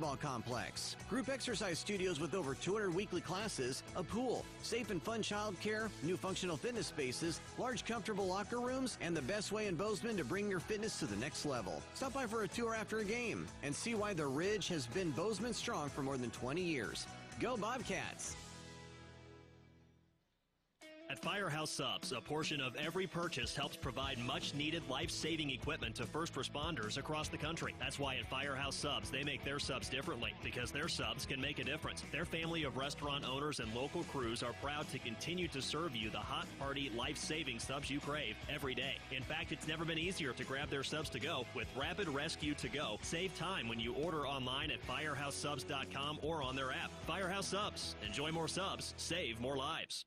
basketball complex, group exercise studios with over 200 weekly classes, a pool, safe and fun childcare, new functional fitness spaces, large comfortable locker rooms, and the best way in Bozeman to bring your fitness to the next level. Stop by for a tour after a game and see why the Ridge has been Bozeman strong for more than 20 years. Go Bobcats! At Firehouse Subs, a portion of every purchase helps provide much-needed life-saving equipment to first responders across the country. That's why at Firehouse Subs, they make their subs differently, because their subs can make a difference. Their family of restaurant owners and local crews are proud to continue to serve you the hot, hearty, life-saving subs you crave every day. In fact, it's never been easier to grab their subs to go with Rapid Rescue to Go. Save time when you order online at firehousesubs.com or on their app. Firehouse Subs. Enjoy more subs. Save more lives.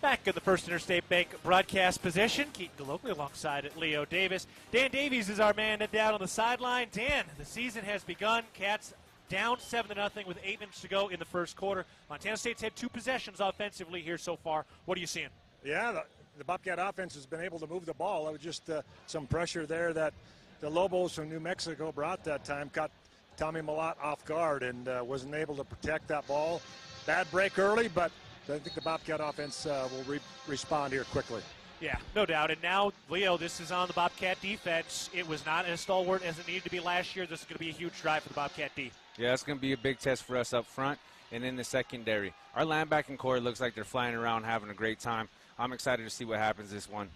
Back in the First Interstate Bank broadcast position, Keaton Gillogly alongside Leo Davis. Dan Davies is our man down on the sideline. Dan, the season has begun. Cats down 7-0 with 8 minutes to go in the first quarter. Montana State's had 2 possessions offensively here so far. What are you seeing? Yeah, the Bobcat offense has been able to move the ball. It was just some pressure there that the Lobos from New Mexico brought that time. Caught Tommy Malott off guard and wasn't able to protect that ball. Bad break early, but I think the Bobcat offense will respond here quickly. Yeah, no doubt. And now, Leo, this is on the Bobcat defense. It was not as stalwart as it needed to be last year. This is going to be a huge drive for the Bobcat D. Yeah, it's going to be a big test for us up front and in the secondary. Our linebacking core looks like they're flying around having a great time. I'm excited to see what happens this one.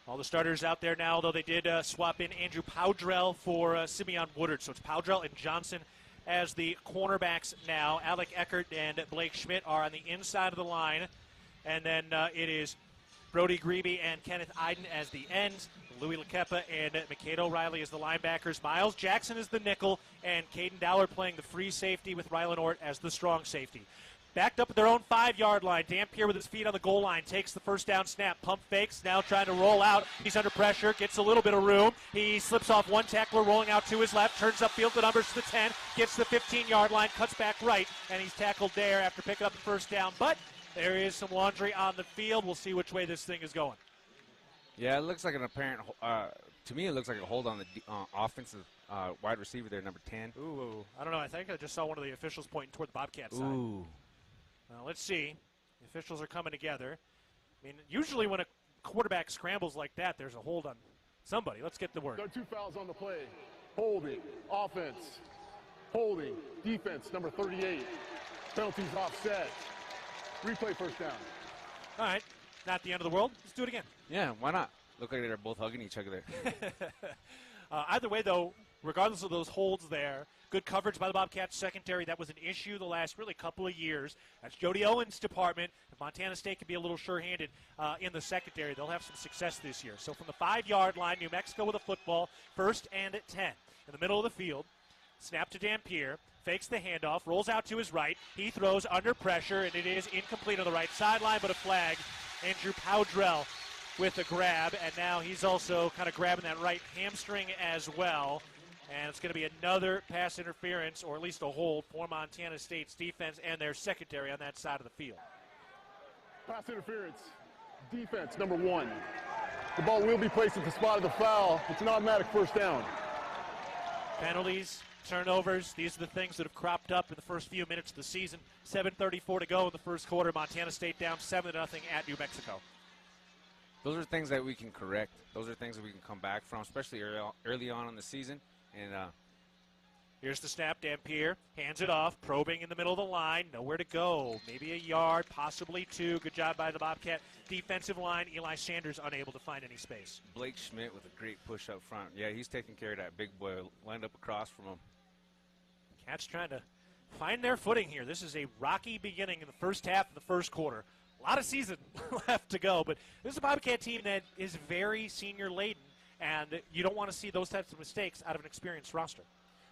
All the starters out there now, though they did swap in Andrew Powdrell for Simeon Woodard. So it's Powdrell and Johnson as the cornerbacks now. Alec Eckert and Blake Schmidt are on the inside of the line. And then it is Brody Grebe and Kenneth Iden as the ends. Louis Lakepa and McCade O'Reilly as the linebackers. Miles Jackson is the nickel. And Caden Dowler playing the free safety with Rylan Ort as the strong safety. Backed up at their own 5-yard line. Dampier with his feet on the goal line takes the first down snap. Pump fakes, now trying to roll out. He's under pressure, gets a little bit of room. He slips off one tackler, rolling out to his left, turns upfield, the numbers to the 10, gets the 15-yard line, cuts back right, and he's tackled there after picking up the first down. But there is some laundry on the field. We'll see which way this thing is going. Yeah, it looks like an apparent, to me it looks like a hold on the offensive wide receiver there, number 10. Ooh, I don't know. I think I just saw one of the officials pointing toward the Bobcat side. Ooh. Let's see. The officials are coming together. I mean, usually when a quarterback scrambles like that, there's a hold on somebody. Let's get the word. There are 2 fouls on the play. Holding, offense. Holding, defense, number 38. Penalties offset. Replay first down. All right. Not the end of the world. Let's do it again. Yeah, why not? Look like they're both hugging each other there. Either way, though, regardless of those holds there, good coverage by the Bobcats secondary. That was an issue the last really couple of years. That's Jody Owens' department. If Montana State can be a little sure-handed in the secondary, they'll have some success this year. So from the 5-yard line, New Mexico with a football, 1st and 10. In the middle of the field, snap to Dampier, fakes the handoff, rolls out to his right. He throws under pressure, and it is incomplete on the right sideline, but a flag. Andrew Powdrell with a grab, and now he's also kind of grabbing that right hamstring as well. And it's going to be another pass interference, or at least a hold, for Montana State's defense and their secondary on that side of the field. Pass interference, defense, number 1. The ball will be placed at the spot of the foul. It's an automatic first down. Penalties, turnovers, these are the things that have cropped up in the first few minutes of the season. 7:34 to go in the first quarter. Montana State down 7-0 at New Mexico. Those are things that we can correct. Those are things that we can come back from, especially early on in the season. And here's the snap. Dampier hands it off, probing in the middle of the line. Nowhere to go. Maybe a yard, possibly 2. Good job by the Bobcat defensive line. Eli Sanders unable to find any space. Blake Schmidt with a great push up front. Yeah, he's taking care of that big boy lined up across from him. Cats trying to find their footing here. This is a rocky beginning in the first half of the first quarter. A lot of season left to go, but this is a Bobcat team that is very senior-laden, and you don't want to see those types of mistakes out of an experienced roster.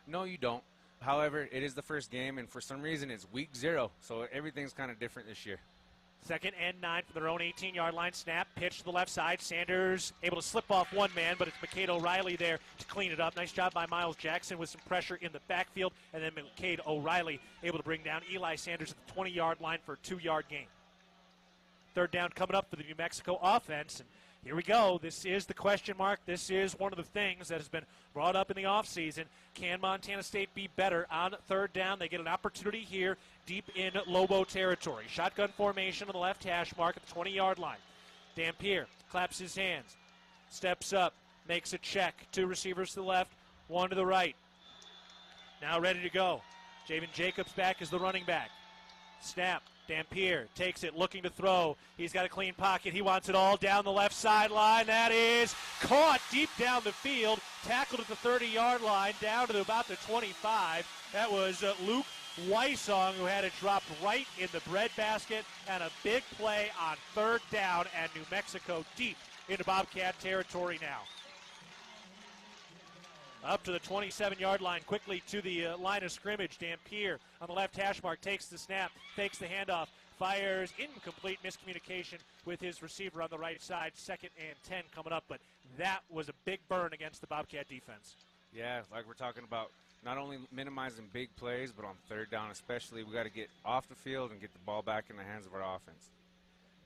No, you don't. However, it is the first game, and for some reason it's week 0, so everything's kind of different this year. 2nd and 9 from their own 18-yard line. Snap, pitch to the left side. Sanders able to slip off one man, but it's McCade O'Reilly there to clean it up. Nice job by Miles Jackson with some pressure in the backfield, and then McCade O'Reilly able to bring down Eli Sanders at the 20-yard line for a 2-yard gain. 3rd down coming up for the New Mexico offense, and here we go. This is the question mark. This is one of the things that has been brought up in the offseason. Can Montana State be better on third down? They get an opportunity here deep in Lobo territory. Shotgun formation on the left hash mark at the 20-yard line. Dampier claps his hands, steps up, makes a check. 2 receivers to the left, 1 to the right. Now ready to go. Javen Jacobs back as the running back. Snap. Dampier takes it, looking to throw. He's got a clean pocket. He wants it all down the left sideline. That is caught deep down the field, tackled at the 30-yard line, down to about the 25. That was Luke Weissong, who had it dropped right in the breadbasket, and a big play on third down, and New Mexico deep into Bobcat territory now. Up to the 27-yard line, quickly to the line of scrimmage. Dampier on the left hash mark takes the snap, fakes the handoff, fires, incomplete, miscommunication with his receiver on the right side. 2nd and 10 coming up, but that was a big burn against the Bobcat defense. Yeah, like we're talking about, not only minimizing big plays, but on third down especially, we got to get off the field and get the ball back in the hands of our offense.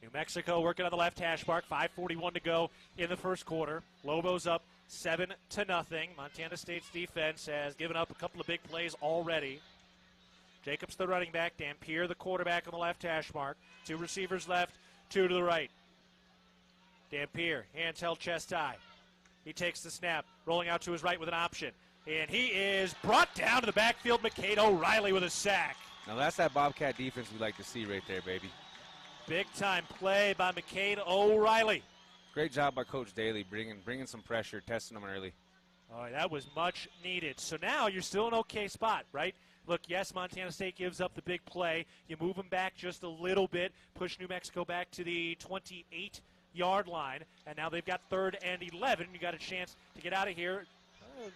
New Mexico working on the left hash mark, 5:41 to go in the first quarter. Lobos up 7-0. Montana State's defense has given up a couple of big plays already. Jacobs the running back, Dampier the quarterback on the left hash mark. 2 receivers left, 2 to the right. Dampier, hands held chest high. He takes the snap, rolling out to his right with an option. And he is brought down to the backfield. McCade O'Reilly with a sack. Now that's that Bobcat defense we like to see right there, baby. Big-time play by McCade O'Reilly. Great job by Coach Daly, bringing some pressure, testing them early. All right, that was much needed. So now you're still in an okay spot, right? Look, yes, Montana State gives up the big play. You move them back just a little bit, push New Mexico back to the 28-yard line, and now they've got 3rd and 11. You got a chance to get out of here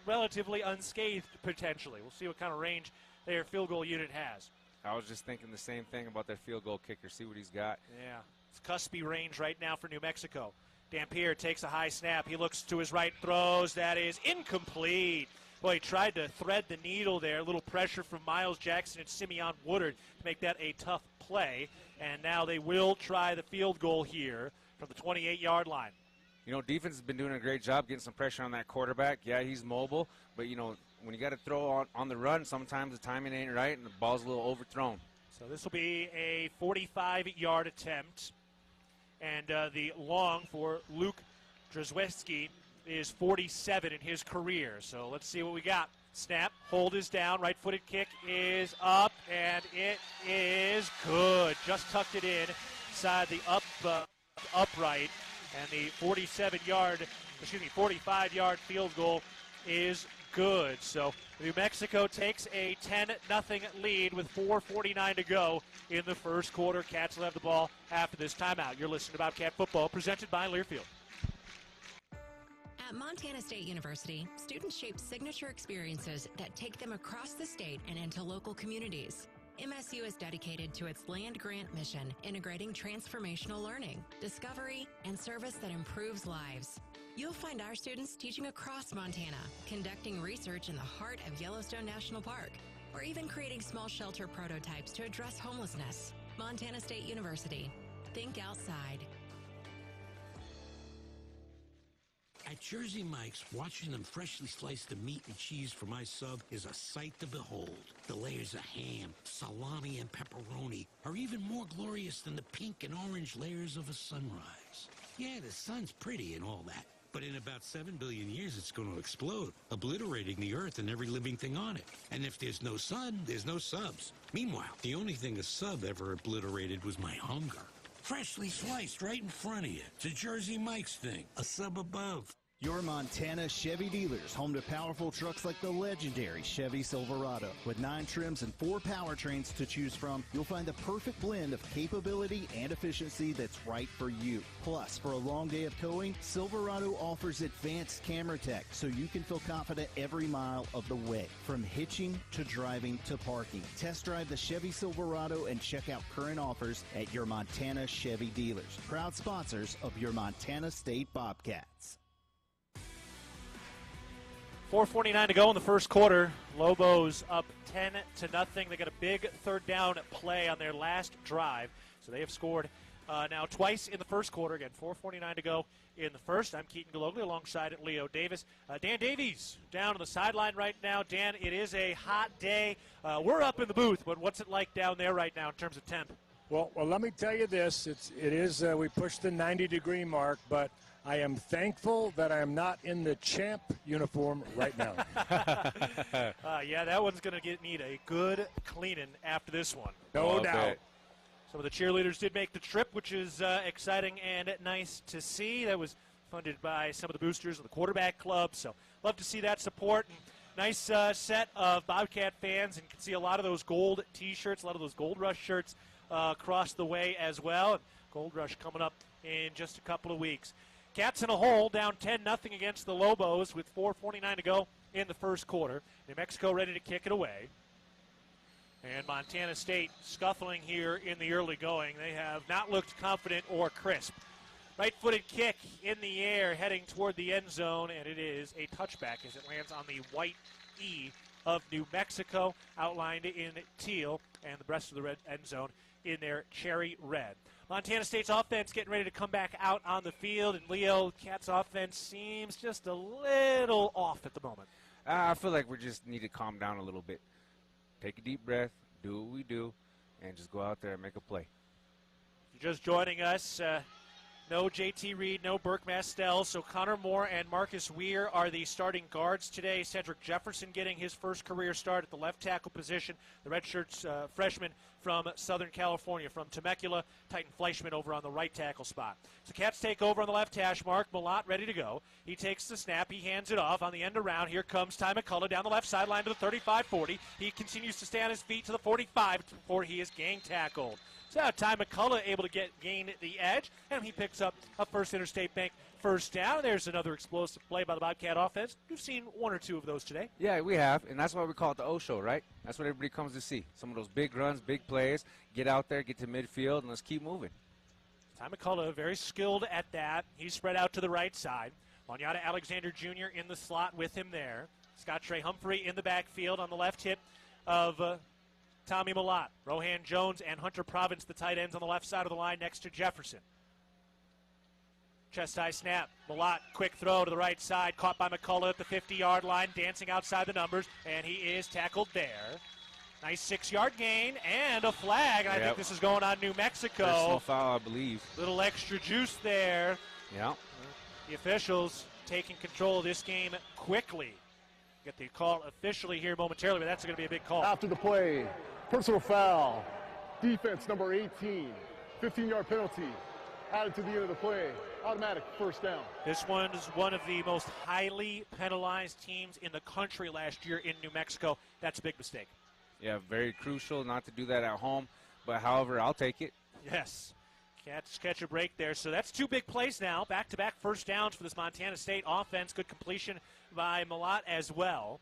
relatively unscathed, potentially. We'll see what kind of range their field goal unit has. I was just thinking the same thing about their field goal kicker. See what he's got. Yeah, it's cuspy range right now for New Mexico. Dampier takes a high snap. He looks to his right, throws. That is incomplete. Boy, he tried to thread the needle there. A little pressure from Miles Jackson and Simeon Woodard to make that a tough play. And now they will try the field goal here from the 28-yard line. You know, defense has been doing a great job getting some pressure on that quarterback. Yeah, he's mobile, but, you know, when you got to throw on the run, sometimes the timing ain't right and the ball's a little overthrown. So this will be a 45-yard attempt. And the long for Luke Drzewiecki is 47 in his career. So let's see what we got. Snap, hold is down, right-footed kick is up, and it is good. Just tucked it in inside the upright, and the 45-yard field goal is good. So New Mexico takes a 10-0 lead with 4:49 to go in the first quarter. Cats will have the ball after this timeout. You're listening to Bobcat Football, presented by Learfield. At Montana State University, students shape signature experiences that take them across the state and into local communities. MSU is dedicated to its land-grant mission, integrating transformational learning, discovery, and service that improves lives. You'll find our students teaching across Montana, conducting research in the heart of Yellowstone National Park, or even creating small shelter prototypes to address homelessness. Montana State University. Think outside. At Jersey Mike's, watching them freshly slice the meat and cheese for my sub is a sight to behold. The layers of ham, salami, and pepperoni are even more glorious than the pink and orange layers of a sunrise. Yeah, the sun's pretty and all that, but in about 7 billion years it's going to explode, obliterating the earth and every living thing on it. And if there's no sun, there's no subs. Meanwhile, the only thing a sub ever obliterated was my hunger. Freshly sliced right in front of you. It's a Jersey Mike's thing, a sub above. Your Montana Chevy dealers, home to powerful trucks like the legendary Chevy Silverado. With 9 trims and 4 powertrains to choose from, you'll find the perfect blend of capability and efficiency that's right for you. Plus, for a long day of towing, Silverado offers advanced camera tech so you can feel confident every mile of the way. From hitching to driving to parking. Test drive the Chevy Silverado and check out current offers at your Montana Chevy dealers. Proud sponsors of your Montana State Bobcats. 4:49 to go in the first quarter. Lobos up 10-0. They got a big third down play on their last drive. So they have scored now twice in the first quarter. Again, 4:49 to go in the first. I'm Keaton Gillogly alongside Leo Davis. Dan Davies down on the sideline right now. Dan, it is a hot day. We're up in the booth, but what's it like down there right now in terms of temp? Well, let me tell you this. It is we pushed the 90-degree mark, but I am thankful that I am not in the champ uniform right now. Yeah, that one's going to need a good cleaning after this one. No doubt. Some of the cheerleaders did make the trip, which is exciting and nice to see. That was funded by some of the boosters of the quarterback club, so love to see that support. And nice set of Bobcat fans, and you can see a lot of those gold T-shirts, a lot of those Gold Rush shirts across the way as well. And Gold Rush coming up in just a couple of weeks. Cats in a hole, down 10-0 against the Lobos with 4:49 to go in the first quarter. New Mexico ready to kick it away. And Montana State scuffling here in the early going. They have not looked confident or crisp. Right-footed kick in the air heading toward the end zone, and it is a touchback as it lands on the white E of New Mexico, outlined in teal, and the rest of the red end zone in their cherry red. Montana State's offense getting ready to come back out on the field, and Leo, Cat's offense seems just a little off at the moment. I feel like we just need to calm down a little bit. Take a deep breath, do what we do, and just go out there and make a play. If you're just joining us, no J.T. Reed, no Burke Mastel, so Connor Moore and Marcus Weir are the starting guards today. Cedric Jefferson getting his first career start at the left tackle position. The redshirt's freshman from Southern California, from Temecula, Titan Fleischman over on the right tackle spot. So Cats take over on the left hash mark. Malott ready to go. He takes the snap. He hands it off on the end around. Here comes Ty McCullough down the left sideline to the 35-40. He continues to stay on his feet to the 45 before he is gang tackled. So Ty McCullough able to gain the edge, and he picks up a First Interstate Bank first down. There's another explosive play by the Bobcat offense. We've seen one or two of those today. Yeah, we have, and that's why we call it the O Show, right? That's what everybody comes to see. Some of those big runs, big plays. Get out there, get to midfield, and let's keep moving. Ty McCullough, very skilled at that. He's spread out to the right side. Wanyata Alexander Jr. in the slot with him there. Scott Trey Humphrey in the backfield on the left hip of Tommy Malott. Rohan Jones and Hunter Province, the tight ends on the left side of the line next to Jefferson. Chest high snap. Malott, quick throw to the right side, caught by McCullough at the 50-yard line, dancing outside the numbers, and he is tackled there. Nice 6-yard gain and a flag, and I think this is going on New Mexico. Personal foul, I believe. Little extra juice there. Yeah. The officials taking control of this game quickly. Get the call officially here momentarily, but that's going to be a big call. After the play, personal foul, defense number 18, 15-yard penalty, added to the end of the play, automatic first down. This one is one of the most highly penalized teams in the country last year in New Mexico. That's a big mistake. Yeah, very crucial not to do that at home, but however, I'll take it. Yes. Cats catch a break there. So that's two big plays now. Back-to-back first downs for this Montana State offense. Good completion by Malott as well.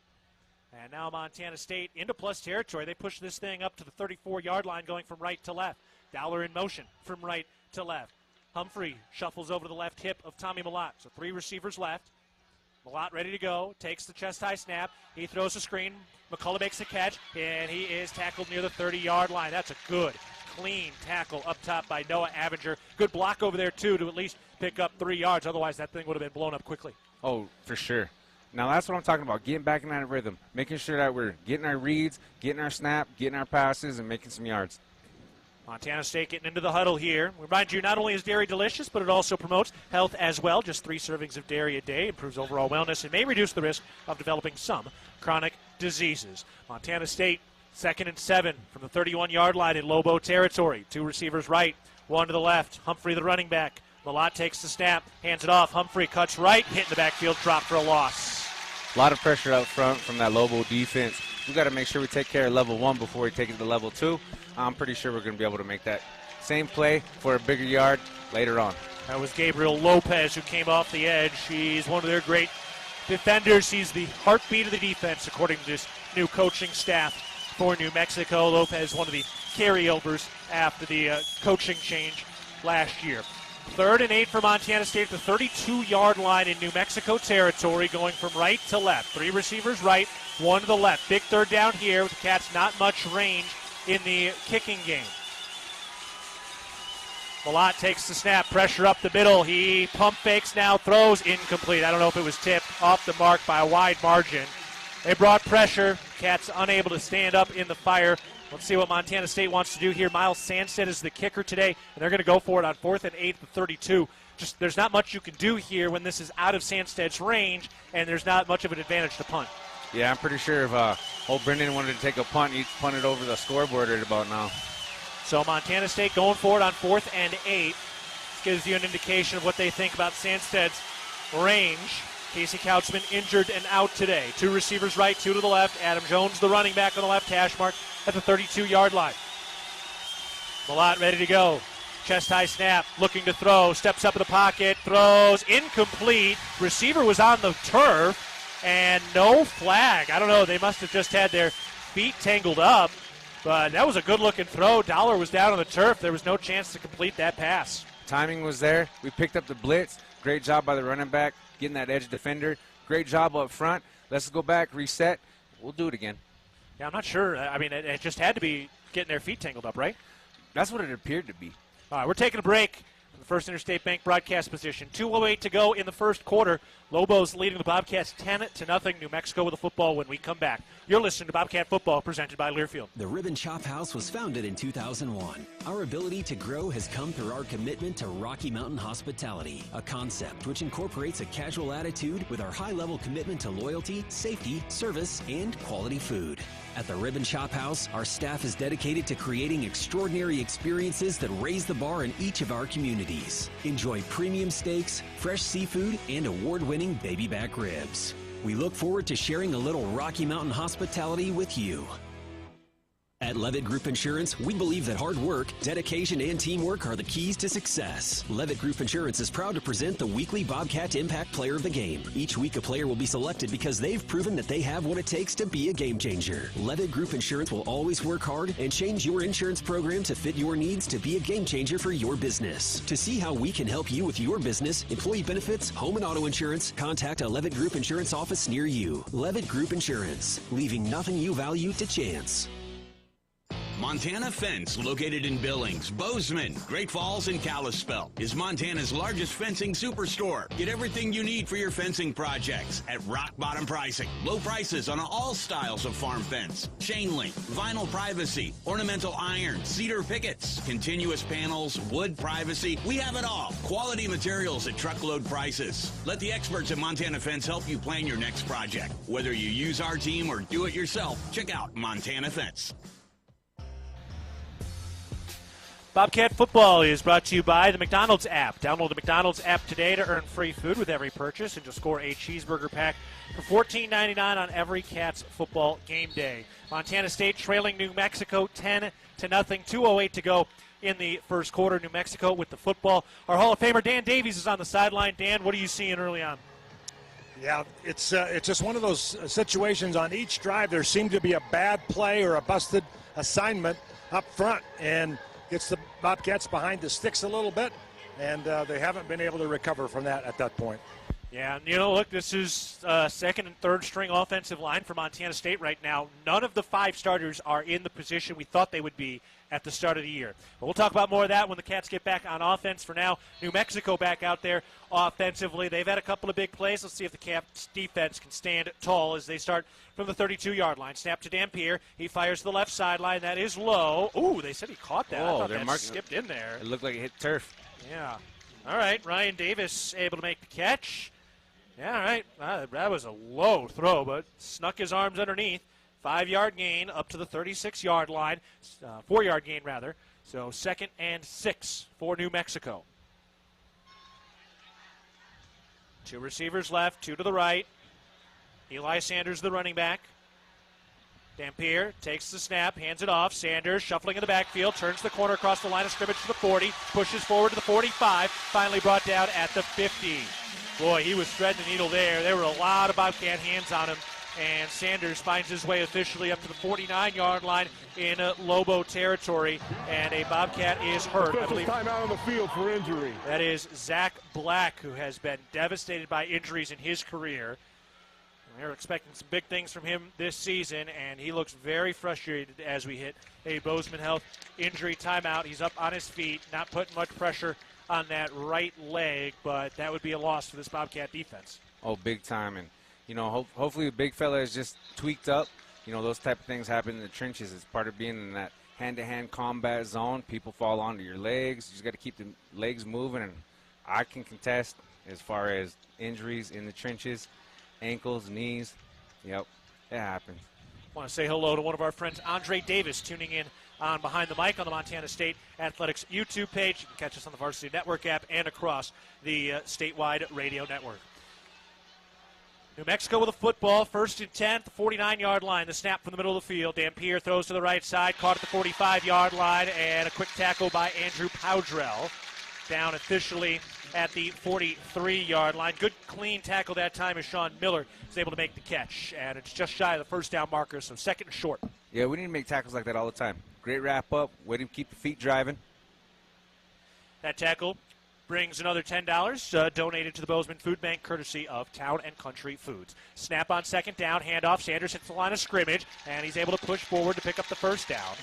And now Montana State into plus territory. They push this thing up to the 34-yard line going from right to left. Dowler in motion from right to left. Humphrey shuffles over to the left hip of Tommy Malott. So three receivers left. Malott ready to go. Takes the chest-high snap. He throws a screen. McCullough makes a catch, and he is tackled near the 30-yard line. That's a good, clean tackle up top by Noah Avenger. Good block over there, too, to at least pick up 3 yards. Otherwise, that thing would have been blown up quickly. Oh, for sure. Now, that's what I'm talking about, getting back in that rhythm, making sure that we're getting our reads, getting our snap, getting our passes, and making some yards. Montana State getting into the huddle here. Remind you, not only is dairy delicious, but it also promotes health as well. Just 3 servings of dairy a day improves overall wellness and may reduce the risk of developing some chronic diseases. Montana State, 2nd and 7 from the 31-yard line in Lobo territory. 2 receivers right, 1 to the left. Humphrey, the running back. Malott takes the snap, hands it off. Humphrey cuts right, hit in the backfield, drop for a loss. A lot of pressure up front from that Lobo defense. We got to make sure we take care of level 1 before we take it to level 2. I'm pretty sure we're going to be able to make that same play for a bigger yard later on. That was Gabriel Lopez who came off the edge. He's one of their great defenders. He's the heartbeat of the defense, according to this new coaching staff for New Mexico. Lopez, one of the carryovers after the coaching change last year. 3rd and 8 for Montana State at the 32-yard line in New Mexico territory, going from right to left. 3 receivers right, 1 to the left. Big third down here with the Cats not much range in the kicking game. Malott takes the snap, pressure up the middle. He pump fakes now, throws incomplete. I don't know if it was tipped, off the mark by a wide margin. They brought pressure. Cats unable to stand up in the fire. Let's see what Montana State wants to do here. Miles Sandstead is the kicker today, and they're going to go for it on 4th and 8 and 32. Just there's not much you can do here when this is out of Sandstead's range, and there's not much of an advantage to punt. Yeah, I'm pretty sure if old Brendan wanted to take a punt, he'd punt it over the scoreboard right about now. So Montana State going for it on 4th and 8. This gives you an indication of what they think about Sandstead's range. Casey Couchman injured and out today. 2 receivers right, 2 to the left. Adam Jones, the running back on the left hash mark at the 32-yard line. Malott ready to go. Chest high snap, looking to throw, steps up in the pocket, throws, incomplete. Receiver was on the turf, and no flag. I don't know, they must have just had their feet tangled up, but that was a good-looking throw. Dollar was down on the turf. There was no chance to complete that pass. Timing was there. We picked up the blitz. Great job by the running back, getting that edge defender. Great job up front. Let's go back, reset. We'll do it again. Yeah, I'm not sure. I mean, it just had to be getting their feet tangled up, right? That's what it appeared to be. All right, we're taking a break. The First Interstate Bank broadcast position. 2:08 to go in the first quarter. Lobos leading the Bobcats 10-0. New Mexico with the football when we come back. You're listening to Bobcat Football presented by Learfield. The Ribbon Chop House was founded in 2001. Our ability to grow has come through our commitment to Rocky Mountain hospitality, a concept which incorporates a casual attitude with our high-level commitment to loyalty, safety, service, and quality food. At the Ribbon Chop House, our staff is dedicated to creating extraordinary experiences that raise the bar in each of our communities. Enjoy premium steaks, fresh seafood, and award-winning baby back ribs. We look forward to sharing a little Rocky Mountain hospitality with you. At Levitt Group Insurance, we believe that hard work, dedication, and teamwork are the keys to success. Levitt Group Insurance is proud to present the weekly Bobcat Impact Player of the Game. Each week, a player will be selected because they've proven that they have what it takes to be a game changer. Levitt Group Insurance will always work hard and change your insurance program to fit your needs to be a game changer for your business. To see how we can help you with your business, employee benefits, home and auto insurance, contact a Levitt Group Insurance office near you. Levitt Group Insurance, leaving nothing you value to chance. Montana Fence, located in Billings, Bozeman, Great Falls, and Kalispell, is Montana's largest fencing superstore. Get everything you need for your fencing projects at rock bottom pricing. Low prices on all styles of farm fence, chain link, vinyl privacy, ornamental iron, cedar pickets, continuous panels, wood privacy. We have it all. Quality materials at truckload prices. Let the experts at Montana Fence help you plan your next project. Whether you use our team or do it yourself, check out Montana Fence. Bobcat Football is brought to you by the McDonald's app. Download the McDonald's app today to earn free food with every purchase and to score a cheeseburger pack for $14.99 on every Cats football game day. Montana State trailing New Mexico 10-0. 2:08 to go in the first quarter. New Mexico with the football. Our Hall of Famer Dan Davies is on the sideline. Dan, what are you seeing early on? Yeah, it's just one of those situations on each drive. There seemed to be a bad play or a busted assignment up front, and gets the Bobcats behind the sticks a little bit, and they haven't been able to recover from that at that point. Yeah, look, this is second and third string offensive line for Montana State right now. None of the 5 starters are in the position we thought they would be at the start of the year. But we'll talk about more of that when the Cats get back on offense. For now, New Mexico back out there offensively. They've had a couple of big plays. Let's see if the Cats defense can stand tall as they start from the 32-yard line. Snap to Dampier. He fires to the left sideline. That is low. Ooh, they said he caught that. I thought that skipped in there. It looked like it hit turf. Yeah. All right, Ryan Davis able to make the catch. Yeah, all right. That was a low throw, but snuck his arms underneath. 5-yard gain up to the 36-yard line. 4-yard gain, rather. So 2nd and 6 for New Mexico. 2 receivers left, 2 to the right. Eli Sanders, the running back. Dampier takes the snap, hands it off. Sanders shuffling in the backfield, turns the corner across the line of scrimmage to the 40, pushes forward to the 45, finally brought down at the 50. Boy, he was threading the needle there. There were a lot of Bobcat hands on him, and Sanders finds his way officially up to the 49-yard line in Lobo territory, and a Bobcat is hurt. I believe time out on the field for injury. That is Zach Black, who has been devastated by injuries in his career. We're expecting some big things from him this season, and he looks very frustrated as we hit a Bozeman Health injury timeout. He's up on his feet, not putting much pressure on that right leg, but that would be a loss for this Bobcat defense. Oh, big time. And, hopefully the big fella is just tweaked up. Those type of things happen in the trenches. It's part of being in that hand-to-hand combat zone. People fall onto your legs. You just got to keep the legs moving. And I can contest as far as injuries in the trenches. Ankles, knees, it happens. I want to say hello to one of our friends, Dan Davies, tuning in on Behind the Mic on the Montana State Athletics YouTube page. You can catch us on the Varsity Network app and across the statewide radio network. New Mexico with a football, 1st and 10, the 49-yard line. The snap from the middle of the field. Dampier throws to the right side, caught at the 45-yard line, and a quick tackle by Andrew Powdrell. Down officially at the 43-yard line. Good, clean tackle that time as Sean Miller is able to make the catch. And it's just shy of the first down marker, so 2nd and short. Yeah, we need to make tackles like that all the time. Great wrap-up, way to keep the feet driving. That tackle brings another $10 donated to the Bozeman Food Bank, courtesy of Town and Country Foods. Snap on 2nd down, handoff. Sanders hits the line of scrimmage, and he's able to push forward to pick up the first down.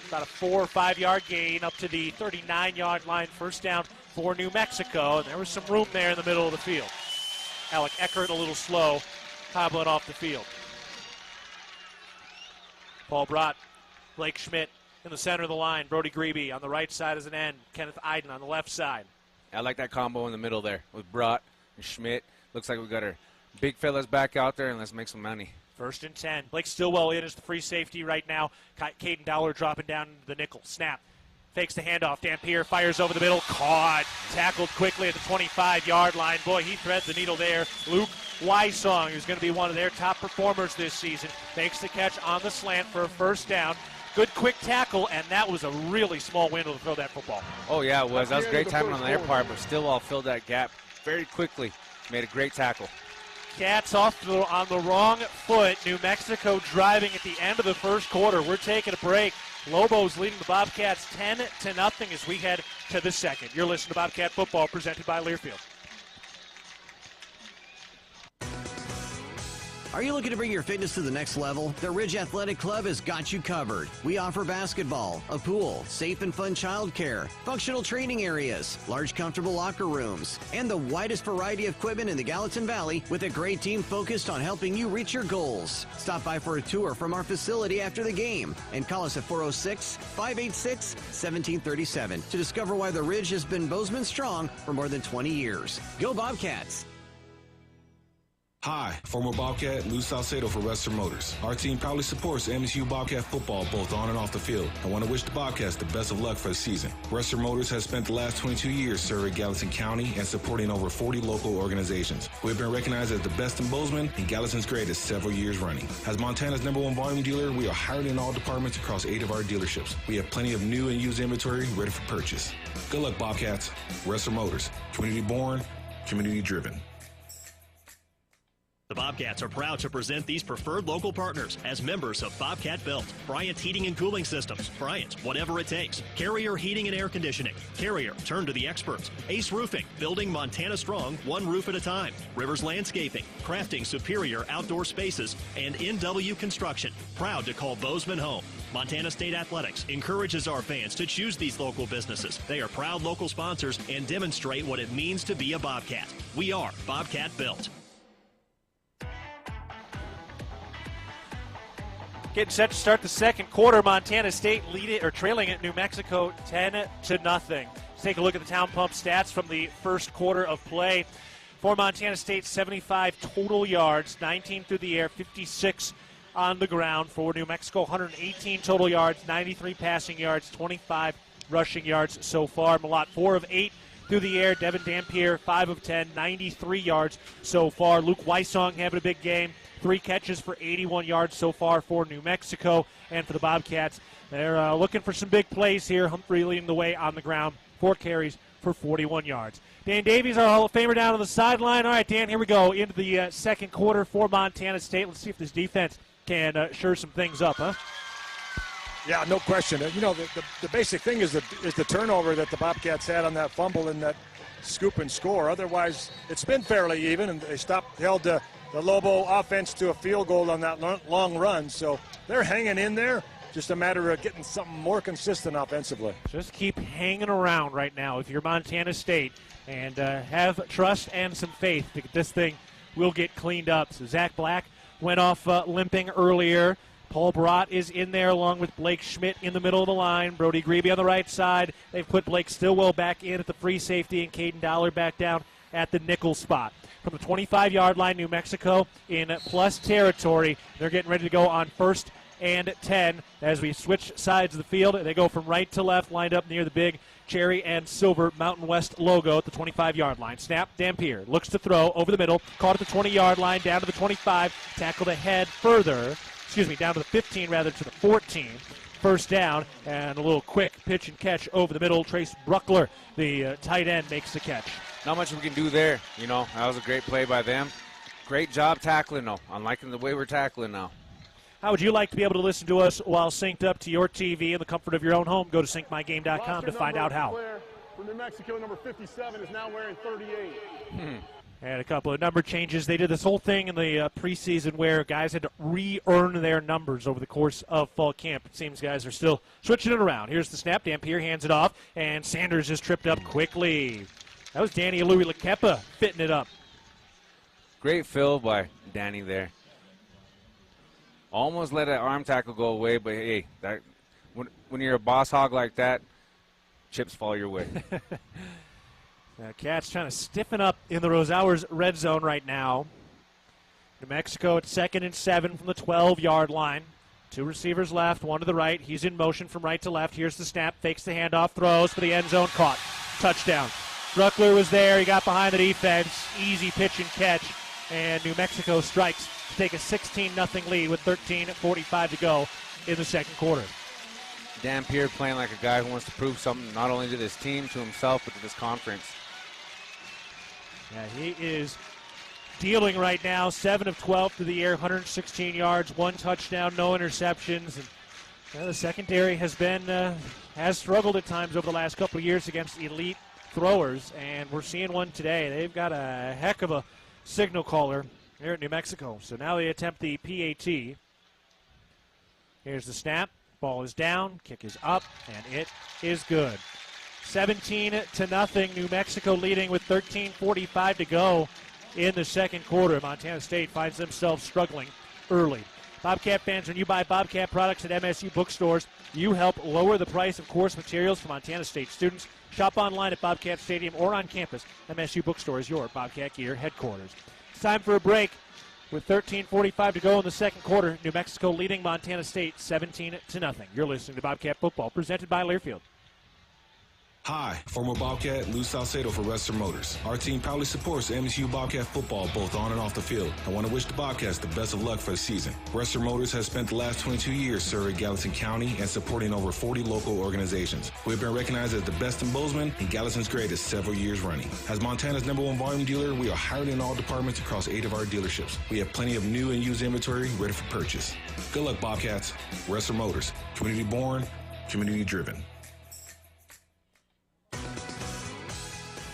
About a 4 or 5 yard gain up to the 39-yard line, 1st down for New Mexico, and there was some room there in the middle of the field. Alec Eckert a little slow, hobbling off the field. Paul Brott, Blake Schmidt in the center of the line, Brody Grebe on the right side as an end, Kenneth Iden on the left side. I like that combo in the middle there with Brott and Schmidt. Looks like we got our big fellas back out there, and let's make some money. 1st and 10. Blake Stillwell in as the free safety right now. Caden Dowler dropping down into the nickel. Snap. Fakes the handoff. Dampier fires over the middle. Caught. Tackled quickly at the 25-yard line. Boy, he threads the needle there. Luke Wysong, who's going to be one of their top performers this season, makes the catch on the slant for a 1st down. Good quick tackle, and that was a really small window to throw that football. Oh, yeah, it was. That was great timing on their part, but Stillwell filled that gap very quickly. Made a great tackle. Cats off on the wrong foot. New Mexico driving at the end of the 1st quarter. We're taking a break. Lobos leading the Bobcats 10-0 as we head to the 2nd. You're listening to Bobcat Football presented by Learfield. Are you looking to bring your fitness to the next level? The Ridge Athletic Club has got you covered. We offer basketball, a pool, safe and fun childcare, functional training areas, large comfortable locker rooms, and the widest variety of equipment in the Gallatin Valley with a great team focused on helping you reach your goals. Stop by for a tour from our facility after the game and call us at 406-586-1737 to discover why the Ridge has been Bozeman strong for more than 20 years. Go Bobcats! Hi, former Bobcat Lou Salcedo for Western Motors. Our team proudly supports MSU Bobcat football both on and off the field. I want to wish the Bobcats the best of luck for the season. Western Motors has spent the last 22 years serving Gallatin County and supporting over 40 local organizations. We've been recognized as the best in Bozeman and Gallatin's greatest several years running. As Montana's #1 volume dealer, we are hiring in all departments across 8 of our dealerships. We have plenty of new and used inventory ready for purchase. Good luck, Bobcats. Western Motors. Community born, community driven. The Bobcats are proud to present these preferred local partners as members of Bobcat Built. Bryant Heating and Cooling Systems. Bryant, whatever it takes. Carrier Heating and Air Conditioning. Carrier, turn to the experts. Ace Roofing, building Montana strong, one roof at a time. Rivers Landscaping, crafting superior outdoor spaces. And NW Construction, proud to call Bozeman home. Montana State Athletics encourages our fans to choose these local businesses. They are proud local sponsors and demonstrate what it means to be a Bobcat. We are Bobcat Built. Getting set to start the 2nd quarter. Montana State trailing at New Mexico 10-0. Let's take a look at the Town Pump stats from the 1st quarter of play. For Montana State, 75 total yards, 19 through the air, 56 on the ground. For New Mexico, 118 total yards, 93 passing yards, 25 rushing yards so far. Malott, 4 of 8 through the air. Devin Dampier, 5 of 10, 93 yards so far. Luke Wysong having a big game. 3 catches for 81 yards so far for New Mexico. And for the Bobcats, they're looking for some big plays here. Humphrey leading the way on the ground. 4 carries for 41 yards. Dan Davies, our Hall of Famer, down on the sideline. All right, Dan, here we go into the 2nd quarter for Montana State. Let's see if this defense can sure some things up, huh? Yeah, no question. The basic thing is the turnover that the Bobcats had on that fumble and that scoop and score. Otherwise, it's been fairly even, and they held the Lobo offense to a field goal on that long run. So they're hanging in there. Just a matter of getting something more consistent offensively. Just keep hanging around right now if you're Montana State and have trust and some faith that this thing will get cleaned up. So Zach Black went off limping earlier. Paul Barat is in there along with Blake Schmidt in the middle of the line. Brody Grebe on the right side. They've put Blake Stillwell back in at the free safety and Caden Dollar back down at the nickel spot. From the 25-yard line, New Mexico in plus territory. They're getting ready to go on 1st and 10 as we switch sides of the field. They go from right to left, lined up near the big cherry and silver Mountain West logo at the 25-yard line. Snap, Dampier looks to throw over the middle, caught at the 20-yard line, down to the 25, tackled ahead further, down to the 15 rather to the 14. First down, and a little quick pitch and catch over the middle. Trace Bruckler, the tight end, makes the catch. Not much we can do there, That was a great play by them. Great job tackling, though. I'm liking the way we're tackling now. How would you like to be able to listen to us while synced up to your TV in the comfort of your own home? Go to syncmygame.com to find out how. For New Mexico, number 57 is now wearing 38. And a couple of number changes. They did this whole thing in the preseason where guys had to re-earn their numbers over the course of fall camp. It seems guys are still switching it around. Here's the snap. Dampier hands it off, and Sanders is tripped up quickly. That was Danny Louis Lekepa fitting it up. Great fill by Danny there. Almost let an arm tackle go away, but hey, when you're a boss hog like that, chips fall your way. Cats trying to stiffen up in the Rosauers red zone right now. New Mexico at 2nd and 7 from the 12-yard line. 2 receivers left, 1 to the right. He's in motion from right to left. Here's the snap, fakes the handoff, throws for the end zone, caught. Touchdown. Bruckler was there. He got behind the defense. Easy pitch and catch. And New Mexico strikes to take a 16-0 lead with 13:45 to go in the second quarter. Dampier playing like a guy who wants to prove something not only to this team, to himself, but to this conference. Yeah, he is dealing right now. 7 of 12 to the air, 116 yards, 1 touchdown, no interceptions. And the secondary has struggled at times over the last couple of years against elite throwers, and we're seeing one today. They've got a heck of a signal caller here at New Mexico. So now they attempt the PAT. Here's the snap. Ball is down. Kick is up, and it is good. 17-0. New Mexico leading with 13:45 to go in the second quarter. Montana State finds themselves struggling early. Bobcat fans, when you buy Bobcat products at MSU bookstores, you help lower the price of course materials for Montana State students. Shop online at Bobcat Stadium or on campus. MSU Bookstore is your Bobcat Gear headquarters. It's time for a break. With 13:45 to go in the second quarter, New Mexico leading Montana State 17-0. You're listening to Bobcat Football, presented by Learfield. Hi, former Bobcat Lou Salcedo for Western Motors. Our team proudly supports MSU Bobcat football both on and off the field. I want to wish the Bobcats the best of luck for the season. Western Motors has spent the last 22 years serving Gallatin County and supporting over 40 local organizations. We've been recognized as the best in Bozeman and Gallatin's greatest several years running. As Montana's #1 volume dealer, we are hired in all departments across 8 of our dealerships. We have plenty of new and used inventory ready for purchase. Good luck, Bobcats. Western Motors. Community born, community driven.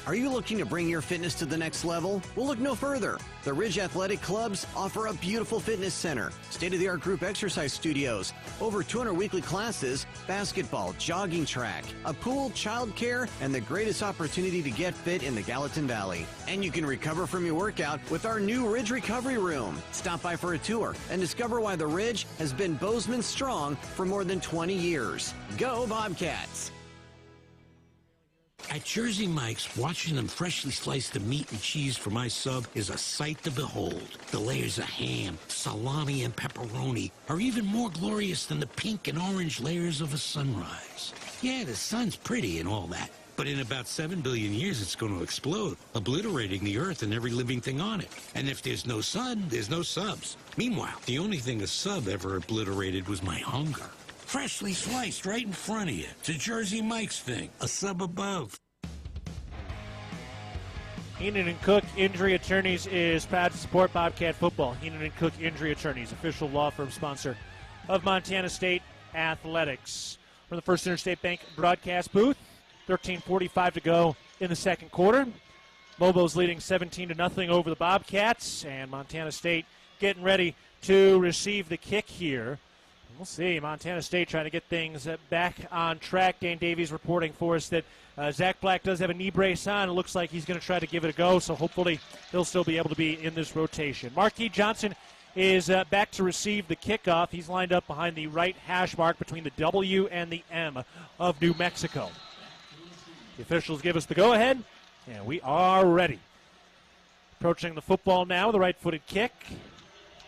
Are you looking to bring your fitness to the next level? Well, look no further. The Ridge Athletic Clubs offer a beautiful fitness center, state-of-the-art group exercise studios, over 200 weekly classes, basketball, jogging track, a pool, childcare, and the greatest opportunity to get fit in the Gallatin Valley. And you can recover from your workout with our new Ridge Recovery Room. Stop by for a tour and discover why the Ridge has been Bozeman strong for more than 20 years. Go Bobcats! At Jersey Mike's, watching them freshly slice the meat and cheese for my sub is a sight to behold. The layers of ham, salami, and pepperoni are even more glorious than the pink and orange layers of a sunrise. Yeah, the sun's pretty and all that, but in about 7 billion years it's going to explode, obliterating the earth and every living thing on it. And if there's no sun, there's no subs. Meanwhile, the only thing a sub ever obliterated was my hunger. Freshly sliced right in front of you. It's a Jersey Mike's thing. A sub above. Heenan & Cook Injury Attorneys is proud to support Bobcat football. Heenan & Cook Injury Attorneys, official law firm sponsor of Montana State Athletics. From the First Interstate Bank broadcast booth, 13:45 to go in the second quarter. Lobos leading 17-0 over the Bobcats, and Montana State getting ready to receive the kick here. We'll see. Montana State trying to get things back on track. Dan Davies reporting for us that Zach Black does have a knee brace on. It looks like he's going to try to give it a go, so hopefully he'll still be able to be in this rotation. Marquis Johnson is back to receive the kickoff. He's lined up behind the right hash mark between the W and the M of New Mexico. The officials give us the go-ahead, and we are ready. Approaching the football now, the right-footed kick.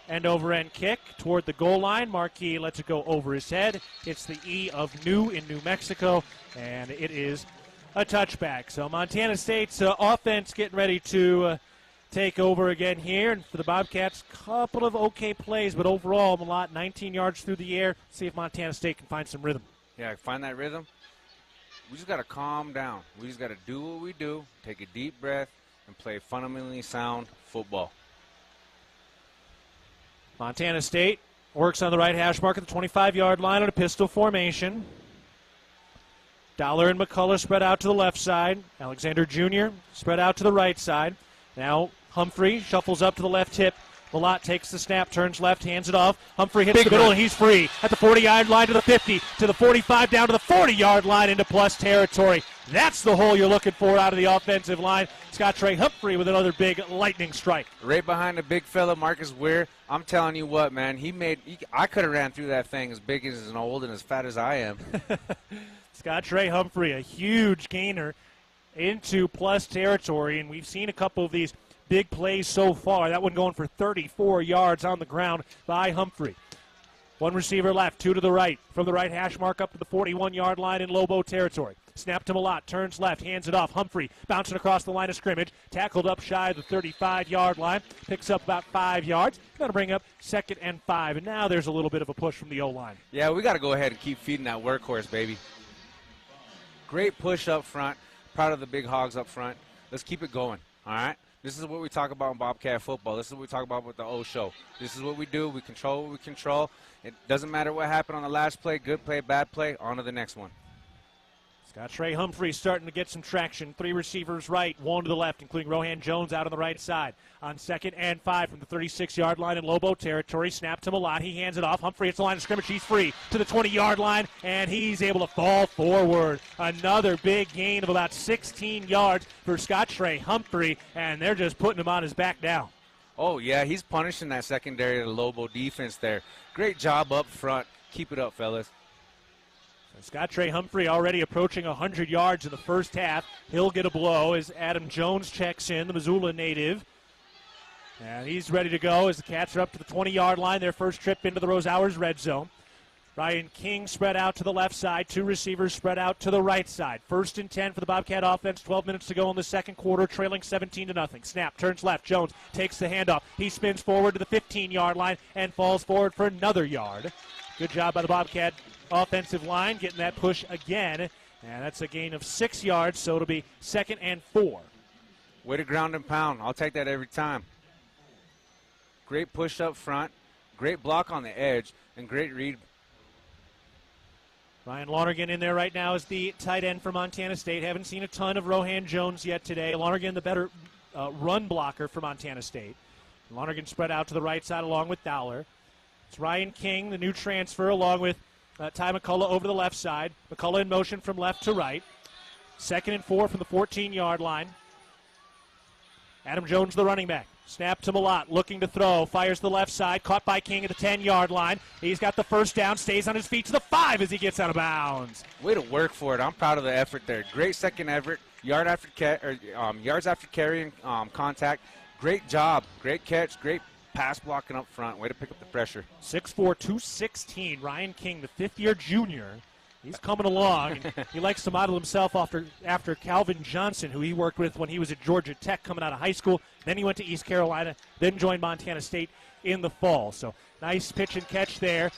End over end kick toward the goal line. Marquis lets it go over his head. It's the E of New in New Mexico, and it is a touchback. So Montana State's offense getting ready to take over again here. And for the Bobcats, couple of okay plays, but overall, Malott 19 yards through the air. See if Montana State can find some rhythm. Yeah, find that rhythm. We just got to calm down. We just got to do what we do, take a deep breath, and play fundamentally sound football. Montana State works on the right hash mark at the 25-yard line on a pistol formation. Dollar and McCullough spread out to the left side. Alexander Jr. spread out to the right side. Now Humphrey shuffles up to the left hip. Malott takes the snap, turns left, hands it off. Humphrey hits the middle, and he's free at the 40-yard line to the 50, to the 45, down to the 40-yard line into plus territory. That's the hole you're looking for out of the offensive line. Scott Trey Humphrey with another big lightning strike. Right behind the big fella, Marcus Weir. I'm telling you what, man, I could have ran through that thing as big as and old and as fat as I am. Scott Trey Humphrey, a huge gainer into plus territory, and we've seen a couple of these big plays so far. That one going for 34 yards on the ground by Humphrey. One receiver left, two to the right. From the right hash mark up to the 41-yard line in Lobo territory. Snap to Malott, turns left, hands it off. Humphrey bouncing across the line of scrimmage. Tackled up shy of the 35-yard line. Picks up about 5 yards. Got to bring up 2nd and 5. And now there's a little bit of a push from the O-line. Yeah, we got to go ahead and keep feeding that workhorse, baby. Great push up front. Proud of the big hogs up front. Let's keep it going, all right? This is what we talk about in Bobcat football. This is what we talk about with the O show. This is what we do. We control what we control. It doesn't matter what happened on the last play, good play, bad play, on to the next one. Scott Trey Humphrey starting to get some traction. 3 receivers right, 1 to the left, including Rohan Jones out on the right side. On 2nd and 5 from the 36-yard line in Lobo territory. Snap to Malott. He hands it off. Humphrey hits the line of scrimmage. He's free to the 20-yard line, and he's able to fall forward. Another big gain of about 16 yards for Scott Trey Humphrey, and they're just putting him on his back now. Oh, yeah, he's punishing that secondary of the Lobo defense there. Great job up front. Keep it up, fellas. Scott Trey Humphrey already approaching 100 yards in the first half. He'll get a blow as Adam Jones checks in, the Missoula native. And he's ready to go as the Cats are up to the 20-yard line, their first trip into the Rose Hours red zone. Ryan King spread out to the left side. 2 receivers spread out to the right side. 1st and 10 for the Bobcat offense. 12 minutes to go in the second quarter, trailing 17-0. Snap, turns left. Jones takes the handoff. He spins forward to the 15-yard line and falls forward for another yard. Good job by the Bobcat offensive line getting that push again. And that's a gain of 6 yards, so it'll be 2nd and 4. Way to ground and pound. I'll take that every time. Great push up front, great block on the edge, and great read. Ryan Lonergan in there right now is the tight end for Montana State. Haven't seen a ton of Rohan Jones yet today. Lonergan, the better run blocker for Montana State. Lonergan spread out to the right side along with Dowler. It's Ryan King, the new transfer, along with Ty McCullough over the left side. McCullough in motion from left to right. 2nd and 4 from the 14-yard line. Adam Jones, the running back. Snap to Malott, looking to throw, fires the left side, caught by King at the 10-yard line. He's got the first down, stays on his feet to the 5 as he gets out of bounds. Way to work for it. I'm proud of the effort there. Great second effort, yards after carry and contact. Great job, great catch, great pass blocking up front. Way to pick up the pressure. 6'4", 216, Ryan King, the 5th-year junior. He's coming along. And he likes to model himself after Calvin Johnson, who he worked with when he was at Georgia Tech coming out of high school. Then he went to East Carolina, then joined Montana State in the fall. So nice pitch and catch there.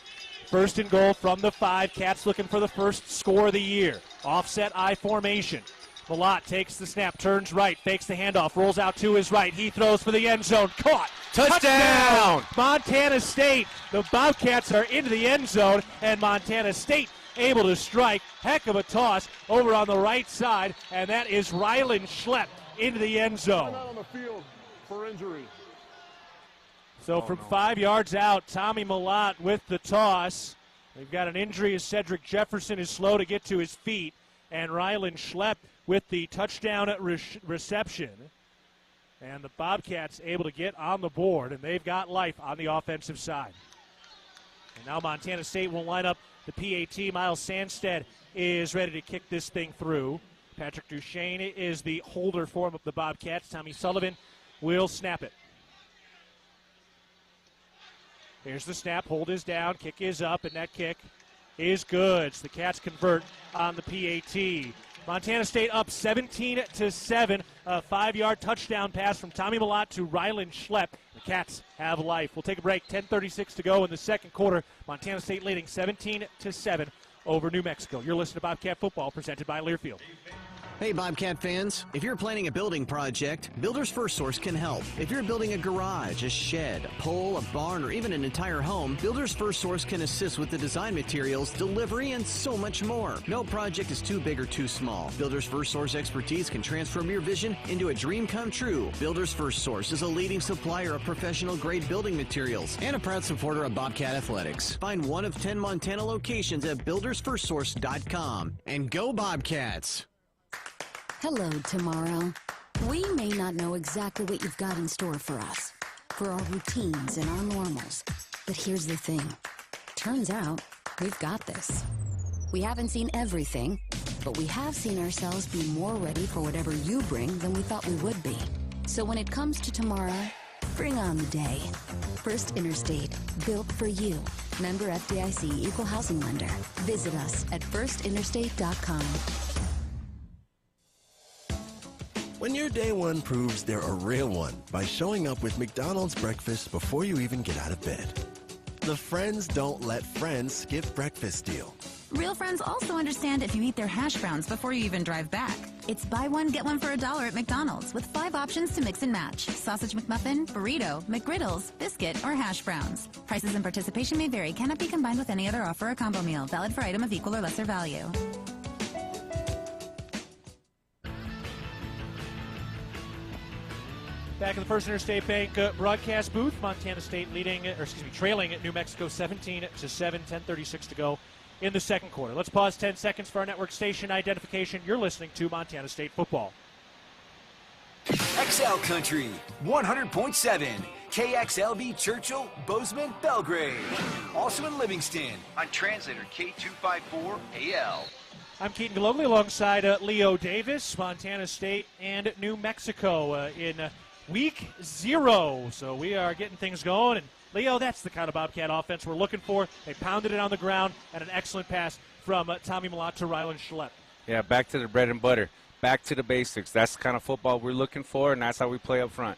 1st and goal from the 5. Cats looking for the first score of the year. Offset I formation. Malott takes the snap, turns right, fakes the handoff, rolls out to his right. He throws for the end zone. Caught. Touchdown! Montana State. The Bobcats are into the end zone, and Montana State able to strike. Heck of a toss over on the right side, and that is Rylan Schlepp into the end zone. Out on the field for injury. So from 5 yards out, Tommy Malott with the toss. They've got an injury as Cedric Jefferson is slow to get to his feet. And Rylan Schlepp with the touchdown reception. And the Bobcats able to get on the board, and they've got life on the offensive side. And now Montana State will line up the PAT. Miles Sandstead is ready to kick this thing through. Patrick Duchesne is the holder for the Bobcats. Tommy Sullivan will snap it. Here's the snap. Hold is down. Kick is up, and that kick is good. So the Cats convert on the PAT. Montana State up 17-7. A 5-yard touchdown pass from Tommy Malott to Rylan Schlepp. The Cats have life. We'll take a break. 10:36 to go in the second quarter. Montana State leading 17-7 over New Mexico. You're listening to Bobcat Football, presented by Learfield. Hey Bobcat fans, if you're planning a building project, Builders First Source can help. If you're building a garage, a shed, a pole, a barn, or even an entire home, Builders First Source can assist with the design materials, delivery, and so much more. No project is too big or too small. Builders First Source expertise can transform your vision into a dream come true. Builders First Source is a leading supplier of professional grade building materials and a proud supporter of Bobcat Athletics. Find one of 10 Montana locations at buildersfirstsource.com. And go Bobcats! Hello, tomorrow. We may not know exactly what you've got in store for us, for our routines and our normals. But here's the thing. Turns out, we've got this. We haven't seen everything, but we have seen ourselves be more ready for whatever you bring than we thought we would be. So when it comes to tomorrow, bring on the day. First Interstate, built for you. Member FDIC Equal Housing Lender. Visit us at firstinterstate.com. When your day one proves they're a real one by showing up with McDonald's breakfast before you even get out of bed. The Friends Don't Let Friends Skip Breakfast deal. Real friends also understand if you eat their hash browns before you even drive back. It's buy one, get one for $1 at McDonald's with 5 options to mix and match. Sausage McMuffin, burrito, McGriddles, biscuit, or hash browns. Prices and participation may vary. Cannot be combined with any other offer or combo meal. Valid for item of equal or lesser value. Back in the First Interstate Bank broadcast booth, Montana State trailing at New Mexico 17-7, 10:36 to go in the second quarter. Let's pause 10 seconds for our network station identification. You're listening to Montana State football. XL Country 100.7, KXLB Churchill, Bozeman, Belgrade. Also in Livingston on translator K254AL. I'm Keaton Gillogly alongside Leo Davis, Montana State and New Mexico in Week 0, so we are getting things going. And Leo, that's the kind of Bobcat offense we're looking for. They pounded it on the ground, and an excellent pass from Tommy Malott to Rylan Schlepp. Yeah, back to the bread and butter, back to the basics. That's the kind of football we're looking for, and that's how we play up front.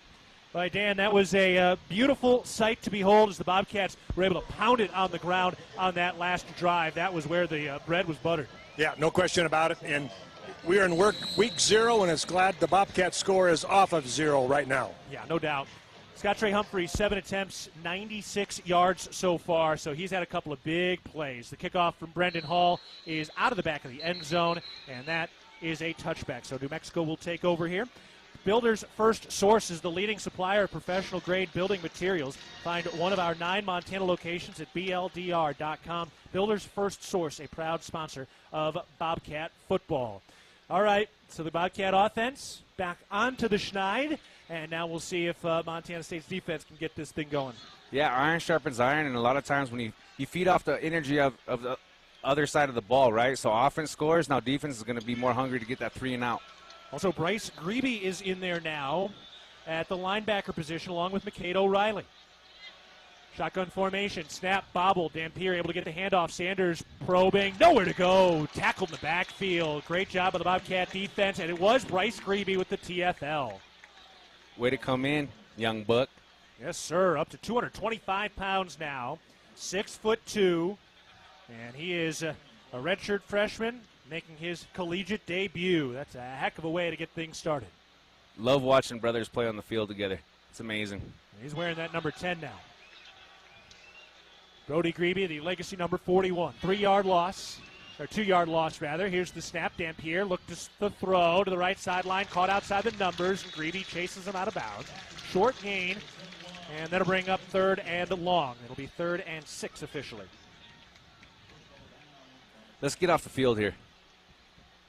All right, Dan, that was a beautiful sight to behold as the Bobcats were able to pound it on the ground on that last drive. That was where the bread was buttered. Yeah, no question about it. And we are in week 0, and it's glad the Bobcat score is off of 0 right now. Yeah, no doubt. Scott Trey Humphrey, 7 attempts, 96 yards so far, so he's had a couple of big plays. The kickoff from Brendan Hall is out of the back of the end zone, and that is a touchback. So New Mexico will take over here. Builders First Source is the leading supplier of professional-grade building materials. Find one of our 9 Montana locations at BLDR.com. Builders First Source, a proud sponsor of Bobcat football. All right, so the Bobcat offense back onto the schneid, and now we'll see if Montana State's defense can get this thing going. Yeah, iron sharpens iron, and a lot of times when you feed off the energy of the other side of the ball, right? So offense scores, now defense is going to be more hungry to get that 3 and out. Also, Bryce Grebe is in there now at the linebacker position along with McCade O'Reilly. Shotgun formation, snap, bobble. Dampier able to get the handoff. Sanders probing, nowhere to go. Tackled in the backfield. Great job of the Bobcat defense, and it was Bryce Grebe with the TFL. Way to come in, young buck. Yes, sir. Up to 225 pounds now. 6'2", and he is a redshirt freshman making his collegiate debut. That's a heck of a way to get things started. Love watching brothers play on the field together. It's amazing. He's wearing that number 10 now. Brody Grebe, the legacy number 41. 3-yard loss. or 2-yard loss, rather. Here's the snap. Dampier looked to throw to the right sideline, caught outside the numbers, and Greedy chases him out of bounds. Short gain, and that'll bring up 3rd and long. It'll be 3rd and 6 officially. Let's get off the field here.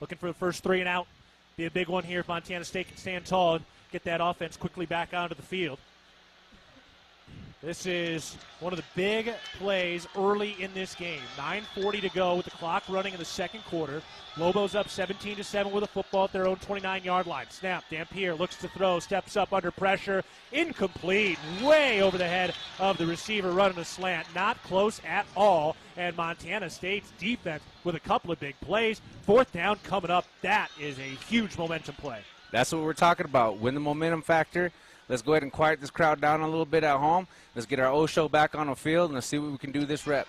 Looking for the first 3 and out. Be a big one here if Montana State can stand tall and get that offense quickly back onto the field. This is one of the big plays early in this game. 9:40 to go with the clock running in the second quarter. Lobos up 17-7 with a football at their own 29-yard line. Snap. Dampier looks to throw, steps up under pressure. Incomplete. Way over the head of the receiver running a slant. Not close at all. And Montana State's defense with a couple of big plays. 4th down coming up. That is a huge momentum play. That's what we're talking about. Win the momentum factor. Let's go ahead and quiet this crowd down a little bit at home. Let's get our O-show back on the field and let's see what we can do this rep.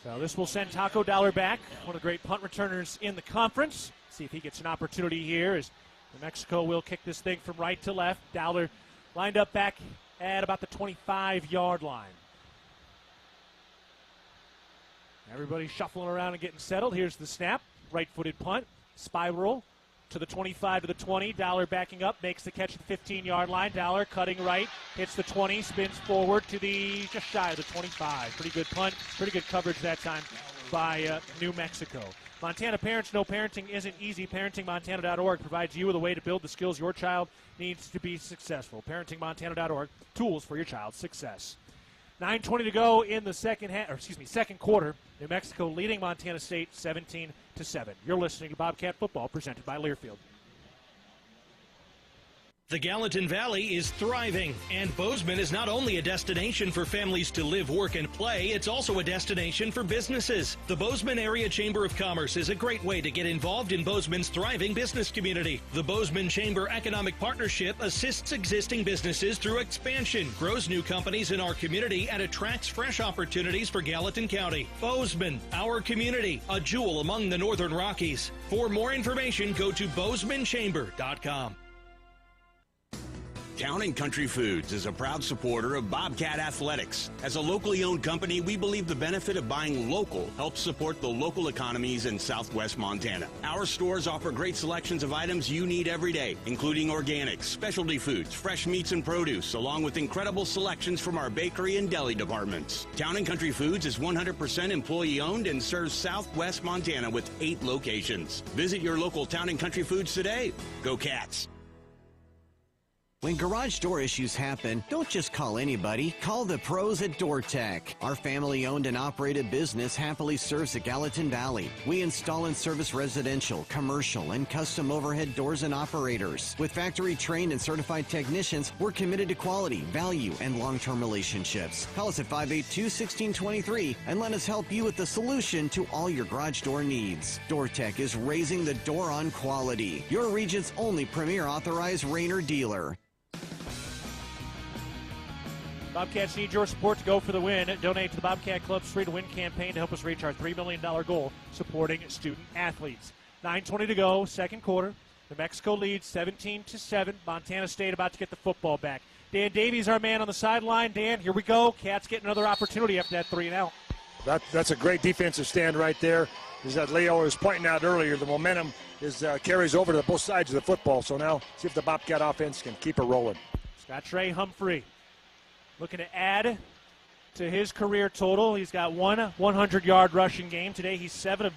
So this will send Taco Dollar back, one of the great punt returners in the conference. See if he gets an opportunity here as New Mexico will kick this thing from right to left. Dollar lined up back at about the 25-yard line. Everybody shuffling around and getting settled. Here's the snap. Right-footed punt. Spiral to the 25 to the 20. Dollar backing up, makes the catch at the 15-yard line. Dollar cutting right, hits the 20, spins forward to the just shy of the 25. Pretty good punt, pretty good coverage that time by New Mexico. Montana parents know parenting isn't easy. ParentingMontana.org provides you with a way to build the skills your child needs to be successful. ParentingMontana.org, tools for your child's success. 9:20 to go in the second quarter. New Mexico leading Montana State 17-7. You're listening to Bobcat Football presented by Learfield. The Gallatin Valley is thriving, and Bozeman is not only a destination for families to live, work, and play, it's also a destination for businesses. The Bozeman Area Chamber of Commerce is a great way to get involved in Bozeman's thriving business community. The Bozeman Chamber Economic Partnership assists existing businesses through expansion, grows new companies in our community, and attracts fresh opportunities for Gallatin County. Bozeman, our community, a jewel among the Northern Rockies. For more information, go to BozemanChamber.com. Town & Country Foods is a proud supporter of Bobcat Athletics. As a locally owned company, we believe the benefit of buying local helps support the local economies in southwest Montana. Our stores offer great selections of items you need every day, including organics, specialty foods, fresh meats and produce, along with incredible selections from our bakery and deli departments. Town & Country Foods is 100% employee-owned and serves southwest Montana with 8 locations. Visit your local Town & Country Foods today. Go Cats! When garage door issues happen, don't just call anybody. Call the pros at DoorTech. Our family-owned and operated business happily serves the Gallatin Valley. We install and service residential, commercial, and custom overhead doors and operators. With factory-trained and certified technicians, we're committed to quality, value, and long-term relationships. Call us at 582-1623 and let us help you with the solution to all your garage door needs. DoorTech is raising the door on quality. Your region's only premier authorized Rainer dealer. Bobcats need your support to go for the win. Donate to the Bobcat Club's Free to Win campaign to help us reach our $3 million goal supporting student athletes. 9:20 to go, second quarter. New Mexico leads 17-7. Montana State about to get the football back. Dan Davies, our man on the sideline. Dan, here we go. Cats get another opportunity after that 3 and out. That's a great defensive stand right there. As that Leo was pointing out earlier, the momentum carries over to both sides of the football. So now see if the Bobcat offense can keep it rolling. Scott Trey Humphrey looking to add to his career total. He's got one 100-yard rushing game. Today he's 7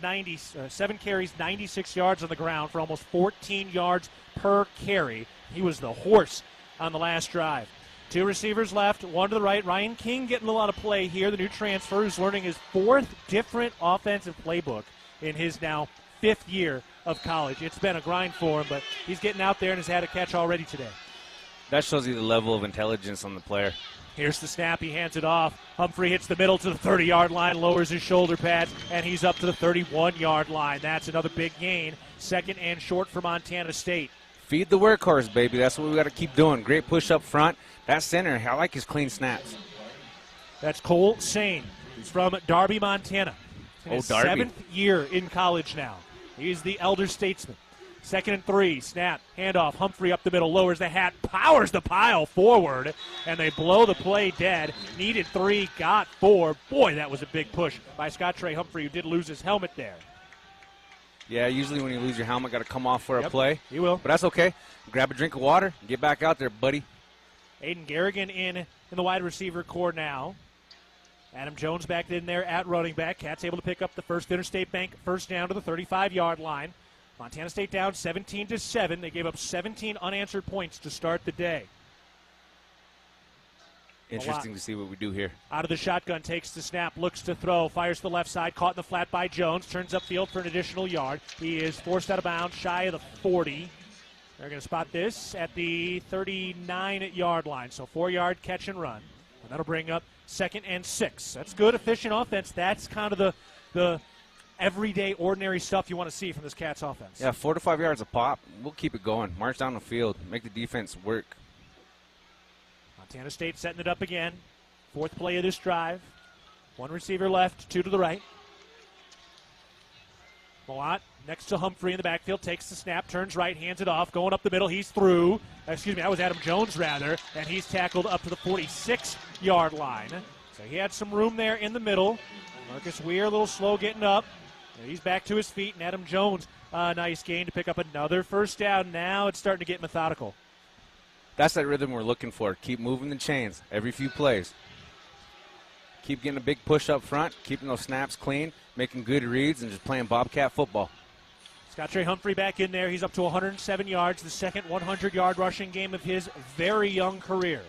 carries, 96 yards on the ground for almost 14 yards per carry. He was the horse on the last drive. 2 receivers left, 1 to the right. Ryan King getting a lot of play here, the new transfer who's learning his 4th different offensive playbook in his now 5th year of college. It's been a grind for him, but he's getting out there and has had a catch already today. That shows you the level of intelligence on the player. Here's the snap. He hands it off. Humphrey hits the middle to the 30-yard line, lowers his shoulder pads, and he's up to the 31-yard line. That's another big gain. 2nd and short for Montana State. Feed the workhorse, baby. That's what we got to keep doing. Great push up front. That center, I like his clean snaps. That's Cole Sane. He's from Darby, Montana. In his Darby. 7th year in college now. He's the elder statesman. 2nd and 3. Snap, handoff. Humphrey up the middle, lowers the hat, powers the pile forward, and they blow the play dead. Needed 3, got 4. Boy, that was a big push by Scott Trey Humphrey, who did lose his helmet there. Yeah, usually when you lose your helmet, got to come off for a play. He will. But that's okay. Grab a drink of water, get back out there, buddy. Aiden Garrigan in the wide receiver core now. Adam Jones back in there at running back. Cats able to pick up the first Interstate Bank first down to the 35-yard line. Montana State down 17-7. They gave up 17 unanswered points to start the day. Interesting to see what we do here. Out of the shotgun, takes the snap, looks to throw, fires to the left side, caught in the flat by Jones, turns upfield for an additional yard. He is forced out of bounds, shy of the 40. They're going to spot this at the 39-yard line, so 4-yard catch and run. And that'll bring up 2nd and 6. That's good, efficient offense. That's kind of the everyday, ordinary stuff you want to see from this Cats offense. Yeah, 4 to 5 yards a pop. We'll keep it going. March down the field. Make the defense work. Montana State setting it up again. 4th play of this drive. 1 receiver left, 2 to the right. Malott next to Humphrey in the backfield, takes the snap, turns right, hands it off, going up the middle. He's through. That was Adam Jones, rather, and he's tackled up to the 46-yard line. So he had some room there in the middle. Marcus Weir a little slow getting up. He's back to his feet, and Adam Jones, nice gain to pick up another first down. Now it's starting to get methodical. That's that rhythm we're looking for. Keep moving the chains every few plays. Keep getting a big push up front, keeping those snaps clean, making good reads, and just playing Bobcat football. Scott Trey Humphrey back in there. He's up to 107 yards, the second 100-yard rushing game of his very young career.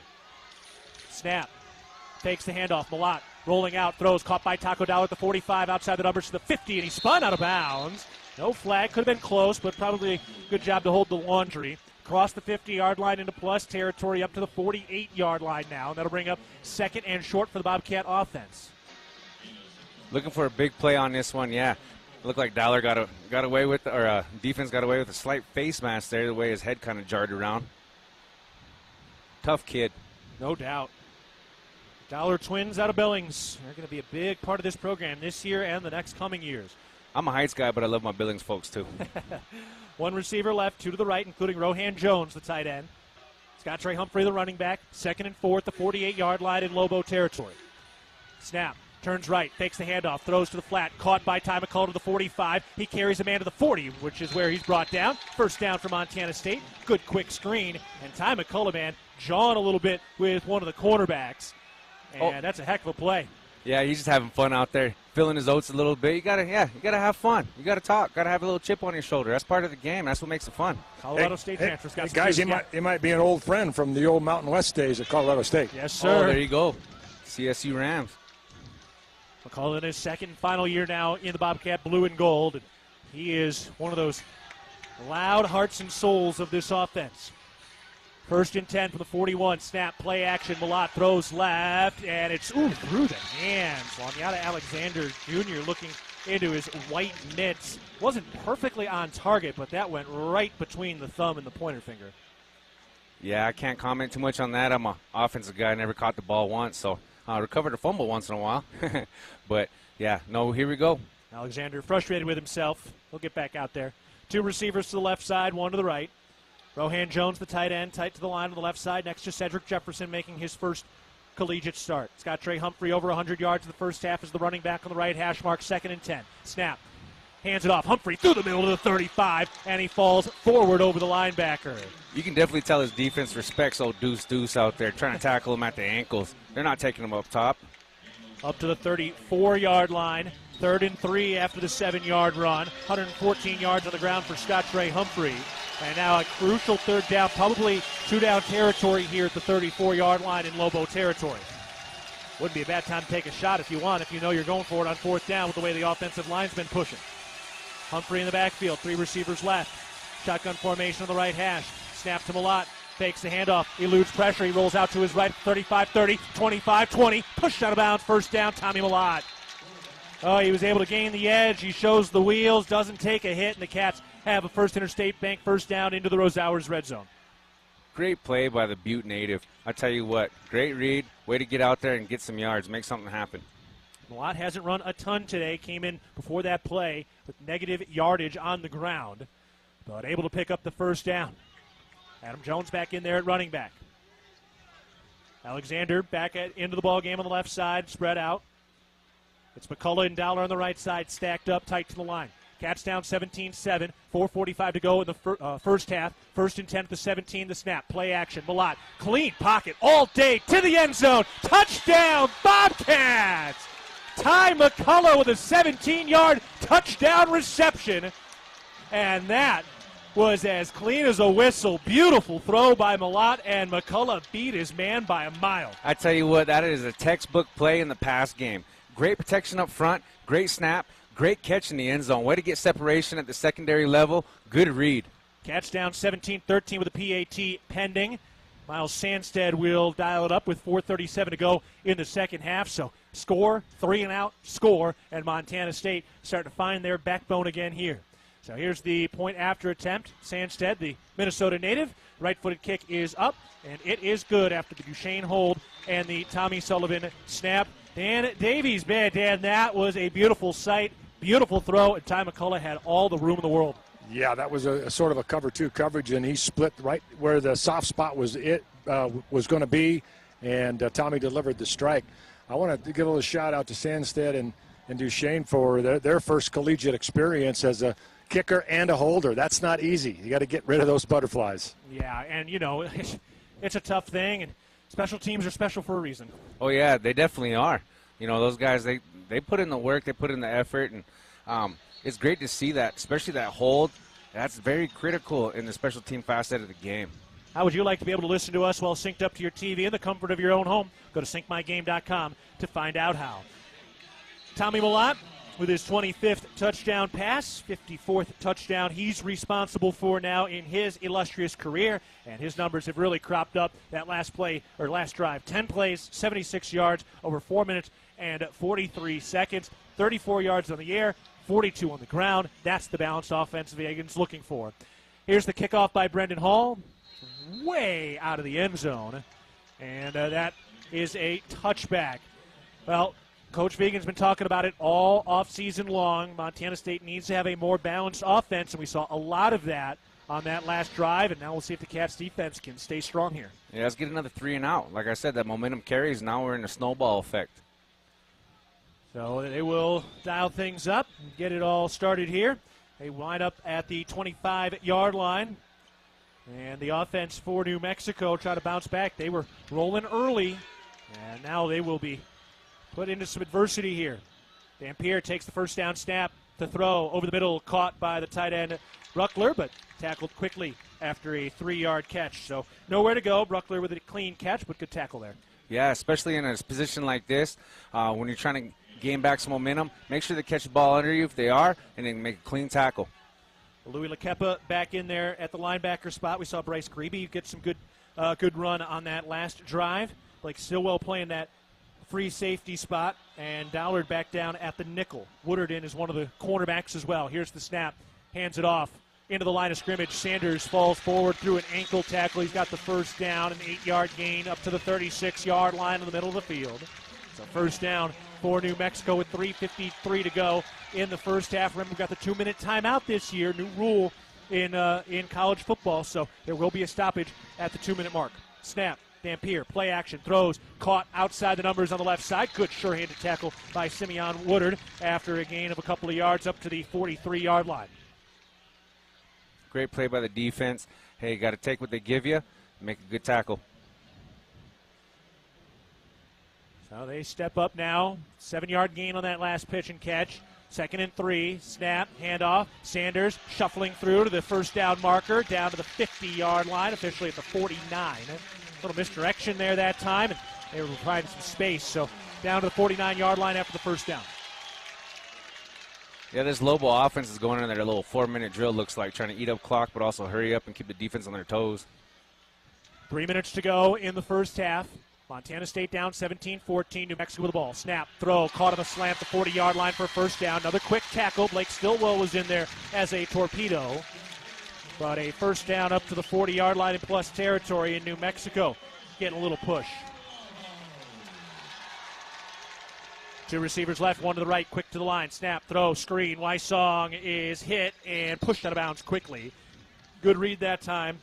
Snap. Takes the handoff. Malott rolling out, throws, caught by Taco Dow at the 45, outside the numbers to the 50, and he spun out of bounds. No flag. Could have been close, but probably a good job to hold the laundry. Across the 50-yard line into plus territory up to the 48-yard line now. And that'll bring up 2nd and short for the Bobcat offense. Looking for a big play on this one, yeah. Looked like Dollar got away with, or defense got away with a slight face mask there, the way his head kind of jarred around. Tough kid. No doubt. Dollar twins out of Billings. They're going to be a big part of this program this year and the next coming years. I'm a Heights guy, but I love my Billings folks too. 1 receiver left, 2 to the right, including Rohan Jones, the tight end. Scott Trey Humphrey, the running back. 2nd and 4 at the 48-yard line in Lobo territory. Snap. Turns right, fakes the handoff, throws to the flat, caught by Ty McCullough to the 45. He carries a man to the 40, which is where he's brought down. First down for Montana State. Good quick screen. And Ty McCullough, man, jawing a little bit with one of the cornerbacks. And that's a heck of a play. Yeah, he's just having fun out there, filling his oats a little bit. You gotta have fun. You gotta talk. Gotta have a little chip on your shoulder. That's part of the game. That's what makes it fun. Colorado State transfer. Hey, guys, he might be an old friend from the old Mountain West days at Colorado State. Yes, sir. Oh, there you go. CSU Rams. Yeah, I can't comment too much on that. I'm an offensive guy. I never caught the ball once, so I recovered a fumble once in a while. But, yeah, no, here we go. Alexander frustrated with himself. He'll get back out there. 2 receivers to the left side, 1 to the right. Rohan Jones, the tight end, tight to the line on the left side, next to Cedric Jefferson, making his first collegiate start. Scott Trey Humphrey over 100 yards in the first half as the running back on the right hash mark, 2nd and 10. Snap. Hands it off. Humphrey through the middle to the 35, and he falls forward over the linebacker. You can definitely tell his defense respects old Deuce out there, trying to tackle him at the ankles. They're not taking him up top. Up to the 34-yard line. 3rd and 3 after the 7-yard run. 114 yards on the ground for Scott Trey Humphrey. And now a crucial 3rd down, probably 2-down territory here at the 34-yard line in Lobo territory. Wouldn't be a bad time to take a shot if you want, if you know you're going for it on 4th down with the way the offensive line's been pushing. Humphrey in the backfield, 3 receivers left. Shotgun formation on the right hash. Snap to Malott. Fakes the handoff. Eludes pressure. He rolls out to his right. 35-30, 25-20. Pushed out of bounds. First down, Tommy Malott. Oh, he was able to gain the edge. He shows the wheels. Doesn't take a hit. And the Cats have a first Interstate Bank first down into the Rosauers red zone. Great play by the Butte native. I tell you what, great read. Way to get out there and get some yards. Make something happen. Malott hasn't run a ton today. Came in before that play with negative yardage on the ground. but able to pick up the first down. Adam Jones back in there at running back. Alexander back into the ball game on the left side, spread out. It's McCullough and Dowler on the right side, stacked up tight to the line. Cats down 17-7, 4:45 to go in the first half. 1st and 10 at the 17, the snap. Play action, Malott. Clean pocket all day to the end zone. Touchdown, Bobcats! Ty McCullough with a 17-yard touchdown reception. And that was as clean as a whistle. Beautiful throw by Malott, and McCullough beat his man by a mile. I tell you what, that is a textbook play in the pass game. Great protection up front, great snap, great catch in the end zone. Way to get separation at the secondary level. Good read. Cats down 17-13 with a PAT pending. Miles Sandstead will dial it up with 4:37 to go in the second half. So score, 3 and out, score, and Montana State starting to find their backbone again here. So here's the point after attempt. Sandstead, the Minnesota native, right-footed kick is up, and it is good after the Duchesne hold and the Tommy Sullivan snap. Dan Davies, man, Dan, that was a beautiful sight, beautiful throw, and Ty McCullough had all the room in the world. Yeah, that was a sort of a cover 2 coverage, and he split right where the soft spot was going to be, and Tommy delivered the strike. I want to give a little shout out to Sandstead and Duchesne for their first collegiate experience as a kicker and a holder. That's not easy. You got to get rid of those butterflies. Yeah, and it's a tough thing, and special teams are special for a reason. Oh yeah, they definitely are. Those guys, they put in the work, they put in the effort, and it's great to see that, especially that hold. That's very critical in the special team facet of the game. How would you like to be able to listen to us while synced up to your TV in the comfort of your own home? Go to syncmygame.com to find out how. Tommy Malott with his 25th touchdown pass, 54th touchdown he's responsible for now in his illustrious career, and his numbers have really cropped up that last drive. 10 plays, 76 yards, over 4 minutes and 43 seconds, 34 yards on the air, 42 on the ground. That's the balanced offense the Aggies looking for. Here's the kickoff by Brendan Hall, way out of the end zone, and that is a touchback. Well, Coach Vigen's been talking about it all offseason long. Montana State needs to have a more balanced offense, and we saw a lot of that on that last drive, and now we'll see if the Cats defense can stay strong here. Yeah, let's get another 3 and out. Like I said, that momentum carries. Now we're in a snowball effect. So they will dial things up and get it all started here. They wind up at the 25-yard line. And the offense for New Mexico try to bounce back. They were rolling early, and now they will be put into some adversity here. Dampier takes the first down snap to throw over the middle, caught by the tight end Bruckler, but tackled quickly after a 3-yard catch. So nowhere to go. Bruckler with a clean catch, but good tackle there. Yeah, especially in a position like this, when you're trying to gain back some momentum, make sure they catch the ball under you if they are, and then make a clean tackle. Louis Lakepa back in there at the linebacker spot. We saw Bryce Grebe get some good run on that last drive. Blake Stillwell playing that free safety spot, and Dowlard back down at the nickel. Woodard in is one of the cornerbacks as well. Here's the snap. Hands it off into the line of scrimmage. Sanders falls forward through an ankle tackle. He's got the first down, an 8-yard gain up to the 36-yard line in the middle of the field. So first down for New Mexico with 3:53 to go in the first half. Remember, we've got the 2-minute timeout this year, new rule in college football, so there will be a stoppage at the 2-minute mark. Snap. Dampier, play action, throws, caught outside the numbers on the left side. Good sure-handed tackle by Simeon Woodard after a gain of a couple of yards up to the 43-yard line. Great play by the defense. Hey, you got to take what they give you, make a good tackle. So they step up now. 7-yard gain on that last pitch and catch. 2nd and 3, snap, handoff. Sanders shuffling through to the first down marker, down to the 50-yard line, officially at the 49. A little misdirection there that time, and they were providing some space. So down to the 49-yard line after the first down. Yeah, this Lobo offense is going in there a little 4-minute drill, looks like, trying to eat up clock but also hurry up and keep the defense on their toes. 3 minutes to go in the first half. Montana State down 17-14. New Mexico with the ball. Snap, throw, caught on a slant, the 40-yard line for a first down. Another quick tackle. Blake Stillwell was in there as a torpedo. But a first down up to the 40-yard line in plus territory in New Mexico. Getting a little push. 2 receivers left, 1 to the right, quick to the line. Snap, throw, screen. Wysong is hit and pushed out of bounds quickly. Good read that time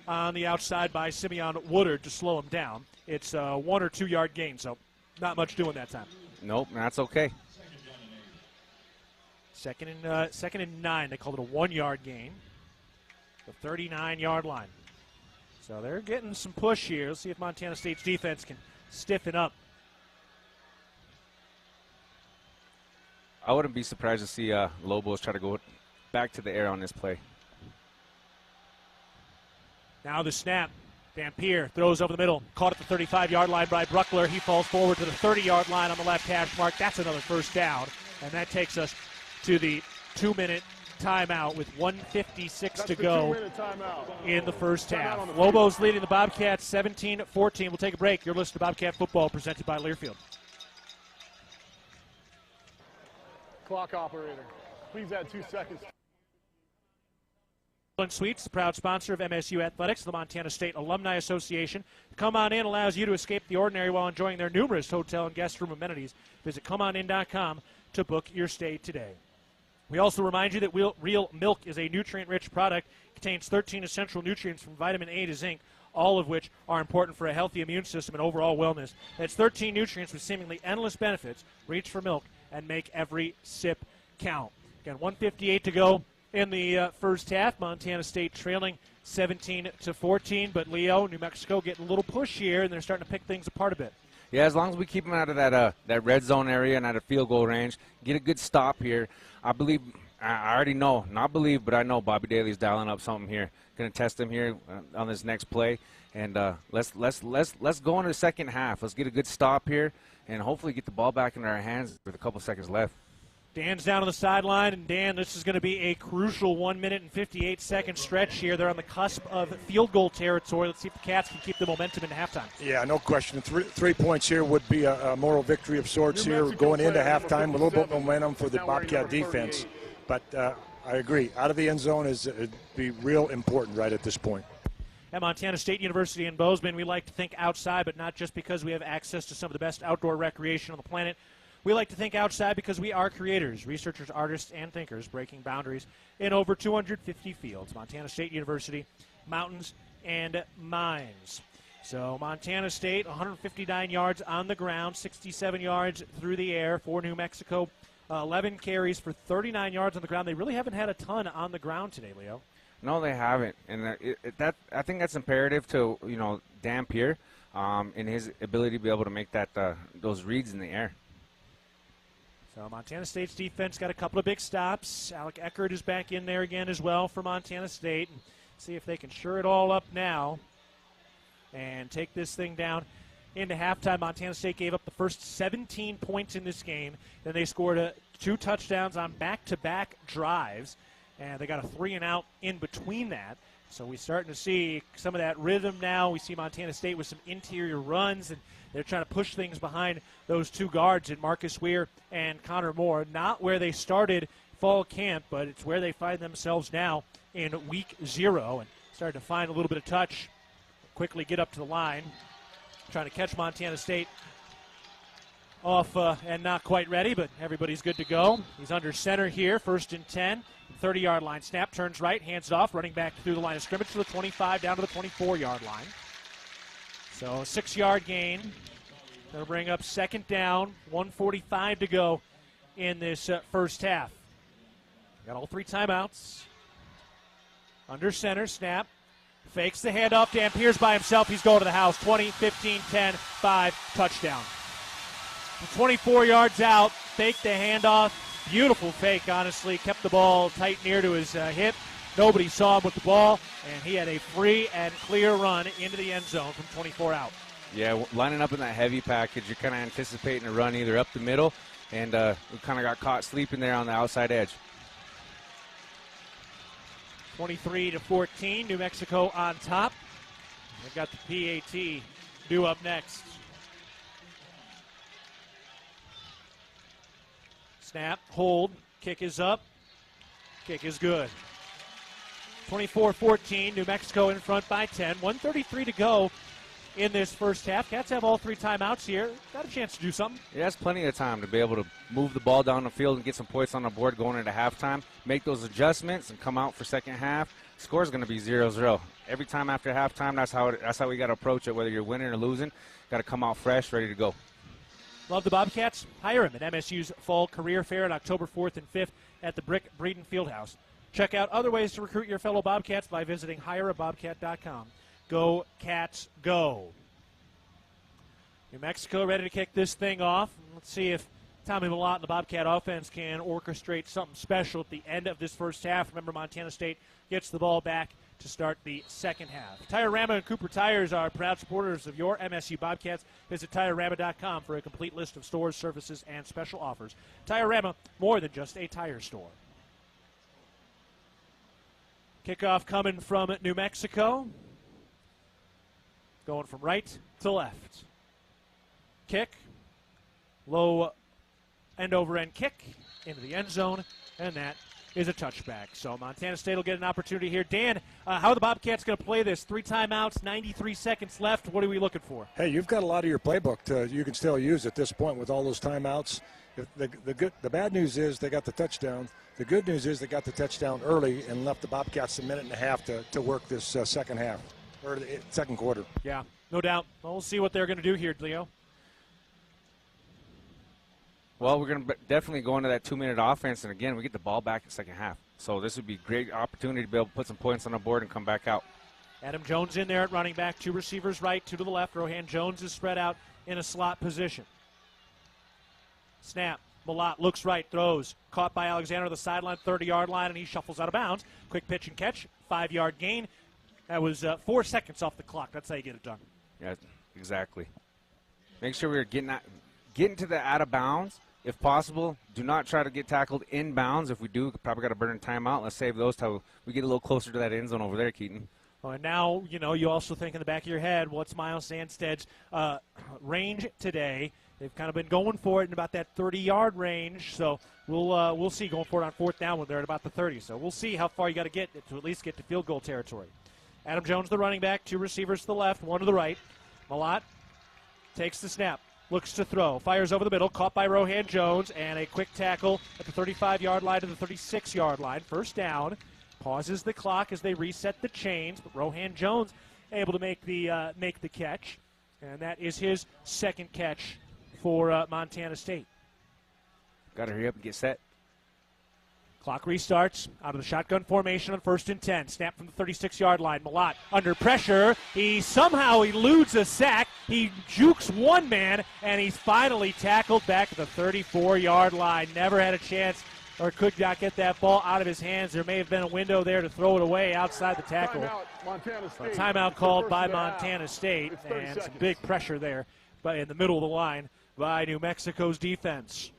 on the outside by Simeon Woodard to slow him down. It's a 1 or 2 yard gain, so not much doing that time. Nope, that's okay. Second and 9. They called it a 1 yard gain. The 39-yard line. So they're getting some push here. Let's see if Montana State's defense can stiffen up. I wouldn't be surprised to see Lobos try to go back to the air on this play. Now the snap. Dampier throws over the middle. Caught at the 35-yard line by Bruckler. He falls forward to the 30-yard line on the left hash mark. That's another first down. And that takes us to the 2-minute timeout with 1:56 to go in the first half. Lobos leading the Bobcats 17-14. We'll take a break. You're listening to Bobcat Football presented by Learfield. Clock operator, please add 2 seconds. Suites, the proud sponsor of MSU Athletics, the Montana State Alumni Association. Come On In allows you to escape the ordinary while enjoying their numerous hotel and guest room amenities. Visit ComeOnIn.com to book your stay today. We also remind you that Real Milk is a nutrient-rich product. It contains 13 essential nutrients from vitamin A to zinc, all of which are important for a healthy immune system and overall wellness. That's 13 nutrients with seemingly endless benefits. Reach for milk and make every sip count. Again, 1:58 to go in the first half. Montana State trailing 17-14, but Leo, New Mexico getting a little push here, and they're starting to pick things apart a bit. Yeah, as long as we keep them out of that red zone area and out of field goal range, get a good stop here. I believe, I already know, not believe, but I know Bobby Daly's dialing up something here. Going to test him here on this next play, and let's go into the second half. Let's get a good stop here, and hopefully get the ball back in our hands with a couple seconds left. Dan's down on the sideline, and Dan, this is going to be a crucial 1 minute and 58-second stretch here. They're on the cusp of field goal territory. Let's see if the Cats can keep the momentum into halftime. Yeah, no question. 3 points here would be a moral victory of sorts here going into halftime. A little bit of momentum for the Bobcat defense. But I agree. Out of the end zone is be real important right at this point. At Montana State University in Bozeman, we like to think outside, but not just because we have access to some of the best outdoor recreation on the planet. We like to think outside because we are creators, researchers, artists, and thinkers breaking boundaries in over 250 fields. Montana State University, mountains and mines. So Montana State, 159 yards on the ground, 67 yards through the air for New Mexico. 11 carries for 39 yards on the ground. They really haven't had a ton on the ground today, Leo. No, they haven't, and I think that's imperative to Dampier in his ability to be able to make those reads in the air. So Montana State's defense got a couple of big stops. Alec Eckert is back in there again as well for Montana State. See if they can sure it all up now and take this thing down into halftime. Montana State gave up the first 17 points in this game. Then they scored 2 touchdowns on back-to-back drives, and they got a 3-and-out in between that. So we're starting to see some of that rhythm now. We see Montana State with some interior runs, and they're trying to push things behind those 2 guards in Marcus Weir and Connor Moore. Not where they started fall camp, but it's where they find themselves now in week 0 and starting to find a little bit of touch. Quickly get up to the line. Trying to catch Montana State off and not quite ready, but everybody's good to go. He's under center here, 1st and 10. 30-yard line. Snap, turns right, hands it off, running back through the line of scrimmage to the 25, down to the 24-yard line. So a 6-yard gain. That'll bring up 2nd down, 1:45 to go in this first half. Got all 3 timeouts. Under center, snap. Fakes the handoff. Dampier's by himself. He's going to the house. 20, 15, 10, 5, touchdown. 24 yards out. Fake the handoff. Beautiful fake, honestly. Kept the ball tight near to his hip. Nobody saw him with the ball, and he had a free and clear run into the end zone from 24 out. Yeah, lining up in that heavy package, you're kind of anticipating a run either up the middle, and we kind of got caught sleeping there on the outside edge. 23-14, New Mexico on top. They've got the PAT due up next. Snap, hold, kick is up, kick is good. 24-14, New Mexico in front by 10. 1:33 to go in this first half. Cats have all 3 timeouts here. Got a chance to do something. Yeah, that's plenty of time to be able to move the ball down the field and get some points on the board going into halftime, make those adjustments, and come out for second half score's going to be 0-0. Every time after halftime, that's how we got to approach it, whether you're winning or losing. Got to come out fresh, ready to go. Love the Bobcats? Hire them at MSU's Fall Career Fair on October 4th and 5th at the Brick Breeden Fieldhouse. Check out other ways to recruit your fellow Bobcats by visiting hireabobcat.com. Go Cats, go. New Mexico ready to kick this thing off. Let's see if Tommy Mellott and the Bobcat offense can orchestrate something special at the end of this first half. Remember, Montana State gets the ball back to start the second half. Tire-Rama and Cooper Tires are proud supporters of your MSU Bobcats. Visit TireRama.com for a complete list of stores, services, and special offers. Tire-Rama, more than just a tire store. Kickoff coming from New Mexico. Going from right to left. Kick. Low end-over-end kick into the end zone, and that is a touchback. So Montana State will get an opportunity here. Dan, how are the Bobcats going to play this? 3 timeouts, 93 seconds left. What are we looking for? Hey, you've got a lot of your playbook you can still use at this point with all those timeouts. The bad news is they got the touchdown. The good news is they got the touchdown early and left the Bobcats a minute and a half to work this second half, or the second quarter. Yeah, no doubt. Well, we'll see what they're going to do here, Leo. Well, we're going to definitely go into that 2-minute offense, and again, we get the ball back in the second half. So this would be a great opportunity to be able to put some points on the board and come back out. Adam Jones in there at running back, 2 receivers right, 2 to the left. Rohan Jones is spread out in a slot position. Snap. Mellott looks right, throws. Caught by Alexander at the sideline, 30-yard line, and he shuffles out of bounds. Quick pitch and catch, 5-yard gain. That was 4 seconds off the clock. That's how you get it done. Yeah, exactly. Make sure we're getting to the out of bounds. If possible, do not try to get tackled inbounds. If we do, probably got to burn a timeout. Let's save those till we get a little closer to that end zone over there, Keaton. Well, and now, you also think in the back of your head, what's Miles Sandsted's range today? They've kind of been going for it in about that 30-yard range. So we'll see going for it on 4th down when they're at about the 30. So we'll see how far you got to get to at least get to field goal territory. Adam Jones, the running back, 2 receivers to the left, 1 to the right. Mellott takes the snap. Looks to throw. Fires over the middle. Caught by Rohan Jones. And a quick tackle at the 35-yard line to the 36-yard line. First down. Pauses the clock as they reset the chains. But Rohan Jones able to make the catch. And that is his second catch for Montana State. Got to hurry up and get set. Clock restarts out of the shotgun formation on 1st and 10. Snap from the 36-yard line. Mellott under pressure. He somehow eludes a sack. He jukes one man, and he's finally tackled back at the 34-yard line. Never had a chance or could not get that ball out of his hands. There may have been a window there to throw it away outside the tackle. Timeout called by Montana State, and some big pressure there but in the middle of the line by New Mexico's defense.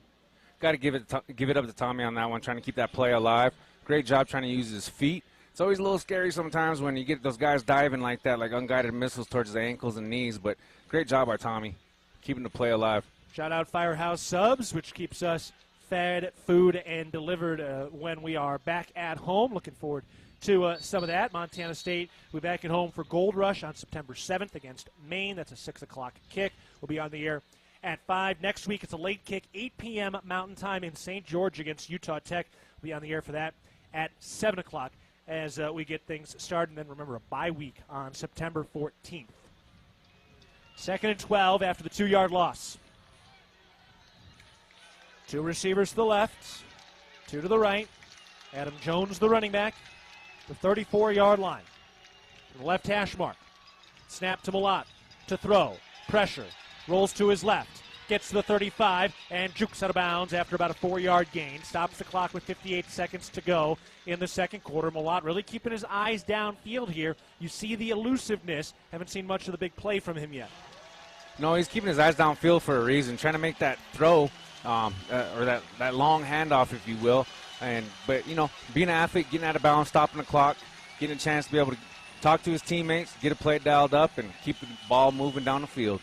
Got to give it up to Tommy on that one, trying to keep that play alive. Great job trying to use his feet. It's always a little scary sometimes when you get those guys diving like that, like unguided missiles towards the ankles and knees, but great job by Tommy, keeping the play alive. Shout out Firehouse Subs, which keeps us fed, food, and delivered when we are back at home. Looking forward to some of that. Montana State will be back at home for Gold Rush on September 7th against Maine. That's a 6 o'clock kick. We'll be on the air at 5. Next week, it's a late kick, 8 p.m. Mountain Time in St. George against Utah Tech. We'll be on the air for that at 7 o'clock as we get things started. And then remember, a bye week on September 14th. 2nd and 12 after the 2-yard loss. 2 receivers to the left, 2 to the right. Adam Jones, the running back, the 34-yard line. To the left hash mark. Snap to Mellott to throw. Pressure. Rolls to his left. Gets to the 35 and jukes out of bounds after about a 4-yard gain. Stops the clock with 58 seconds to go in the second quarter. Mellott really keeping his eyes downfield here. You see the elusiveness. Haven't seen much of the big play from him yet. No, he's keeping his eyes downfield for a reason, trying to make that throw or that long handoff, if you will. But being an athlete, getting out of bounds, stopping the clock, getting a chance to be able to talk to his teammates, get a play dialed up, and keep the ball moving down the field.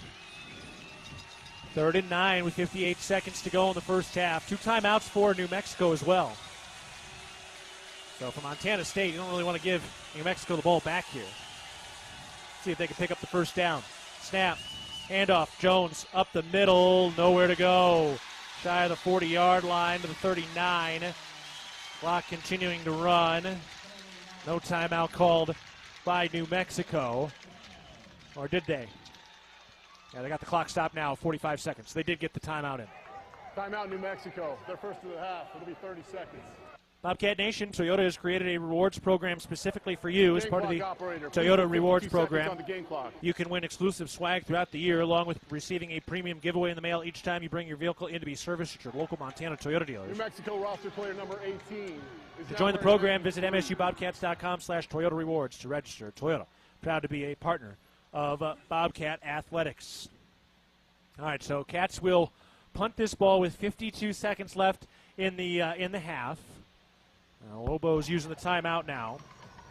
3rd and 9 with 58 seconds to go in the first half. 2 timeouts for New Mexico as well. So for Montana State, you don't really want to give New Mexico the ball back here. See if they can pick up the first down. Snap, handoff, Jones up the middle, nowhere to go. Shy of the 40-yard line to the 39. Clock continuing to run. No timeout called by New Mexico. Or did they? Yeah, they got the clock stopped now, 45 seconds. They did get the timeout in. Timeout, New Mexico. Their first of the half. It'll be 30 seconds. Bobcat Nation, Toyota has created a rewards program specifically for you as part of the Toyota Rewards Program. You can win exclusive swag throughout the year, along with receiving a premium giveaway in the mail each time you bring your vehicle in to be serviced at your local Montana Toyota dealers. New Mexico roster player number 18. To join the program, visit msubobcats.com/Toyota Rewards to register. Toyota, proud to be a partner of Bobcat Athletics. All right, so Cats will punt this ball with 52 seconds left in the half. Lobos using the timeout now.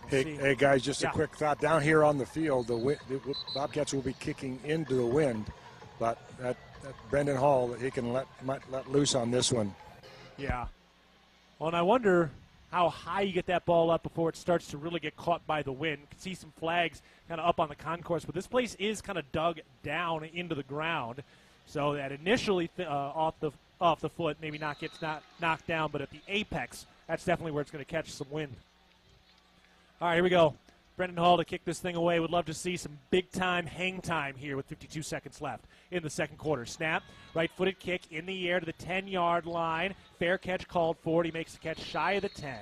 Hey, guys, just a quick thought. Down here on the field, the Bobcats will be kicking into the wind, but that Brendan Hall, he might let loose on this one. Yeah. Well, and I wonder how high you get that ball up before it starts to really get caught by the wind. You can see some flags kind of up on the concourse, but this place is kind of dug down into the ground, so that initially off the foot maybe gets knocked down, but at the apex, that's definitely where it's going to catch some wind. All right, here we go. Brendan Hall to kick this thing away. Would love to see some big-time hang time here with 52 seconds left in the second quarter. Snap, right-footed kick in the air to the 10-yard line. Fair catch called for it. He makes the catch shy of the 10.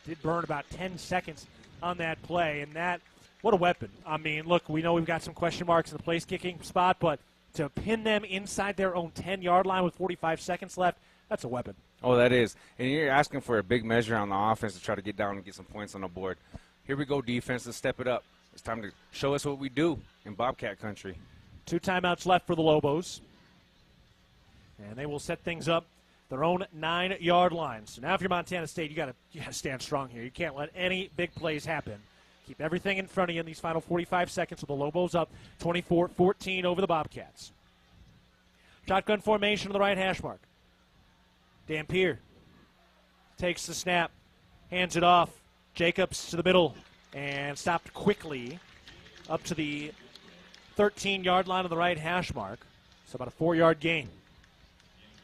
Did burn about 10 seconds on that play, and that, what a weapon. I mean, look, we know we've got some question marks in the place-kicking spot, but to pin them inside their own 10-yard line with 45 seconds left, that's a weapon. Oh, that is. And you're asking for a big measure on the offense to try to get down and get some points on the board. Here we go, defense. Let's step it up. It's time to show us what we do in Bobcat country. 2 timeouts left for the Lobos. And they will set things up their own 9-yard line. So now if you're Montana State, you got to stand strong here. You can't let any big plays happen. Keep everything in front of you in these final 45 seconds with the Lobos up 24-14 over the Bobcats. Shotgun formation on the right hash mark. Dampier takes the snap, hands it off. Jacobs to the middle and stopped quickly up to the 13-yard line on the right hash mark. So about a 4-yard gain.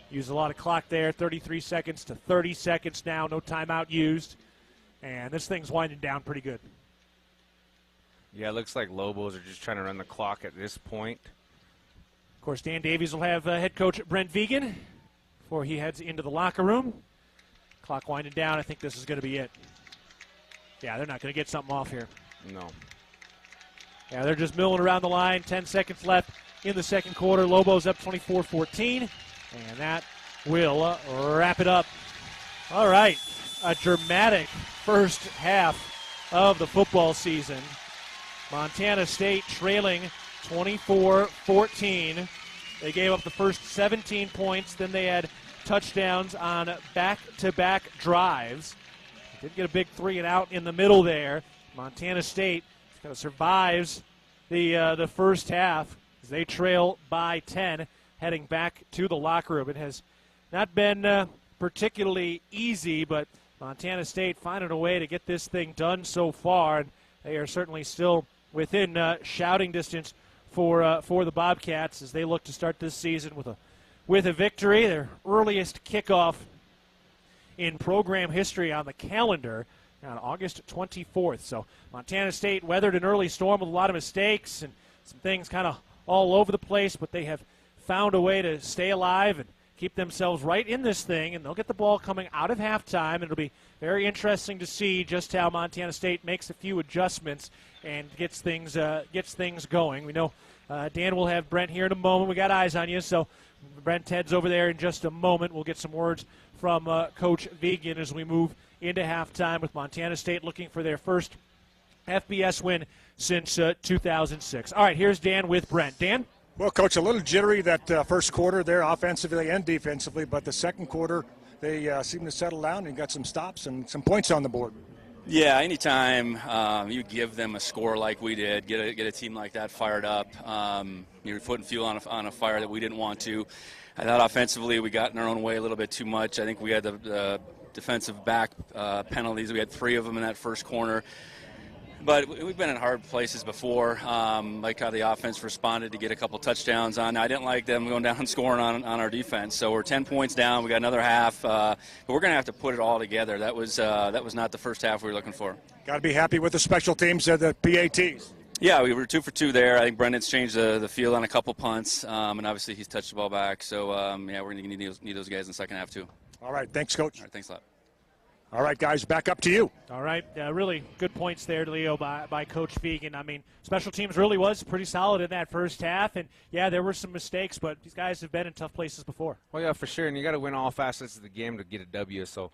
Used a lot of clock there, 33 seconds to 30 seconds now. No timeout used. And this thing's winding down pretty good. Yeah, it looks like Lobos are just trying to run the clock at this point. Of course, Dan Davies will have head coach Brent Vegan before he heads into the locker room. Clock winding down. I think this is going to be it. Yeah, they're not going to get something off here. No. Yeah, they're just milling around the line. 10 seconds left in the second quarter. Lobos up 24-14. And that will wrap it up. All right. A dramatic first half of the football season. Montana State trailing 24-14. They gave up the first 17 points. Then they had touchdowns on back-to-back drives. Did get a big 3-and-out in the middle there. Montana State kind of survives the first half as they trail by 10, heading back to the locker room. It has not been particularly easy, but Montana State finding a way to get this thing done so far, and they are certainly still within shouting distance for the Bobcats as they look to start this season with a victory, their earliest kickoff in program history on the calendar on August 24th. So Montana State weathered an early storm with a lot of mistakes and some things kind of all over the place, but they have found a way to stay alive and keep themselves right in this thing, and they'll get the ball coming out of halftime, and it'll be very interesting to see just how Montana State makes a few adjustments and gets things going. We know Dan will have Brent here in a moment. We got eyes on you, so Brent heads over there in just a moment. We'll get some words from Coach Vegan as we move into halftime with Montana State looking for their first FBS win since 2006. All right, here's Dan with Brent. Dan? Well, Coach, a little jittery that first quarter there offensively and defensively, but the second quarter they seem to settle down and got some stops and some points on the board. Yeah, anytime you give them a score like we did, get a team like that fired up, you're putting fuel on a fire that we didn't want to. I thought offensively we got in our own way a little bit too much. I think we had the defensive back penalties. We had 3 of them in that first quarter. But we've been in hard places before, like how the offense responded to get a couple touchdowns on. I didn't like them going down and scoring on our defense. So we're 10 points down. We got another half. But we're going to have to put it all together. That was not the first half we were looking for. Got to be happy with the special teams at the PATs. Yeah, we were 2 for 2 there. I think Brendan's changed the field on a couple punts, and obviously he's touched the ball back. So, we're going to need those guys in the second half too. All right, thanks, Coach. All right, thanks a lot. All right, guys, back up to you. All right, really good points there, Leo, by Coach Fegan. I mean, special teams really was pretty solid in that first half, and, yeah, there were some mistakes, but these guys have been in tough places before. Well, yeah, for sure, and you got to win all facets of the game to get a W. So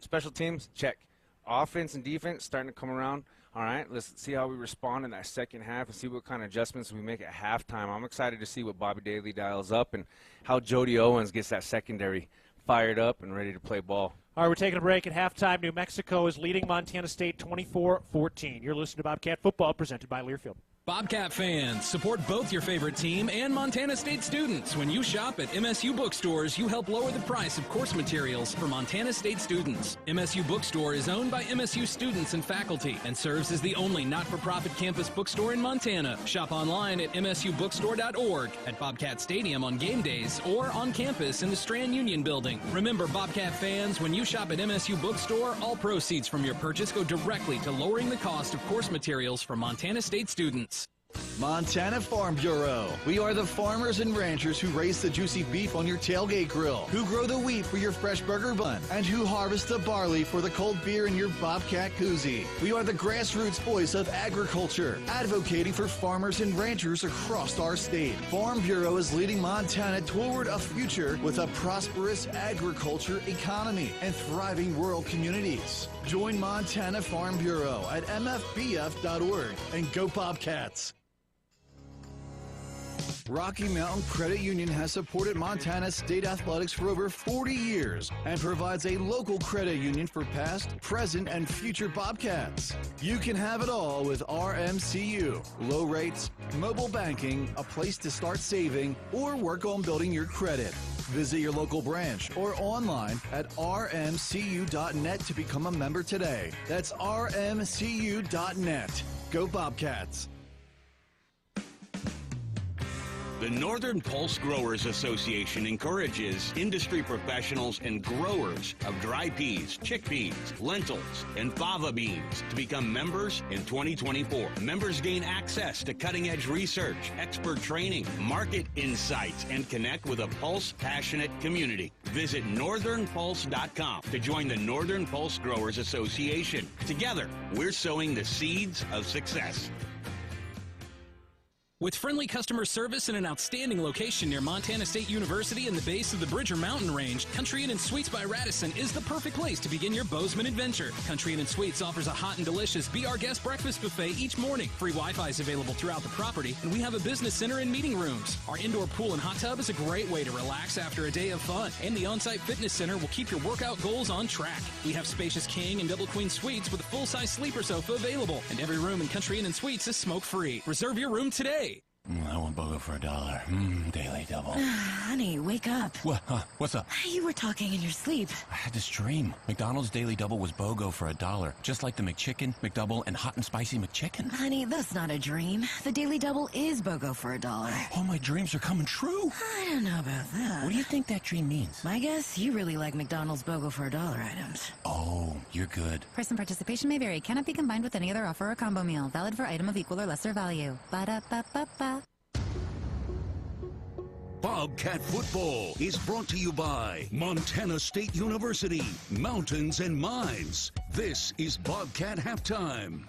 special teams, check. Offense and defense starting to come around. All right, let's see how we respond in that second half and see what kind of adjustments we make at halftime. I'm excited to see what Bobby Daly dials up and how Jody Owens gets that secondary fired up and ready to play ball. All right, we're taking a break at halftime. New Mexico is leading Montana State 24-14. You're listening to Bobcat Football presented by Learfield. Bobcat fans, support both your favorite team and Montana State students. When you shop at MSU bookstores, you help lower the price of course materials for Montana State students. MSU Bookstore is owned by MSU students and faculty and serves as the only not-for-profit campus bookstore in Montana. Shop online at msubookstore.org, at Bobcat Stadium on game days, or on campus in the Strand Union building. Remember, Bobcat fans, when you shop at MSU Bookstore, all proceeds from your purchase go directly to lowering the cost of course materials for Montana State students. Montana Farm Bureau. We are the farmers and ranchers who raise the juicy beef on your tailgate grill, who grow the wheat for your fresh burger bun, and who harvest the barley for the cold beer in your Bobcat koozie. We are the grassroots voice of agriculture, advocating for farmers and ranchers across our state. Farm Bureau is leading Montana toward a future with a prosperous agriculture economy and thriving rural communities. Join Montana Farm Bureau at mfbf.org and go Bobcats. Rocky Mountain Credit Union has supported Montana State athletics for over 40 years and provides a local credit union for past, present, and future Bobcats. You can have it all with RMCU. Low rates, mobile banking, a place to start saving, or work on building your credit. Visit your local branch or online at rmcu.net to become a member today. That's rmcu.net. Go Bobcats. The Northern Pulse Growers Association encourages industry professionals and growers of dry peas, chickpeas, lentils, and fava beans to become members in 2024. Members gain access to cutting-edge research, expert training, market insights, and connect with a Pulse-passionate community. Visit northernpulse.com to join the Northern Pulse Growers Association. Together, we're sowing the seeds of success. With friendly customer service and an outstanding location near Montana State University in the base of the Bridger Mountain Range, Country Inn & Suites by Radisson is the perfect place to begin your Bozeman adventure. Country Inn & Suites offers a hot and delicious Be Our Guest breakfast buffet each morning. Free Wi-Fi is available throughout the property, and we have a business center and meeting rooms. Our indoor pool and hot tub is a great way to relax after a day of fun, and the on-site fitness center will keep your workout goals on track. We have spacious king and double queen suites with a full-size sleeper sofa available, and every room in Country Inn & Suites is smoke-free. Reserve your room today. I want BOGO for $1. Daily double. Honey, wake up. What? What's up? You were talking in your sleep. I had this dream. McDonald's Daily Double was BOGO for $1, just like the McChicken, McDouble, and Hot and Spicy McChicken. Honey, that's not a dream. The Daily Double is BOGO for $1. All my dreams are coming true. I don't know about that. What do you think that dream means? My guess, you really like McDonald's BOGO for $1 items. Oh, you're good. Price and participation may vary. Cannot be combined with any other offer or combo meal. Valid for item of equal or lesser value. Ba-da-ba-ba-ba. Bobcat Football is brought to you by Montana State University, Mountains and Mines. This is Bobcat Halftime.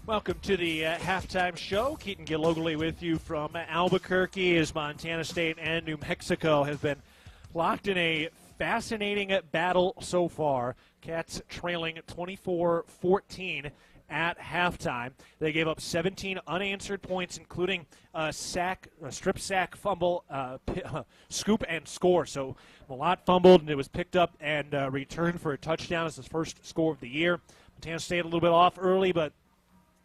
Welcome to the halftime show. Keaton Gillogly with you from Albuquerque as Montana State and New Mexico have been locked in a fascinating battle so far. Cats trailing 24-14 at halftime. They gave up 17 unanswered points, including a strip sack, fumble, scoop, and score. So Malott fumbled, and it was picked up and returned for a touchdown. It's his first score of the year. Montana State a little bit off early, but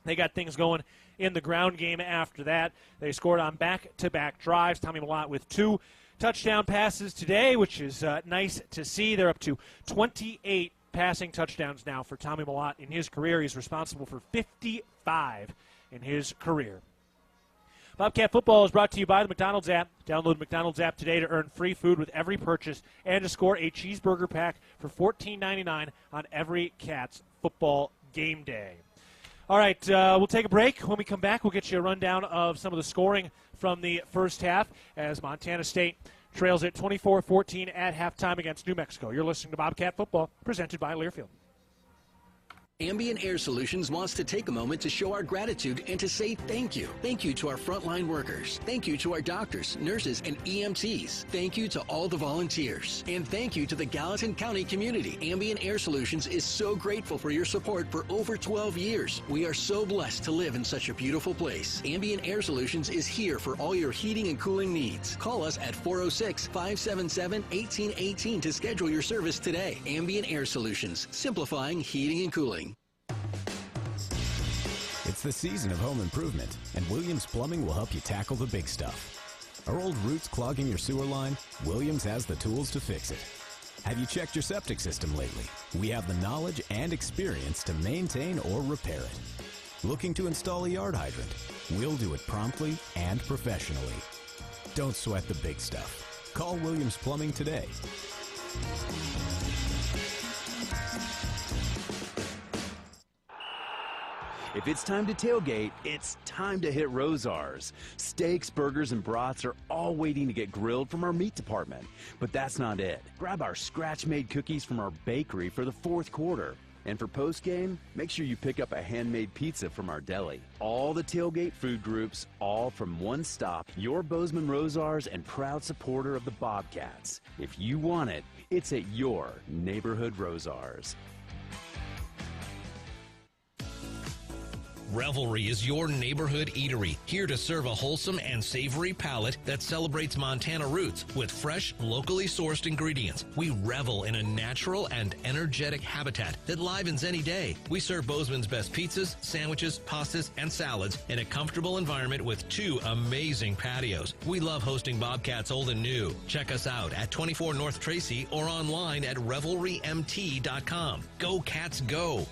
they got things going in the ground game after that. They scored on back-to-back drives. Tommy Malott with 2 touchdown passes today, which is nice to see. They're up to 28 passing touchdowns now for Tommy Mellott in his career. He's responsible for 55 in his career. Bobcat Football is brought to you by the McDonald's app. Download the McDonald's app today to earn free food with every purchase and to score a cheeseburger pack for $14.99 on every Cats football game day. All right, we'll take a break. When we come back, we'll get you a rundown of some of the scoring from the first half as Montana State trails at 24-14 at halftime against New Mexico. You're listening to Bobcat Football, presented by Learfield. Ambient Air Solutions wants to take a moment to show our gratitude and to say thank you. Thank you to our frontline workers. Thank you to our doctors, nurses, and EMTs. Thank you to all the volunteers. And thank you to the Gallatin County community. Ambient Air Solutions is so grateful for your support for over 12 years. We are so blessed to live in such a beautiful place. Ambient Air Solutions is here for all your heating and cooling needs. Call us at 406-577-1818 to schedule your service today. Ambient Air Solutions, simplifying heating and cooling. It's the season of home improvement, and Williams Plumbing will help you tackle the big stuff. Are old roots clogging your sewer line? Williams has the tools to fix it. Have you checked your septic system lately? We have the knowledge and experience to maintain or repair it. Looking to install a yard hydrant? We'll do it promptly and professionally. Don't sweat the big stuff. Call Williams Plumbing today. If it's time to tailgate, it's time to hit Rosar's. Steaks, burgers, and brats are all waiting to get grilled from our meat department. But that's not it. Grab our scratch-made cookies from our bakery for the fourth quarter. And for post-game, make sure you pick up a handmade pizza from our deli. All the tailgate food groups, all from one stop. Your Bozeman Rosar's and proud supporter of the Bobcats. If you want it, it's at your neighborhood Rosar's. Revelry is your neighborhood eatery, here to serve a wholesome and savory palate that celebrates Montana roots with fresh, locally sourced ingredients. We revel in a natural and energetic habitat that livens any day. We serve Bozeman's best pizzas, sandwiches, pastas, and salads in a comfortable environment with 2 amazing patios. We love hosting Bobcats old and new. Check us out at 24 North Tracy or online at revelrymt.com. Go Cats, go!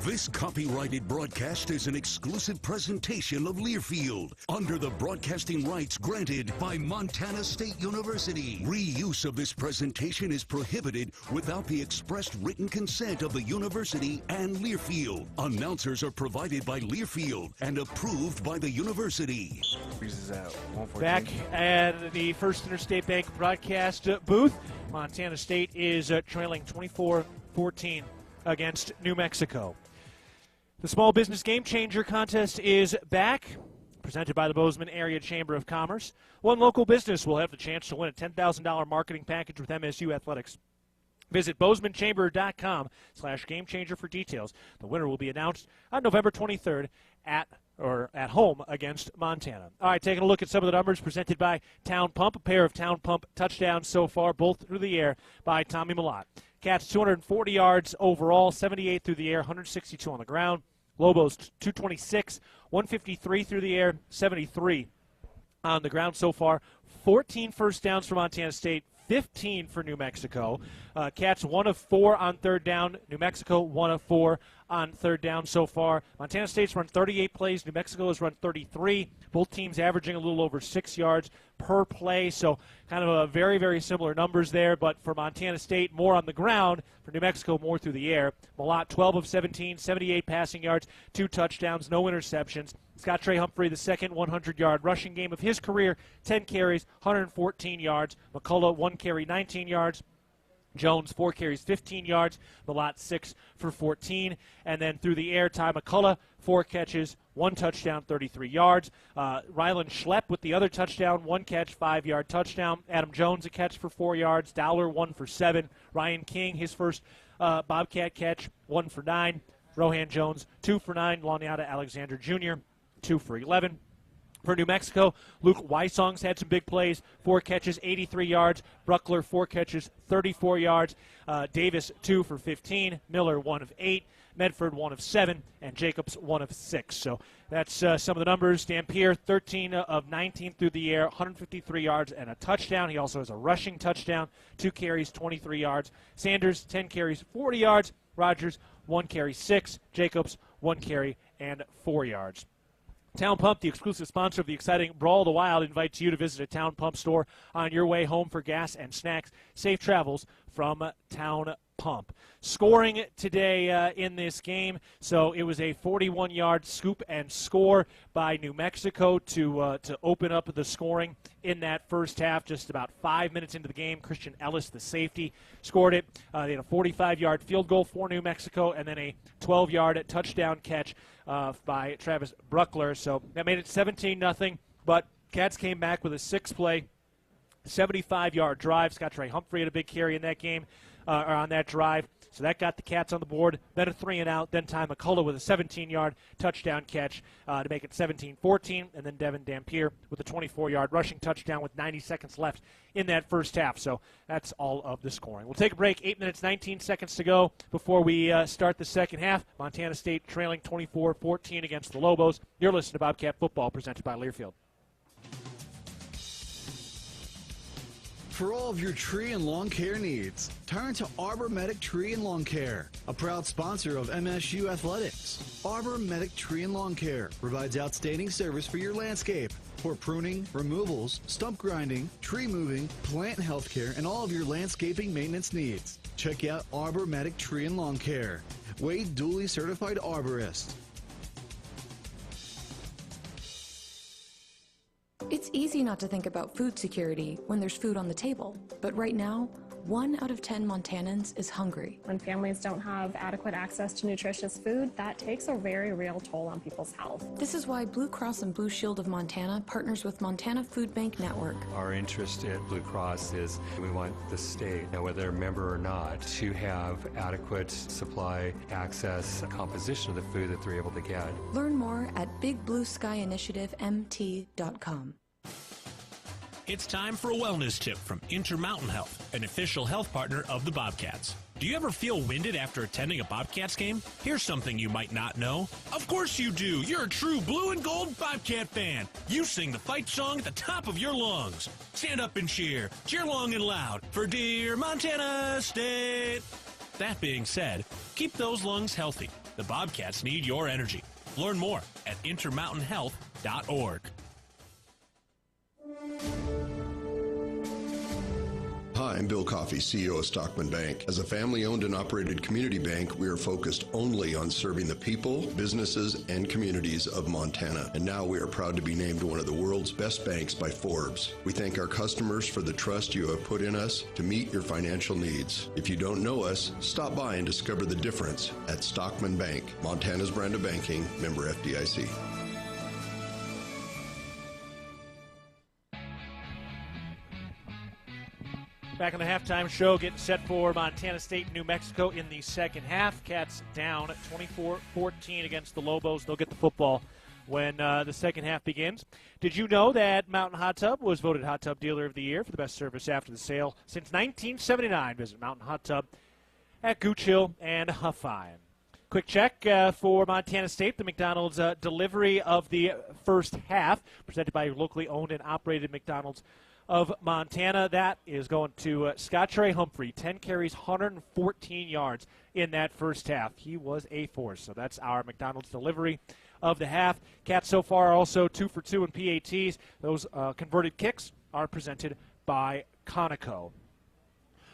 This copyrighted broadcast is an exclusive presentation of Learfield under the broadcasting rights granted by Montana State University. Reuse of this presentation is prohibited without the expressed written consent of the university and Learfield. Announcers are provided by Learfield and approved by the university. Back at the First Interstate Bank broadcast booth, Montana State is trailing 24-14 against New Mexico. The Small Business Game Changer contest is back, presented by the Bozeman Area Chamber of Commerce. One local business will have the chance to win a $10,000 marketing package with MSU Athletics. Visit bozemanchamber.com/gamechanger for details. The winner will be announced on November 23rd at home against Montana. All right, taking a look at some of the numbers presented by Town Pump. A pair of Town Pump touchdowns so far, both through the air by Tommy Mellott. Cats 240 yards overall, 78 through the air, 162 on the ground. Lobos 226, 153 through the air, 73 on the ground so far. 14 first downs for Montana State, 15 for New Mexico. Cats 1 of 4 on third down. New Mexico 1 of 4 on third down so far. Montana State's run 38 plays. New Mexico has run 33. Both teams averaging a little over 6 yards per play, so kind of a very, very similar numbers there. But for Montana State, more on the ground. For New Mexico, more through the air. Mellott 12 of 17, 78 passing yards, 2 touchdowns, no interceptions. Scott Trey Humphrey, the second 100-yard rushing game of his career, 10 carries, 114 yards. McCullough, 1 carry, 19 yards. Jones, 4 carries, 15 yards. Mellott, 6 for 14. And then through the air, Ty McCullough, 4 catches, 1 touchdown, 33 yards. Rylan Schlepp with the other touchdown, 1 catch, 5-yard touchdown. Adam Jones, a catch for 4 yards. Dowler, 1 for 7. Ryan King, his first Bobcat catch, 1 for 9. Rohan Jones, 2 for 9. Laniata Alexander Jr., 2 for 11. For New Mexico, Luke Wysong's had some big plays, 4 catches, 83 yards. Bruckler, 4 catches, 34 yards. Davis, 2 for 15. Miller, 1 of 8. Medford 1 of 7, and Jacobs 1 of 6. So that's some of the numbers. Dampier 13 of 19 through the air, 153 yards and a touchdown. He also has a rushing touchdown, 2 carries, 23 yards. Sanders 10 carries, 40 yards. Rogers 1 carry, 6. Jacobs 1 carry and 4 yards. Town Pump, the exclusive sponsor of the exciting Brawl of the Wild, invites you to visit a Town Pump store on your way home for gas and snacks. Safe travels from Town Pump. Scoring today in this game, so it was a 41-yard scoop and score by New Mexico to open up the scoring in that first half. Just about 5 minutes into the game, Christian Ellis, the safety, scored it. They had a 45-yard field goal for New Mexico, and then a 12-yard touchdown catch by Travis Bruckler. So that made it 17-0, but Cats came back with a 6-play, 75-yard drive. Scott Trey Humphrey had a big carry in that game, or on that drive. So that got the Cats on the board. Then a 3-and-out. Then Ty McCullough with a 17-yard touchdown catch to make it 17-14. And then Devin Dampier with a 24-yard rushing touchdown with 90 seconds left in that first half. So that's all of the scoring. We'll take a break. 8 minutes, 19 seconds to go before we start the second half. Montana State trailing 24-14 against the Lobos. You're listening to Bobcat Football presented by Learfield. For all of your tree and lawn care needs, turn to Arbor Medic Tree and Lawn Care, a proud sponsor of MSU Athletics. Arbor Medic Tree and Lawn Care provides outstanding service for your landscape. For pruning, removals, stump grinding, tree moving, plant health care, and all of your landscaping maintenance needs. Check out Arbor Medic Tree and Lawn Care. Wade duly certified arborist. It's easy not to think about food security when there's food on the table, but right now, 1 out of 10 Montanans is hungry. When families don't have adequate access to nutritious food, that takes a very real toll on people's health. This is why Blue Cross and Blue Shield of Montana partners with Montana Food Bank Network. Our interest at Blue Cross is we want the state, whether they're a member or not, to have adequate supply, access, composition of the food that they're able to get. Learn more at bigblueskyinitiativemt.com. It's time for a wellness tip from Intermountain Health, an official health partner of the Bobcats. Do you ever feel winded after attending a Bobcats game? Here's something you might not know. Of course you do. You're a true blue and gold Bobcat fan. You sing the fight song at the top of your lungs. Stand up and cheer. Cheer long and loud for dear Montana State. That being said, keep those lungs healthy. The Bobcats need your energy. Learn more at intermountainhealth.org. Hi, I'm Bill Coffey, CEO of Stockman Bank. As a family-owned and operated community bank, we are focused only on serving the people, businesses, and communities of Montana. And now we are proud to be named one of the world's best banks by Forbes. We thank our customers for the trust you have put in us to meet your financial needs. If you don't know us, stop by and discover the difference at Stockman Bank, Montana's brand of banking, member FDIC. Back on the halftime show, getting set for Montana State and New Mexico in the second half. Cats down 24-14 against the Lobos. They'll get the football when the second half begins. Did you know that Mountain Hot Tub was voted Hot Tub Dealer of the Year for the best service after the sale since 1979? Visit Mountain Hot Tub at Gooch Hill and Huffine. Quick check for Montana State, the McDonald's delivery of the first half, presented by your locally owned and operated McDonald's of Montana. That is going to Scott Trey Humphrey, 10 carries, 114 yards in that first half. He was a force. So that's our McDonald's delivery of the half. Cats so far also 2 for 2 in PATs. Those converted kicks are presented by Conoco.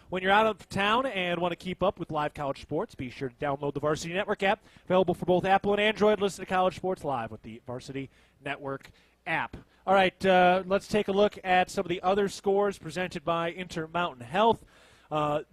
When you're out of town and want to keep up with live college sports, be sure to download the Varsity Network app, available for both Apple and Android. Listen to college sports live with the Varsity Network app. All right, let's take a look at some of the other scores presented by Intermountain Health.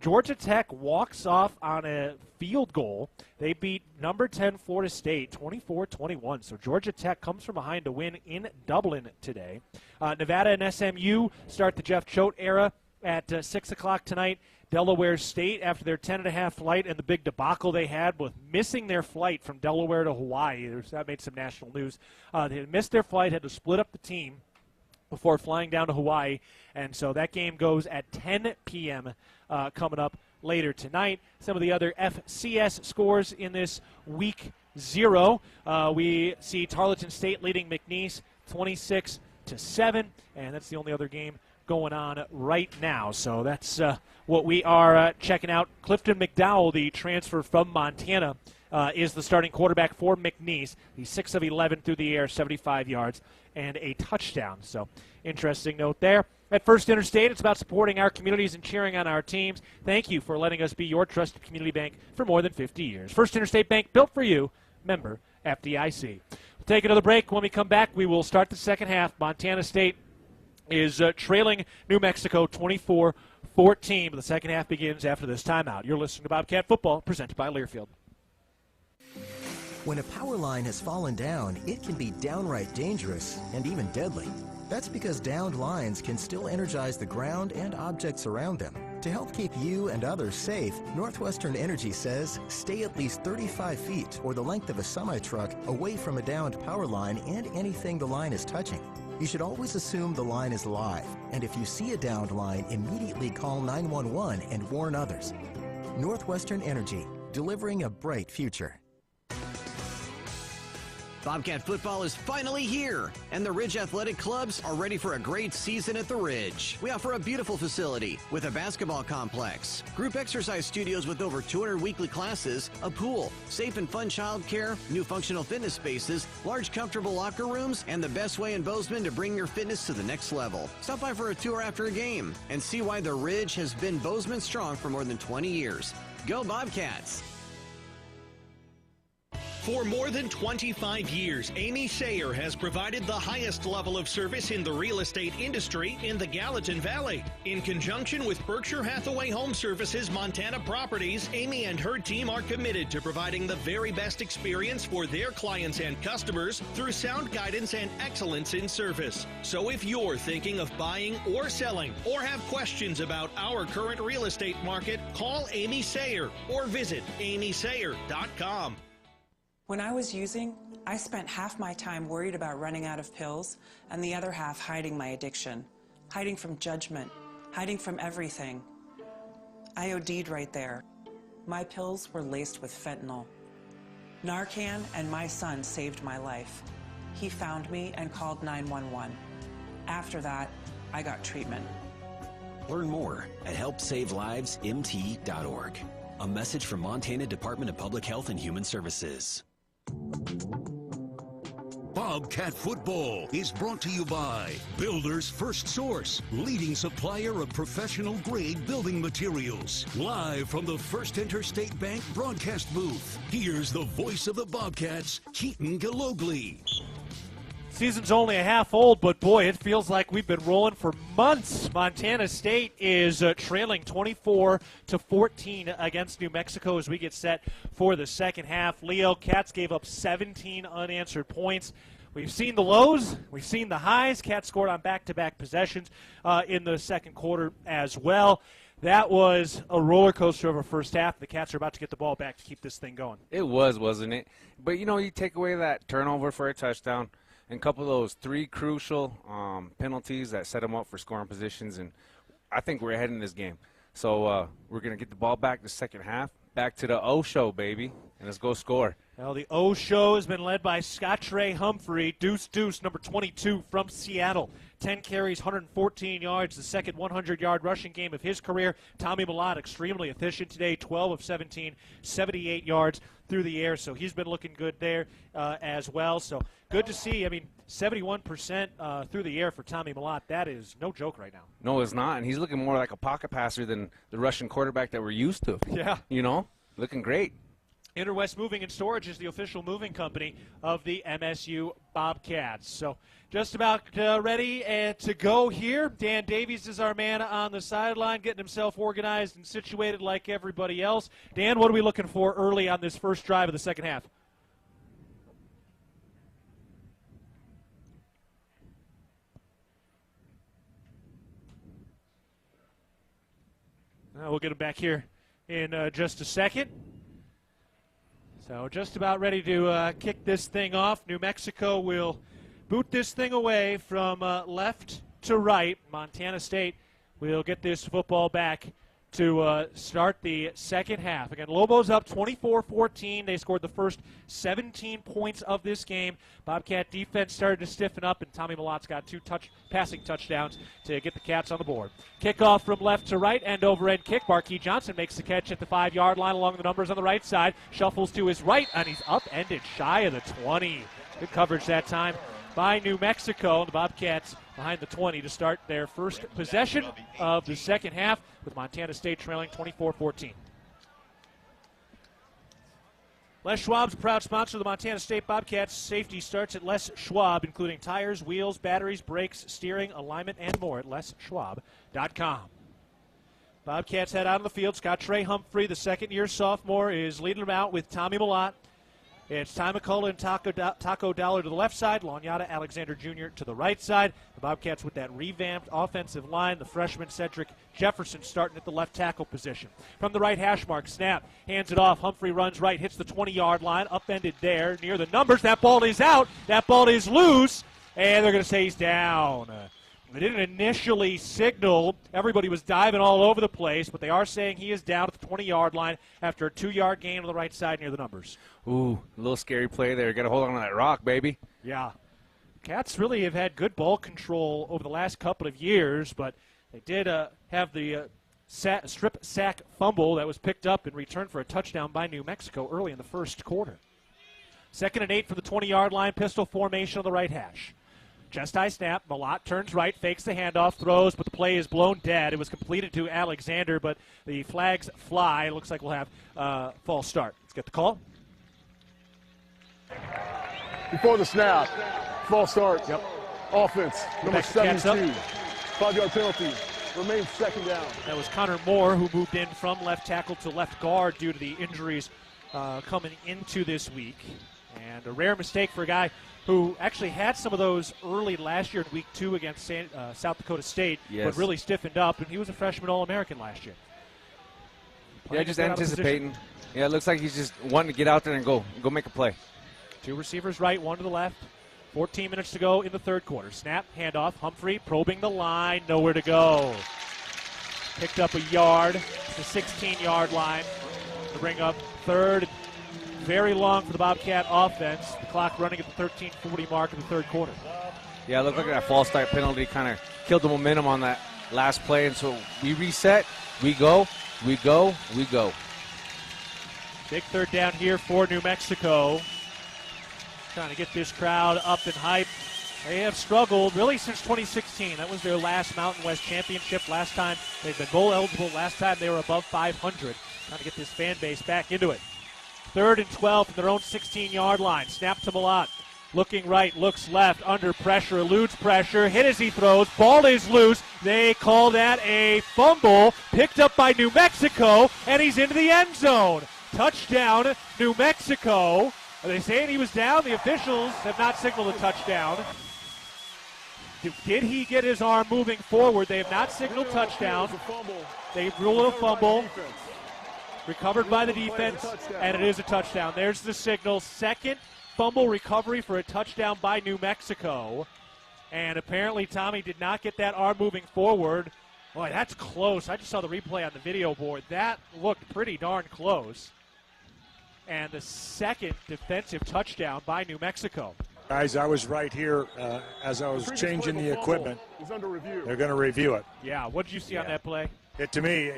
Georgia Tech walks off on a field goal. They beat number 10 Florida State 24-21. So Georgia Tech comes from behind to win in Dublin today. Nevada and SMU start the Jeff Choate era at 6 o'clock tonight. Delaware State, after their 10.5 flight and the big debacle they had with missing their flight from Delaware to Hawaii, that made some national news. They had missed their flight, had to split up the team before flying down to Hawaii, and so that game goes at 10 p.m. Coming up later tonight. Some of the other FCS scores in this week 0. We see Tarleton State leading McNeese 26-7, and that's the only other game going on right now. So that's what we are checking out. Clifton McDowell, the transfer from Montana, is the starting quarterback for McNeese. He's 6 of 11 through the air, 75 yards, and a touchdown. So interesting note there. At First Interstate, it's about supporting our communities and cheering on our teams. Thank you for letting us be your trusted community bank for more than 50 years. First Interstate Bank, built for you, member FDIC. We'll take another break. When we come back, we will start the second half. Montana State is trailing New Mexico 24-14. But the second half begins after this timeout. You're listening to Bobcat Football, presented by Learfield. When a power line has fallen down, it can be downright dangerous and even deadly. That's because downed lines can still energize the ground and objects around them. To help keep you and others safe, Northwestern Energy says stay at least 35 feet or the length of a semi-truck away from a downed power line and anything the line is touching. You should always assume the line is live, and if you see a downed line, immediately call 911 and warn others. Northwestern Energy, delivering a bright future. Bobcat football is finally here, and the Ridge Athletic Clubs are ready for a great season at the Ridge. We offer a beautiful facility with a basketball complex, group exercise studios with over 200 weekly classes, a pool, safe and fun childcare, new functional fitness spaces, large comfortable locker rooms, and the best way in Bozeman to bring your fitness to the next level. Stop by for a tour after a game and see why the Ridge has been Bozeman strong for more than 20 years. Go Bobcats! For more than 25 years, Amy Sayer has provided the highest level of service in the real estate industry in the Gallatin Valley. In conjunction with Berkshire Hathaway Home Services Montana Properties, Amy and her team are committed to providing the very best experience for their clients and customers through sound guidance and excellence in service. So if you're thinking of buying or selling or have questions about our current real estate market, call Amy Sayer or visit amysayer.com. When I was using, I spent half my time worried about running out of pills and the other half hiding my addiction, hiding from judgment, hiding from everything. I OD'd right there. My pills were laced with fentanyl. Narcan and my son saved my life. He found me and called 911. After that, I got treatment. Learn more at helpsavelivemt.org. A message from Montana Department of Public Health and Human Services. Bobcat Football is brought to you by Builder's First Source, leading supplier of professional-grade building materials. Live from the First Interstate Bank broadcast booth, here's the voice of the Bobcats, Keaton Gillogly. Season's only a half old, but boy, it feels like we've been rolling for months. Montana State is trailing 24-14 against New Mexico as we get set for the second half. Leo, Cats gave up 17 unanswered points. We've seen the lows, we've seen the highs. Cats scored on back-to-back possessions in the second quarter as well. That was a roller coaster of a first half. The Cats are about to get the ball back to keep this thing going. It was, wasn't it? But, you take away that turnover for a touchdown, and a couple of those 3 crucial penalties that set them up for scoring positions, and I think we're ahead in this game. So we're going to get the ball back the second half. Back to the O show, baby, and let's go score. Well, the O show has been led by Scott Ray Humphrey, Deuce, number 22 from Seattle. 10 carries, 114 yards, the second 100-yard rushing game of his career. Tommy Millott, extremely efficient today, 12 of 17, 78 yards through the air. So he's been looking good there as well. So good to see. 71% through the air for Tommy Millott. That is no joke right now. No, it's not. And he's looking more like a pocket passer than the Russian quarterback that we're used to. Yeah. Looking great. Interwest Moving and Storage is the official moving company of the MSU Bobcats. So just about ready to go here. Dan Davies is our man on the sideline, getting himself organized and situated like everybody else. Dan, what are we looking for early on this first drive of the second half? We'll get him back here in just a second. So just about ready to kick this thing off. New Mexico will boot this thing away from left to right. Montana State will get this football back to start the second half. Again, Lobos up 24-14. They scored the first 17 points of this game. Bobcat defense started to stiffen up, and Tommy Malot's got 2 passing touchdowns to get the Cats on the board. Kickoff from left to right, end over end kick. Marquis Johnson makes the catch at the 5-yard line along the numbers on the right side. Shuffles to his right, and he's upended shy of the 20. Good coverage that time by New Mexico. The Bobcats behind the 20 to start their first possession of the second half, with Montana State trailing 24-14. Les Schwab's a proud sponsor of the Montana State Bobcats. Safety starts at Les Schwab, including tires, wheels, batteries, brakes, steering, alignment, and more at leschwab.com. Bobcats head out on the field. Scott Trey Humphrey, the second-year sophomore, is leading them out with Tommy Malott. It's Ty McCullough and Taco Dollar to the left side, Lanyata Alexander Jr. to the right side. The Bobcats with that revamped offensive line. The freshman Cedric Jefferson starting at the left tackle position. From the right hash mark, snap, hands it off. Humphrey runs right, hits the 20-yard line, upended there near the numbers. That ball is out. That ball is loose, and they're going to say he's down. They didn't initially signal. Everybody was diving all over the place, but they are saying he is down at the 20-yard line after a 2-yard gain on the right side near the numbers. Ooh, a little scary play there. Got to hold on to that rock, baby. Yeah. Cats really have had good ball control over the last couple of years, but they did have the strip sack fumble that was picked up in return for a touchdown by New Mexico early in the first quarter. 2nd and 8 for the 20-yard line, pistol formation on the right hash. Chest high snap. Malott turns right, fakes the handoff, throws, but the play is blown dead. It was completed to Alexander, but the flags fly. It looks like we'll have false start. Let's get the call. Before the snap, false start. Yep. Offense, number 72. 5-yard penalty. Remains 2nd down. That was Connor Moore, who moved in from left tackle to left guard due to the injuries coming into this week. And a rare mistake for a guy who actually had some of those early last year in week 2 against South Dakota State, but really stiffened up, and he was a freshman All-American last year. Yeah, just anticipating. Yeah, it looks like he's just wanting to get out there and go make a play. 2 receivers right, 1 to the left. 14 minutes to go in the third quarter. Snap, handoff, Humphrey probing the line, nowhere to go. Picked up a yard, the 16-yard line to bring up third. Very long for the Bobcat offense. The clock running at the 13:40 mark of the third quarter. Yeah, it looked like that false start penalty kind of killed the momentum on that last play, and so we reset, we go. Big third down here for New Mexico. Trying to get this crowd up and hype. They have struggled really since 2016. That was their last Mountain West championship. Last time they've been bowl eligible. Last time they were above 500. Trying to get this fan base back into it. 3rd and 12 from their own 16-yard line. Snap to Malott. Looking right, looks left, under pressure, eludes pressure, hit as he throws. Ball is loose. They call that a fumble. Picked up by New Mexico, and he's into the end zone. Touchdown, New Mexico. Are they saying he was down? The officials have not signaled a touchdown. Did he get his arm moving forward? They have not signaled touchdown. They ruled a fumble. Recovered by the defense, and it is a touchdown. There's the signal. 2nd fumble recovery for a touchdown by New Mexico. And apparently Tommy did not get that arm moving forward. Boy, that's close. I just saw the replay on the video board. That looked pretty darn close. And the 2nd defensive touchdown by New Mexico. Guys, I was right here as I was changing the equipment. It's under review. They're going to review it. Yeah, what did you see on that play? To me,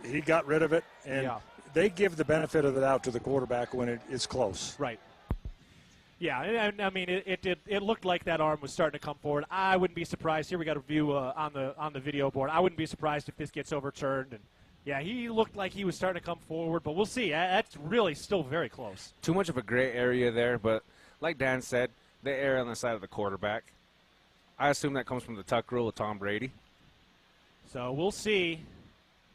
he got rid of it, and they give the benefit of the doubt to the quarterback when it is close. Right. Yeah, I mean, it looked like that arm was starting to come forward. I wouldn't be surprised. Here we got a view on the video board. I wouldn't be surprised if this gets overturned. And yeah, he looked like he was starting to come forward, but we'll see. That's really still very close. Too much of a gray area there, but like Dan said, they err on the side of the quarterback. I assume that comes from the tuck rule of Tom Brady. So we'll see.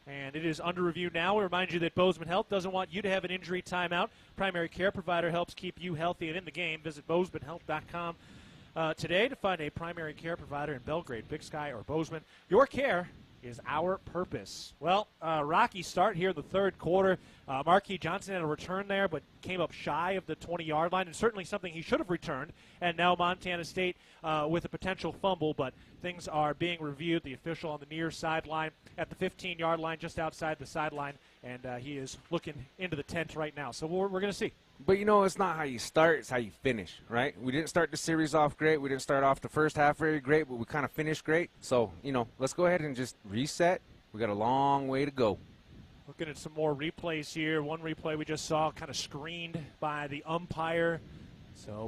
And it is under review now. We remind you that Bozeman Health doesn't want you to have an injury timeout. Primary care provider helps keep you healthy and in the game. Visit bozemanhealth.com today to find a primary care provider in Belgrade, Big Sky, or Bozeman. Your care is our purpose. Well, rocky start here in the third quarter. Marquis Johnson had a return there, but came up shy of the 20-yard line, and certainly something he should have returned. And now Montana State with a potential fumble, but things are being reviewed. The official on the near sideline at the 15-yard line, just outside the sideline, and he is looking into the tent right now. So we're going to see. But, it's not how you start, it's how you finish, right? We didn't start the series off great. We didn't start off the first half very great, but we kind of finished great. So, let's go ahead and just reset. We got a long way to go. Looking at some more replays here. One replay we just saw kind of screened by the umpire. So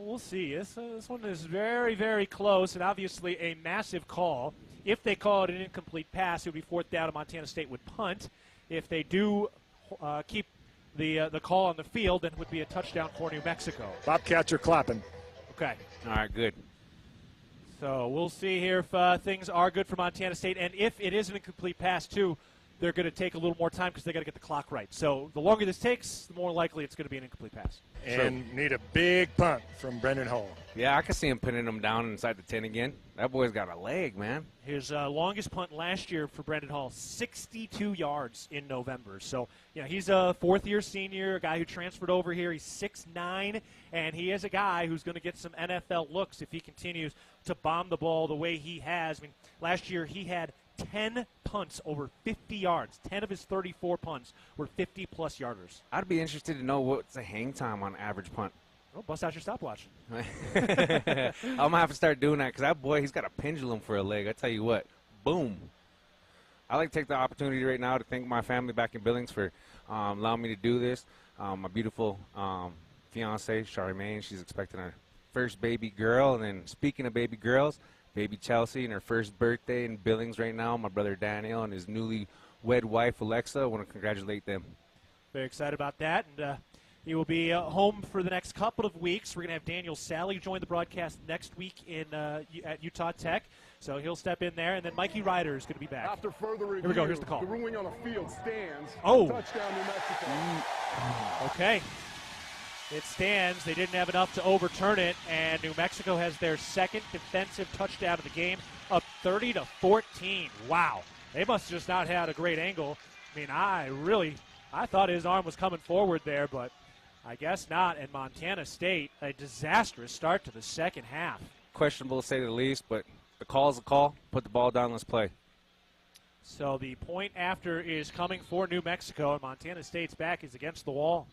we'll see. This one is very, very close, and obviously a massive call. If they call it an incomplete pass, it would be fourth down, and Montana State would punt. If they do keep the call on the field, then it would be a touchdown for New Mexico. Bobcats are clapping. Okay. All right, good. So we'll see here if things are good for Montana State, and if it is an incomplete pass, too, they're going to take a little more time because they got to get the clock right. So the longer this takes, the more likely it's going to be an incomplete pass. And need a big punt from Brendan Hall. Yeah, I can see him pinning him down inside the 10 again. That boy's got a leg, man. His longest punt last year for Brendan Hall, 62 yards in November. So, he's a fourth-year senior, a guy who transferred over here. He's 6'9", and he is a guy who's going to get some NFL looks if he continues to bomb the ball the way he has. I mean, last year he had 10 punts over 50 yards. 10 of his 34 punts were 50-plus yarders. I'd be interested to know what's the hang time on average punt. Oh, bust out your stopwatch. I'm going to have to start doing that because that boy, he's got a pendulum for a leg. I tell you what, boom. I'd like to take the opportunity right now to thank my family back in Billings for allowing me to do this. My beautiful fiance, Charmaine, she's expecting her first baby girl. And then speaking of baby girls, baby Chelsea and her first birthday in Billings right now. My brother Daniel and his newly wed wife Alexa. I want to congratulate them. Very excited about that. And he will be home for the next couple of weeks. We're going to have Daniel Sally join the broadcast next week at Utah Tech. So he'll step in there. And then Mikey Ryder is going to be back. After further review, here we go. Here's the call. The ruling on the field stands. Oh. Touchdown, New Mexico. Okay. It stands. They didn't have enough to overturn it, and New Mexico has their second defensive touchdown of the game, up 30-14. Wow. They must have just not had a great angle. I mean, I thought his arm was coming forward there, but I guess not. And Montana State, a disastrous start to the second half. Questionable to say the least, but the call's a call. Put the ball down, let's play. So the point after is coming for New Mexico, and Montana State's back is against the wall.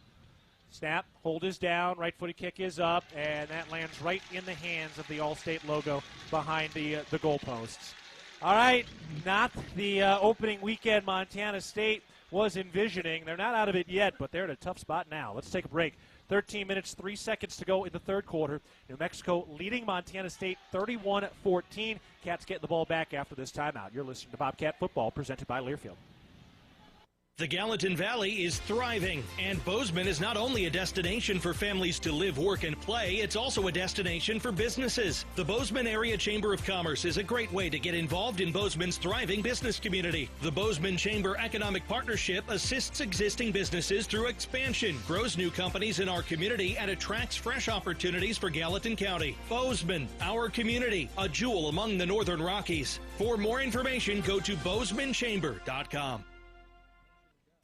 Snap, hold is down, right-footed kick is up, and that lands right in the hands of the All-State logo behind the goalposts. All right, not the opening weekend Montana State was envisioning. They're not out of it yet, but they're in a tough spot now. Let's take a break. 13 minutes, 3 seconds to go in the third quarter. New Mexico leading Montana State 31-14. Cats getting the ball back after this timeout. You're listening to Bobcat Football, presented by Learfield. The Gallatin Valley is thriving, and Bozeman is not only a destination for families to live, work, and play, it's also a destination for businesses. The Bozeman Area Chamber of Commerce is a great way to get involved in Bozeman's thriving business community. The Bozeman Chamber Economic Partnership assists existing businesses through expansion, grows new companies in our community, and attracts fresh opportunities for Gallatin County. Bozeman, our community, a jewel among the Northern Rockies. For more information, go to bozemanchamber.com.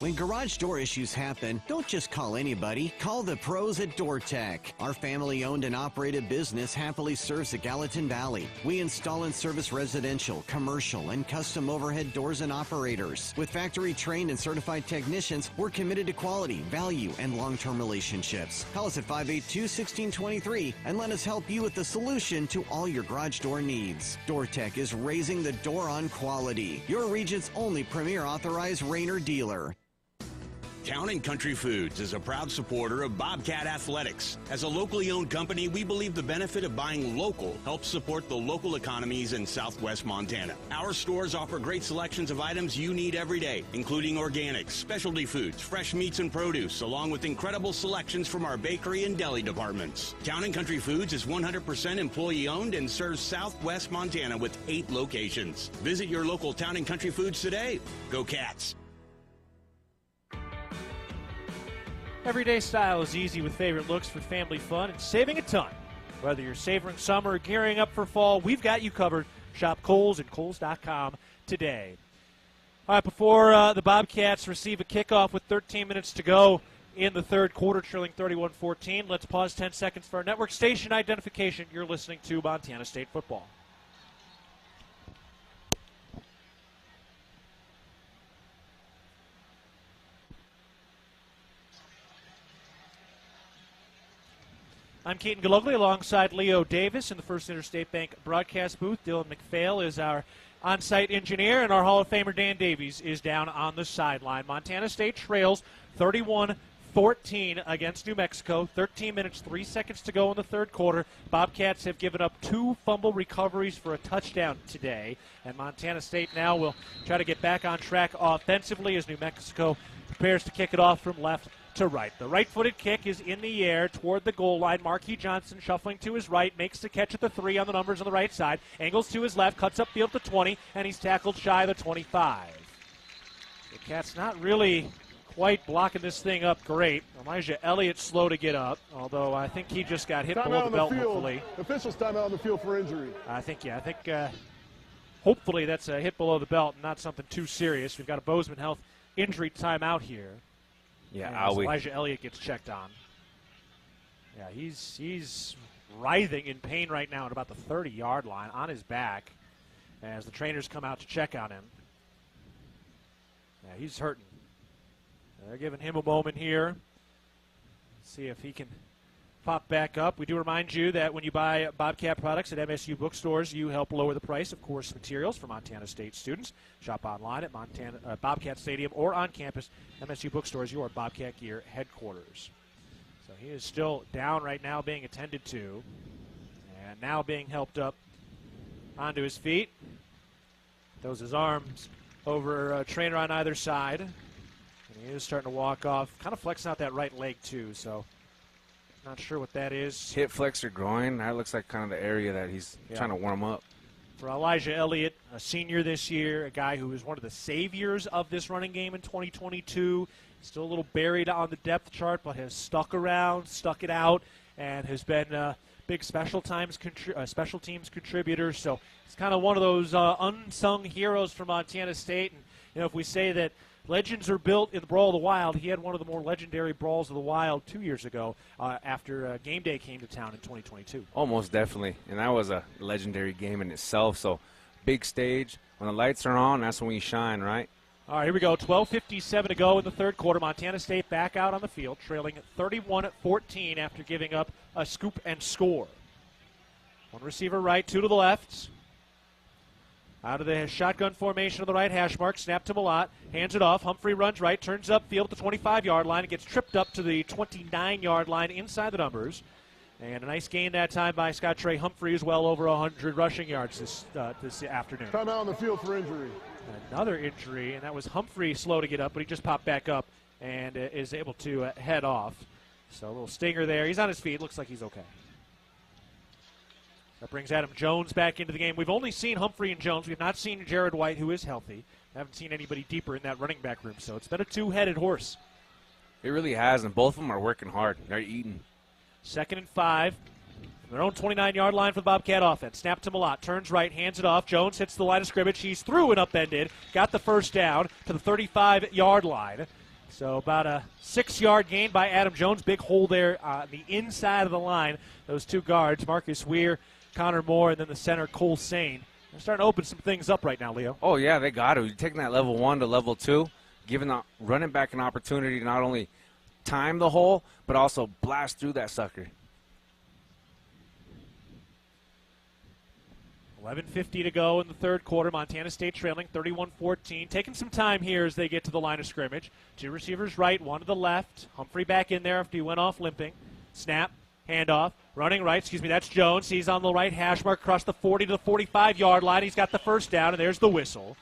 When garage door issues happen, don't just call anybody. Call the pros at DoorTech. Our family-owned and operated business happily serves the Gallatin Valley. We install and service residential, commercial, and custom overhead doors and operators. With factory-trained and certified technicians, we're committed to quality, value, and long-term relationships. Call us at 582-1623 and let us help you with the solution to all your garage door needs. DoorTech is raising the door on quality. Your region's only premier authorized Rainer dealer. Town & Country Foods is a proud supporter of Bobcat Athletics. As a locally owned company, we believe the benefit of buying local helps support the local economies in southwest Montana. Our stores offer great selections of items you need every day, including organics, specialty foods, fresh meats and produce, along with incredible selections from our bakery and deli departments. Town & Country Foods is 100% employee-owned and serves southwest Montana with 8 locations. Visit your local Town & Country Foods today. Go Cats! Everyday style is easy with favorite looks for family fun and saving a ton. Whether you're savoring summer or gearing up for fall, we've got you covered. Shop Kohl's and Kohl's.com today. All right, before the Bobcats receive a kickoff with 13 minutes to go in the third quarter, trailing 31-14, let's pause 10 seconds for our network station identification. You're listening to Montana State football. I'm Keaton Gillogly alongside Leo Davis in the First Interstate Bank broadcast booth. Dylan McPhail is our on-site engineer, and our Hall of Famer Dan Davies is down on the sideline. Montana State trails 31-14 against New Mexico. 13 minutes, 3 seconds to go in the third quarter. Bobcats have given up 2 fumble recoveries for a touchdown today, and Montana State now will try to get back on track offensively as New Mexico prepares to kick it off from left to right. The right-footed kick is in the air toward the goal line. Marquis Johnson shuffling to his right, makes the catch at the 3 on the numbers on the right side, angles to his left, cuts upfield to 20, and he's tackled shy of the 25. The Cats not really quite blocking this thing up great. Elijah Elliott slow to get up, although I think he just got hit below the belt, hopefully. Officials timeout on the field for injury. I think hopefully that's a hit below the belt and not something too serious. We've got a Bozeman Health injury timeout here. Yeah, Elijah Elliott gets checked on. Yeah, he's writhing in pain right now at about the 30-yard line on his back as the trainers come out to check on him. Yeah, he's hurting. They're giving him a moment here. See if he can pop back up. We do remind you that when you buy Bobcat products at MSU bookstores, you help lower the price of course materials for Montana State students. Shop online at Bobcat Stadium or on campus. MSU bookstores, your Bobcat gear headquarters. So he is still down right now, being attended to, and now being helped up onto his feet. Throws his arms over a trainer on either side, and he is starting to walk off, kind of flexing out that right leg too. So. Not sure what that is. Hip flexor groin. That looks like kind of the area that he's trying to warm up. For Elijah Elliott, a senior this year, a guy who is one of the saviors of this running game in 2022. Still a little buried on the depth chart, but has stuck around, stuck it out, and has been a big special teams contributor. So it's kind of one of those unsung heroes for Montana State. And you know, if we say that legends are built in the Brawl of the Wild, he had one of the more legendary Brawls of the Wild 2 years ago after Game Day came to town in 2022. Almost definitely, and that was a legendary game in itself. So big stage. When the lights are on, that's when you shine, right? All right, here we go. 12:57 to go in the third quarter. Montana State back out on the field, trailing 31-14 after giving up a scoop and score. One receiver right, 2 to the left. Out of the shotgun formation on the right hash mark, snap to Malott, hands it off. Humphrey runs right, turns upfield at the 25-yard line, and gets tripped up to the 29-yard line inside the numbers. And a nice gain that time by Scott Trey Humphrey, as well over 100 rushing yards this afternoon. Timeout on the field for injury. Another injury, and that was Humphrey slow to get up, but he just popped back up and is able to head off. So a little stinger there. He's on his feet. Looks like he's okay. That brings Adam Jones back into the game. We've only seen Humphrey and Jones. We've not seen Jared White, who is healthy. Haven't seen anybody deeper in that running back room. So it's been a two-headed horse. It really has, and both of them are working hard. They're eating. 2nd and 5. From their own 29-yard line for the Bobcat offense. Snap to Malott. Turns right, hands it off. Jones hits the line of scrimmage. He's through and upended. Got the first down to the 35-yard line. So about a 6-yard gain by Adam Jones. Big hole there on the inside of the line. Those two guards, Marcus Weir, Connor Moore, and then the center, Cole Sane. They're starting to open some things up right now, Leo. Oh, yeah, they got to. You're taking that level 1 to level 2, giving the running back an opportunity to not only time the hole, but also blast through that sucker. 11:50 to go in the third quarter. Montana State trailing 31-14. Taking some time here as they get to the line of scrimmage. 2 receivers right, 1 to the left. Humphrey back in there after he went off limping. Snap, handoff, running right. That's Jones. He's on the right hash mark across the 40 to the 45-yard line. He's got the first down, and there's the whistle.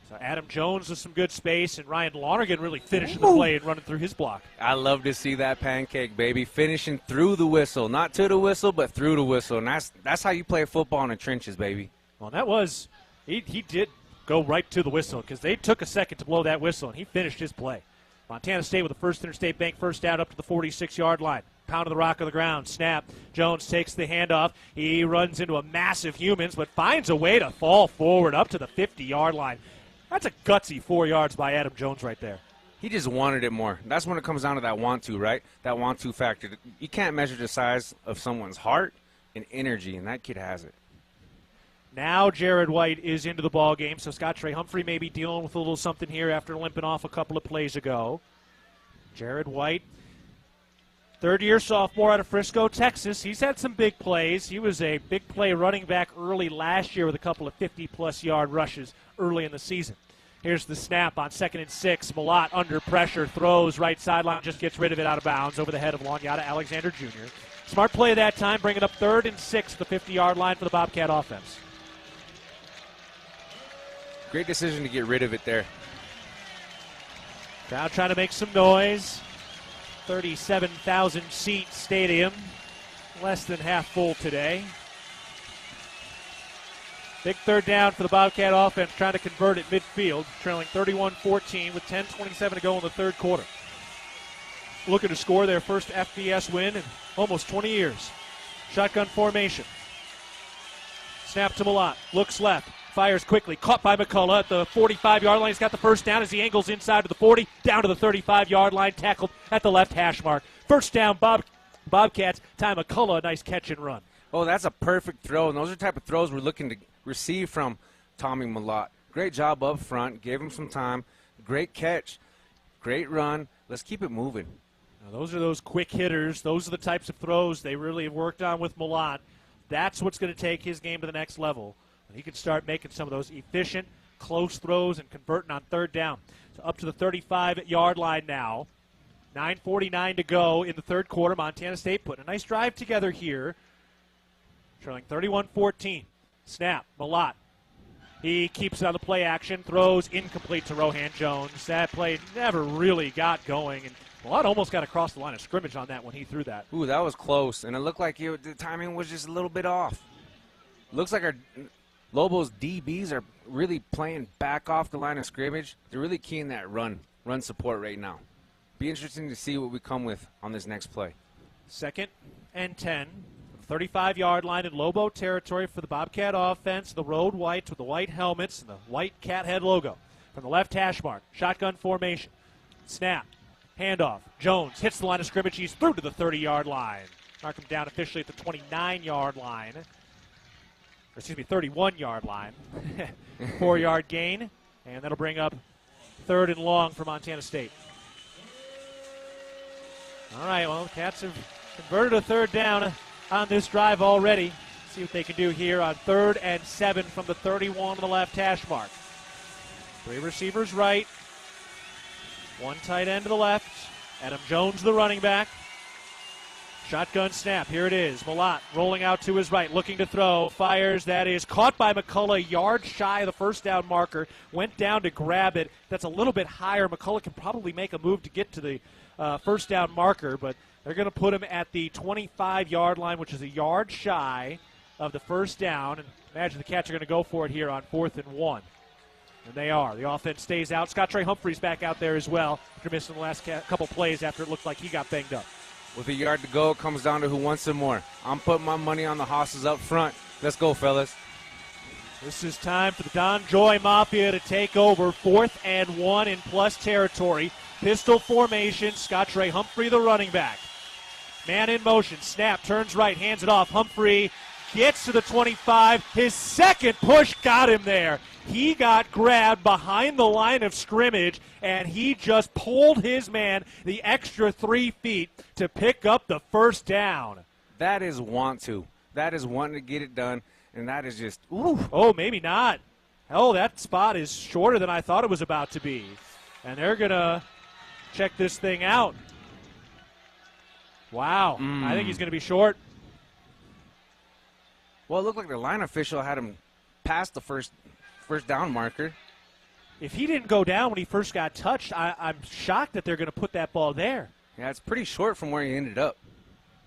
So Adam Jones with some good space, and Ryan Lonergan really finishing the play and running through his block. I love to see that pancake, baby, finishing through the whistle. Not to the whistle, but through the whistle. And that's how you play football in the trenches, baby. Well, that was he did go right to the whistle because they took a second to blow that whistle, and he finished his play. Montana State with the First Interstate Bank first down up to the 46-yard line. Pound of the rock on the ground. Snap. Jones takes the handoff. He runs into a massive humans, but finds a way to fall forward up to the 50-yard line. That's a gutsy 4 yards by Adam Jones right there. He just wanted it more. That's when it comes down to that want-to, right? That want-to factor. You can't measure the size of someone's heart and energy, and that kid has it. Now Jared White is into the ball game, so Scott Trey Humphrey may be dealing with a little something here after limping off a couple of plays ago. Jared White, third-year sophomore out of Frisco, Texas. He's had some big plays. He was a big play running back early last year with a couple of 50-plus yard rushes early in the season. Here's the snap on 2nd and 6. Malott under pressure, throws right sideline, just gets rid of it out of bounds over the head of Lanyata Alexander Jr. Smart play that time, bringing up 3rd and 6 at the 50-yard line for the Bobcat offense. Great decision to get rid of it there. Crowd trying to make some noise. 37,000-seat stadium, less than half full today. Big third down for the Bobcat offense, trying to convert at midfield, trailing 31-14 with 10:27 to go in the third quarter. Looking to score their first FBS win in almost 20 years. Shotgun formation. Snap to Malott, looks left, fires quickly, caught by McCullough at the 45-yard line. He's got the first down as he angles inside to the 40, down to the 35-yard line, tackled at the left hash mark. First down, Bobcats. Ty McCullough, a nice catch and run. Oh, that's a perfect throw, and those are the type of throws we're looking to receive from Tommy Malott. Great job up front, gave him some time, great catch, great run. Let's keep it moving. Now, those are those quick hitters. Those are the types of throws they really have worked on with Malott. That's what's going to take his game to the next level. He can start making some of those efficient, close throws and converting on third down. So up to the 35-yard line now. 9:49 to go in the third quarter. Montana State putting a nice drive together here. Trailing 31-14. Snap, Malott. He keeps it on the play action, throws incomplete to Rohan Jones. That play never really got going, and Malott almost got across the line of scrimmage on that when he threw that. Ooh, that was close, and it looked like the timing was just a little bit off. Looks like our Lobos DBs are really playing back off the line of scrimmage. They're really keying that run support right now. Be interesting to see what we come with on this next play. 2nd and 10. 35-yard line in Lobo territory for the Bobcat offense. The road whites with the white helmets and the white cat head logo. From the left hash mark, shotgun formation. Snap, handoff. Jones hits the line of scrimmage. He's through to the 30-yard line. Mark him down officially at the 29-yard line. 31-yard line. 4-yard gain, and that'll bring up 3rd and long for Montana State. All right, well, the Cats have converted a third down on this drive already. See what they can do here on 3rd and 7 from the 31 on the left hash mark. 3 receivers right, 1 tight end to the left. Adam Jones, the running back. Shotgun snap, here it is. Malott rolling out to his right, looking to throw, fires, that is caught by McCullough, yard shy of the first down marker, went down to grab it. That's a little bit higher. McCullough can probably make a move to get to the first down marker, but they're going to put him at the 25-yard line, which is a yard shy of the first down. And imagine the Cats are going to go for it here on 4th and 1. And they are. The offense stays out. Scott Trey Humphrey's back out there as well after missing the last couple plays after it looked like he got banged up. With a yard to go, it comes down to who wants some more. I'm putting my money on the Hosses up front. Let's go, fellas. This is time for the Don Joy Mafia to take over. 4th and 1 in plus territory. Pistol formation. Scott Trey Humphrey, the running back. Man in motion. Snap, turns right, hands it off. Humphrey gets to the 25. His second push got him there. He got grabbed behind the line of scrimmage, and he just pulled his man the extra 3 feet to pick up the first down. That is want to. That is wanting to get it done, and that is just, ooh. Oh, maybe not. Hell, that spot is shorter than I thought it was about to be. And they're going to check this thing out. Wow. I think he's going to be short. Well, it looked like the line official had him past the first down marker. If he didn't go down when he first got touched, I'm shocked that they're going to put that ball there. Yeah, it's pretty short from where he ended up.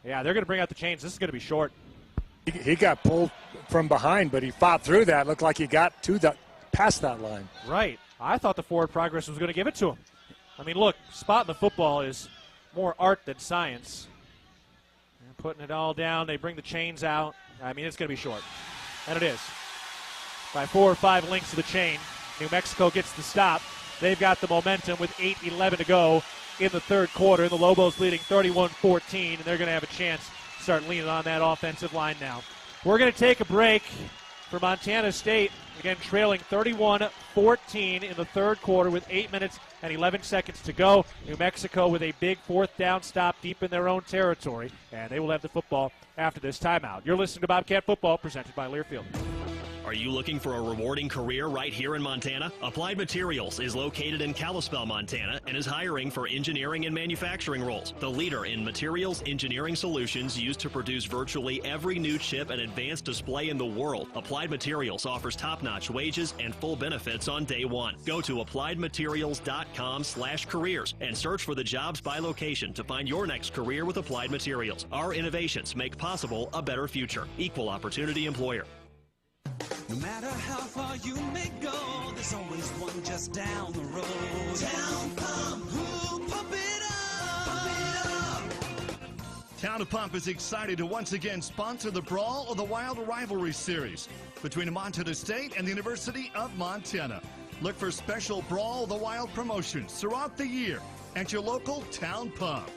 Yeah, they're going to bring out the chains. This is going to be short. He got pulled from behind, but he fought through that. Looked like he got past that line. Right. I thought the forward progress was going to give it to him. I mean, look, spotting the football is more art than science. They're putting it all down. They bring the chains out. I mean, it's going to be short. And it is. By 4 or 5 links of the chain. New Mexico gets the stop. They've got the momentum with 8:11 to go in the third quarter. The Lobos leading 31-14, and they're going to have a chance to start leaning on that offensive line now. We're going to take a break for Montana State. Again, trailing 31-14 in the third quarter with 8 minutes and 11 seconds to go. New Mexico with a big fourth down stop deep in their own territory, and they will have the football after this timeout. You're listening to Bobcat Football, presented by Learfield. Are you looking for a rewarding career right here in Montana? Applied Materials is located in Kalispell, Montana, and is hiring for engineering and manufacturing roles. The leader in materials engineering solutions used to produce virtually every new chip and advanced display in the world. Applied Materials offers top-notch wages and full benefits on day one. Go to appliedmaterials.com/careers and search for the jobs by location to find your next career with Applied Materials. Our innovations make possible a better future. Equal opportunity employer. No matter how far you may go, there's always one just down the road. Town Pump, ooh, pump it up, pump it up. Town of Pump is excited to once again sponsor the Brawl of the Wild Rivalry Series between Montana State and the University of Montana. Look for special Brawl of the Wild promotions throughout the year at your local Town Pump.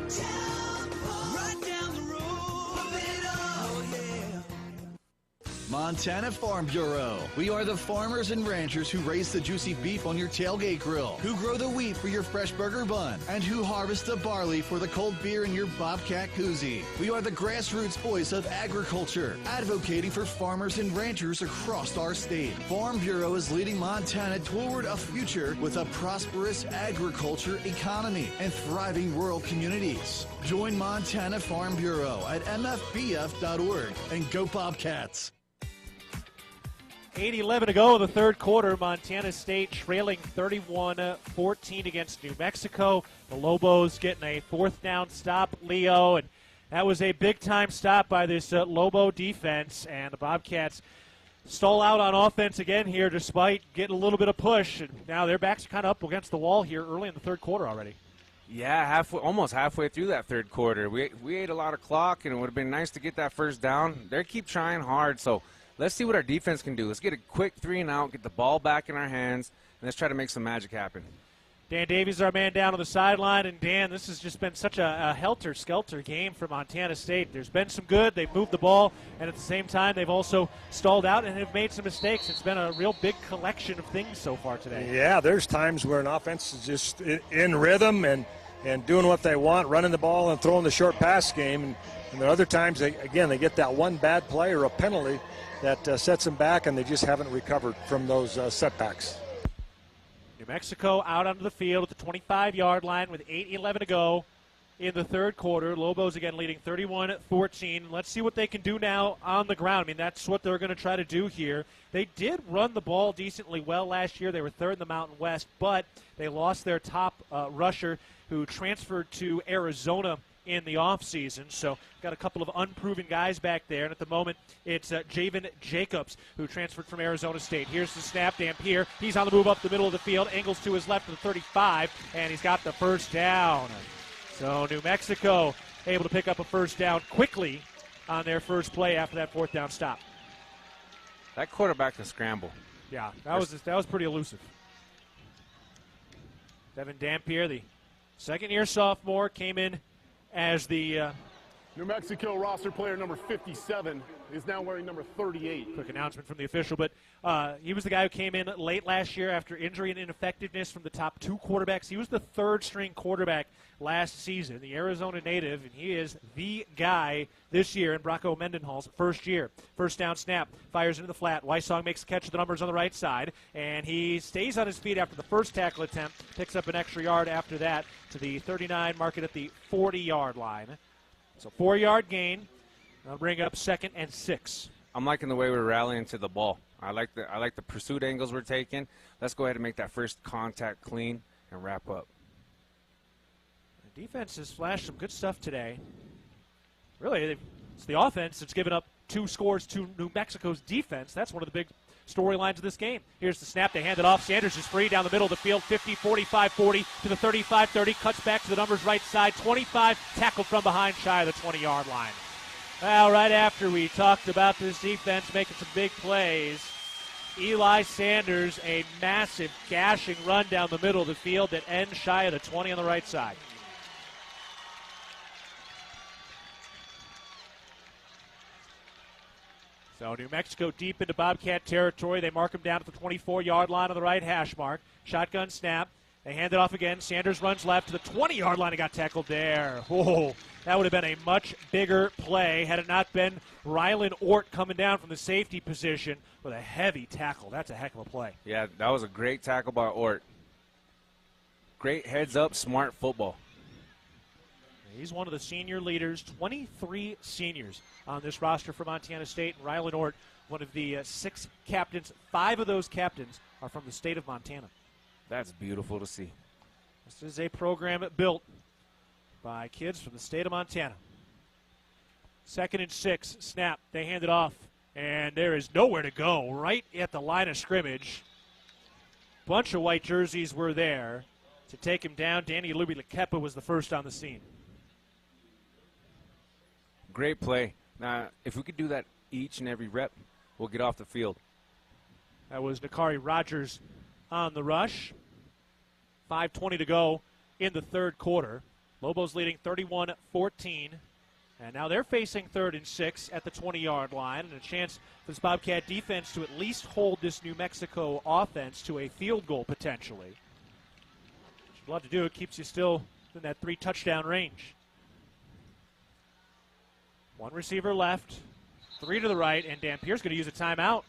Town Pump, right down the road, pump it up, oh yeah. Montana Farm Bureau. We are the farmers and ranchers who raise the juicy beef on your tailgate grill, who grow the wheat for your fresh burger bun, and who harvest the barley for the cold beer in your Bobcat koozie. We are the grassroots voice of agriculture, advocating for farmers and ranchers across our state. Farm Bureau is leading Montana toward a future with a prosperous agriculture economy and thriving rural communities. Join Montana Farm Bureau at mfbf.org and go Bobcats. 8:11 to go in the third quarter. Montana State trailing 31-14 against New Mexico. The Lobos getting a fourth down stop, Leo, and that was a big-time stop by this Lobo defense, and the Bobcats stall out on offense again here despite getting a little bit of push, and now their backs are kind of up against the wall here early in the third quarter already. Yeah, almost halfway through that third quarter. We ate a lot of clock, and it would have been nice to get that first down. They keep trying hard, so let's see what our defense can do. Let's get a quick 3-and-out, get the ball back in our hands, and let's try to make some magic happen. Dan Davies is our man down on the sideline, and Dan, this has just been such a helter-skelter game for Montana State. There's been some good. They've moved the ball, and at the same time, they've also stalled out and have made some mistakes. It's been a real big collection of things so far today. Yeah, there's times where an offense is just in rhythm and doing what they want, running the ball and throwing the short pass game. And there are other times, they get that one bad play or a penalty that sets them back, and they just haven't recovered from those setbacks. New Mexico out onto the field at the 25-yard line with 8:11 to go in the third quarter. Lobos again leading 31-14. Let's see what they can do now on the ground. I mean, that's what they're going to try to do here. They did run the ball decently well last year. They were third in the Mountain West, but they lost their top rusher who transferred to Arizona in the offseason. So got a couple of unproven guys back there, and at the moment it's Javen Jacobs who transferred from Arizona State. Here's the snap. Dampier, he's on the move up the middle of the field, angles to his left to the 35, and he's got the first down. So New Mexico able to pick up a first down quickly on their first play after that fourth down stop. That quarterback can scramble. Yeah, that was pretty elusive. Devin Dampier, the second-year sophomore, came in as the New Mexico roster player number 57 is now wearing number 38. Quick announcement from the official, but he was the guy who came in late last year after injury and ineffectiveness from the top two quarterbacks. He was the third-string quarterback last season, the Arizona native, and he is the guy this year in Brocco Mendenhall's first year. First down snap, fires into the flat. Wysong makes a catch of the numbers on the right side, and he stays on his feet after the first tackle attempt, picks up an extra yard after that to the 39, mark it at the 40-yard line. So 4-yard gain. That'll bring up 2nd and 6. I'm liking the way we're rallying to the ball. I like the pursuit angles we're taking. Let's go ahead and make that first contact clean and wrap up. The defense has flashed some good stuff today. Really, it's the offense that's given up 2 scores to New Mexico's defense. That's one of the big storylines of this game. Here's the snap. They hand it off. Sanders is free down the middle of the field. 50, 45, 40 to the 35, 30. Cuts back to the numbers right side. 25, tackled from behind, shy of the 20-yard line. Well, right after we talked about this defense making some big plays, Eli Sanders, a massive gashing run down the middle of the field that ends shy of the 20 on the right side. So New Mexico deep into Bobcat territory. They mark him down at the 24-yard line on the right hash mark. Shotgun snap. They hand it off again. Sanders runs left to the 20-yard line and got tackled there. Whoa, that would have been a much bigger play had it not been Rylan Ort coming down from the safety position with a heavy tackle. That's a heck of a play. Yeah, that was a great tackle by Ort. Great heads-up, smart football. He's one of the senior leaders, 23 seniors on this roster for Montana State. And Rylan Ort, one of the 6 captains. 5 of those captains are from the state of Montana. That's beautiful to see. This is a program built by kids from the state of Montana. 2nd and 6, snap. They hand it off, and there is nowhere to go. Right at the line of scrimmage. Bunch of white jerseys were there to take him down. Danny Luby-Lekepa was the first on the scene. Great play. Now, if we could do that each and every rep, we'll get off the field. That was Nakari Rogers on the rush. 5:20 to go in the third quarter. Lobos leading 31-14. And now they're facing 3rd and 6 at the 20-yard line, and a chance for this Bobcat defense to at least hold this New Mexico offense to a field goal potentially. What you'd love to do, it keeps you still in that 3-touchdown range. 1 receiver left, 3 to the right, and Dampierre's going to use a timeout.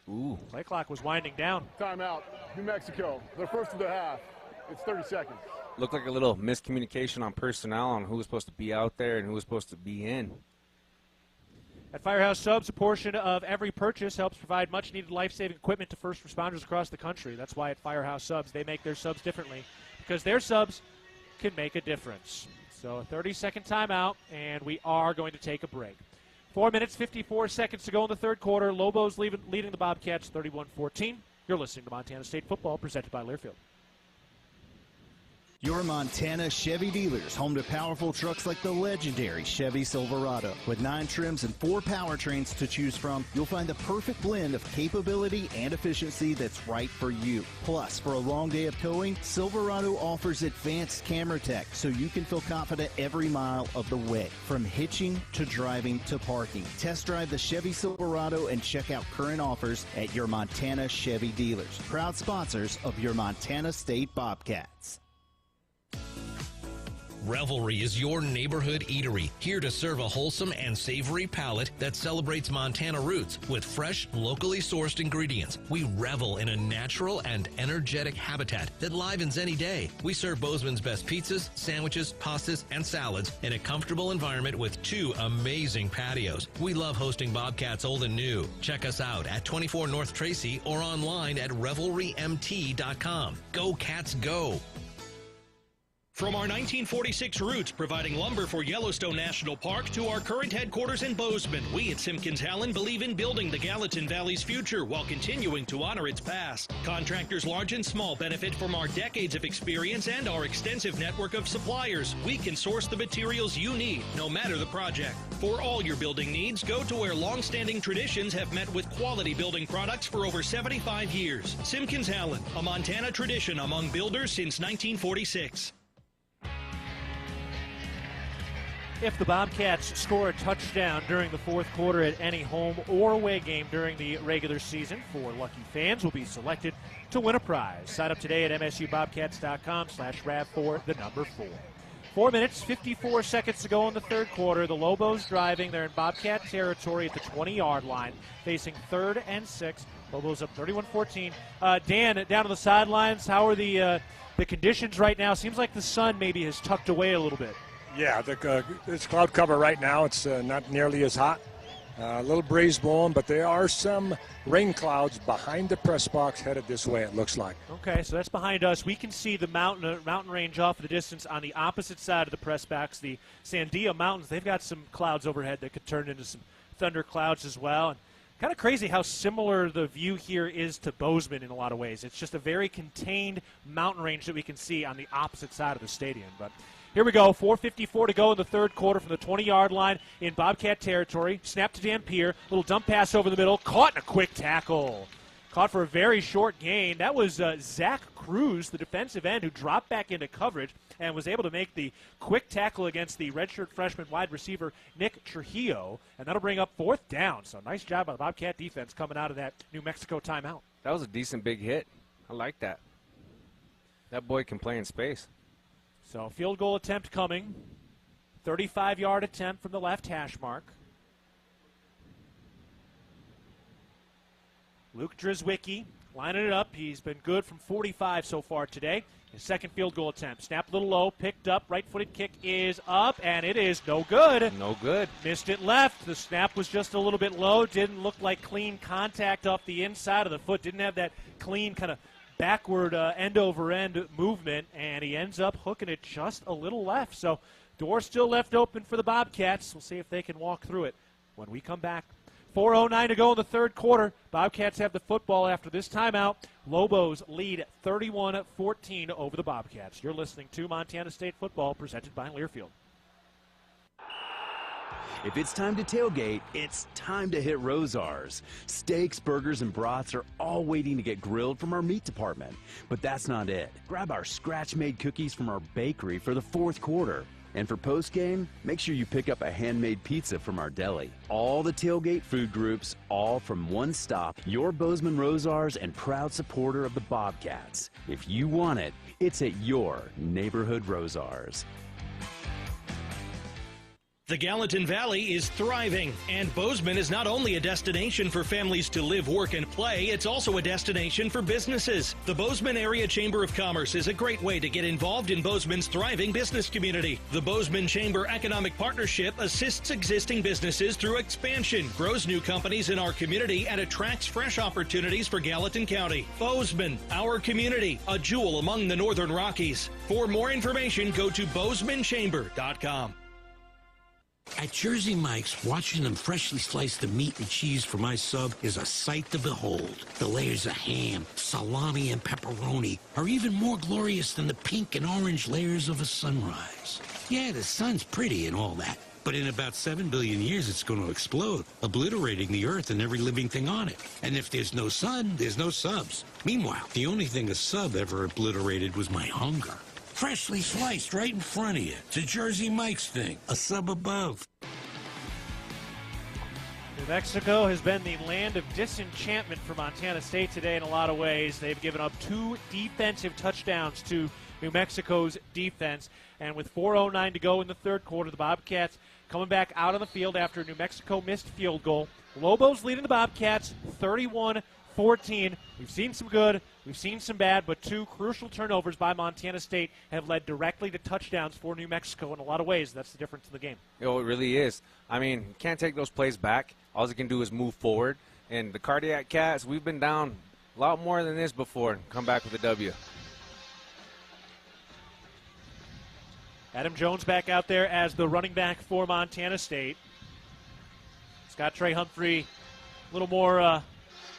Ooh. Play clock was winding down. Timeout. New Mexico. They're first of the half. It's 30 seconds. Looked like a little miscommunication on personnel on who was supposed to be out there and who was supposed to be in. At Firehouse Subs, a portion of every purchase helps provide much-needed life-saving equipment to first responders across the country. That's why at Firehouse Subs, they make their subs differently, because their subs can make a difference. So a 30-second timeout, and we are going to take a break. 4 minutes, 54 seconds to go in the third quarter. Lobos leading the Bobcats 31-14. You're listening to Montana State Football, presented by Learfield. Your Montana Chevy dealers, home to powerful trucks like the legendary Chevy Silverado. With 9 trims and 4 powertrains to choose from, you'll find the perfect blend of capability and efficiency that's right for you. Plus, for a long day of towing, Silverado offers advanced camera tech so you can feel confident every mile of the way. From hitching to driving to parking. Test drive the Chevy Silverado and check out current offers at your Montana Chevy dealers. Proud sponsors of your Montana State Bobcats. Revelry is your neighborhood eatery, here to serve a wholesome and savory palate that celebrates Montana roots with fresh, locally sourced ingredients. We revel in a natural and energetic habitat that livens any day. We serve Bozeman's best pizzas, sandwiches, pastas, and salads in a comfortable environment with 2 amazing patios. We love hosting Bobcats old and new. Check us out at 24 North Tracy or online at revelrymt.com. Go Cats, go! From our 1946 roots providing lumber for Yellowstone National Park to our current headquarters in Bozeman, we at Simpkins-Hallen believe in building the Gallatin Valley's future while continuing to honor its past. Contractors large and small benefit from our decades of experience and our extensive network of suppliers. We can source the materials you need, no matter the project. For all your building needs, go to where long-standing traditions have met with quality building products for over 75 years. Simpkins-Hallen, a Montana tradition among builders since 1946. If the Bobcats score a touchdown during the fourth quarter at any home or away game during the regular season, 4 lucky fans will be selected to win a prize. Sign up today at msubobcats.com/RAV4, the number 4. 4 minutes, 54 seconds to go in the third quarter. The Lobos driving. They're in Bobcat territory at the 20-yard line, facing 3rd and 6. Lobos up 31-14. Dan, down on the sidelines, how are the conditions right now? Seems like the sun maybe has tucked away a little bit. Yeah, it's cloud cover right now. It's not nearly as hot. A little breeze blowing, but there are some rain clouds behind the press box headed this way, it looks like. Okay, so that's behind us. We can see the mountain range off in the distance on the opposite side of the press box. The Sandia Mountains, they've got some clouds overhead that could turn into some thunder clouds as well. And kind of crazy how similar the view here is to Bozeman in a lot of ways. It's just a very contained mountain range that we can see on the opposite side of the stadium. But here we go, 4:54 to go in the third quarter from the 20-yard line in Bobcat territory. Snap to Dampierre, little dump pass over the middle, caught in a quick tackle. caught for a very short gain. That was Zach Cruz, the defensive end, who dropped back into coverage and was able to make the quick tackle against the redshirt freshman wide receiver Nick Trujillo, and that'll bring up 4th down. So nice job by the Bobcat defense coming out of that New Mexico timeout. That was a decent big hit. I like that. That boy can play in space. So field goal attempt coming. 35-yard attempt from the left hash mark. Luke Drzwicki lining it up. He's been good from 45 so far today. His second field goal attempt. Snapped a little low, picked up. Right-footed kick is up, and it is no good. No good. Missed it left. The snap was just a little bit low. Didn't look like clean contact off the inside of the foot. Didn't have that clean kind of backward end-over-end movement, and he ends up hooking it just a little left. So door still left open for the Bobcats. We'll see if they can walk through it when we come back. 4:09 to go in the third quarter. Bobcats have the football after this timeout. Lobos lead 31-14 over the Bobcats. You're listening to Montana State football presented by Learfield. If it's time to tailgate, it's time to hit Rosar's. Steaks, burgers, and brats are all waiting to get grilled from our meat department. But that's not it. Grab our scratch-made cookies from our bakery for the fourth quarter. And for post-game, make sure you pick up a handmade pizza from our deli. All the tailgate food groups, all from one stop. Your Bozeman Rosar's and proud supporter of the Bobcats. If you want it, it's at your neighborhood Rosar's. The Gallatin Valley is thriving, and Bozeman is not only a destination for families to live, work, and play, it's also a destination for businesses. The Bozeman Area Chamber of Commerce is a great way to get involved in Bozeman's thriving business community. The Bozeman Chamber Economic Partnership assists existing businesses through expansion, grows new companies in our community, and attracts fresh opportunities for Gallatin County. Bozeman, our community, a jewel among the Northern Rockies. For more information, go to bozemanchamber.com. At Jersey Mike's, watching them freshly slice the meat and cheese for my sub is a sight to behold. The layers of ham, salami, and pepperoni are even more glorious than the pink and orange layers of a sunrise. Yeah, the sun's pretty and all that, but in about 7 billion years it's going to explode, obliterating the earth and every living thing on it. And if there's no sun, there's no subs. Meanwhile, the only thing a sub ever obliterated was my hunger. Freshly sliced right in front of you. It's a Jersey Mike's thing. A sub above. New Mexico has been the land of disenchantment for Montana State today in a lot of ways. They've given up 2 defensive touchdowns to New Mexico's defense. And with 4:09 to go in the third quarter, the Bobcats coming back out on the field after a New Mexico missed field goal. Lobos leading the Bobcats 31-14. We've seen some good, we've seen some bad, but 2 crucial turnovers by Montana State have led directly to touchdowns for New Mexico in a lot of ways. That's the difference in the game. It really is. I mean, you can't take those plays back. All you can do is move forward. And the Cardiac Cats, we've been down a lot more than this before and come back with a W. Adam Jones back out there as the running back for Montana State. Scott Trey Humphrey a little more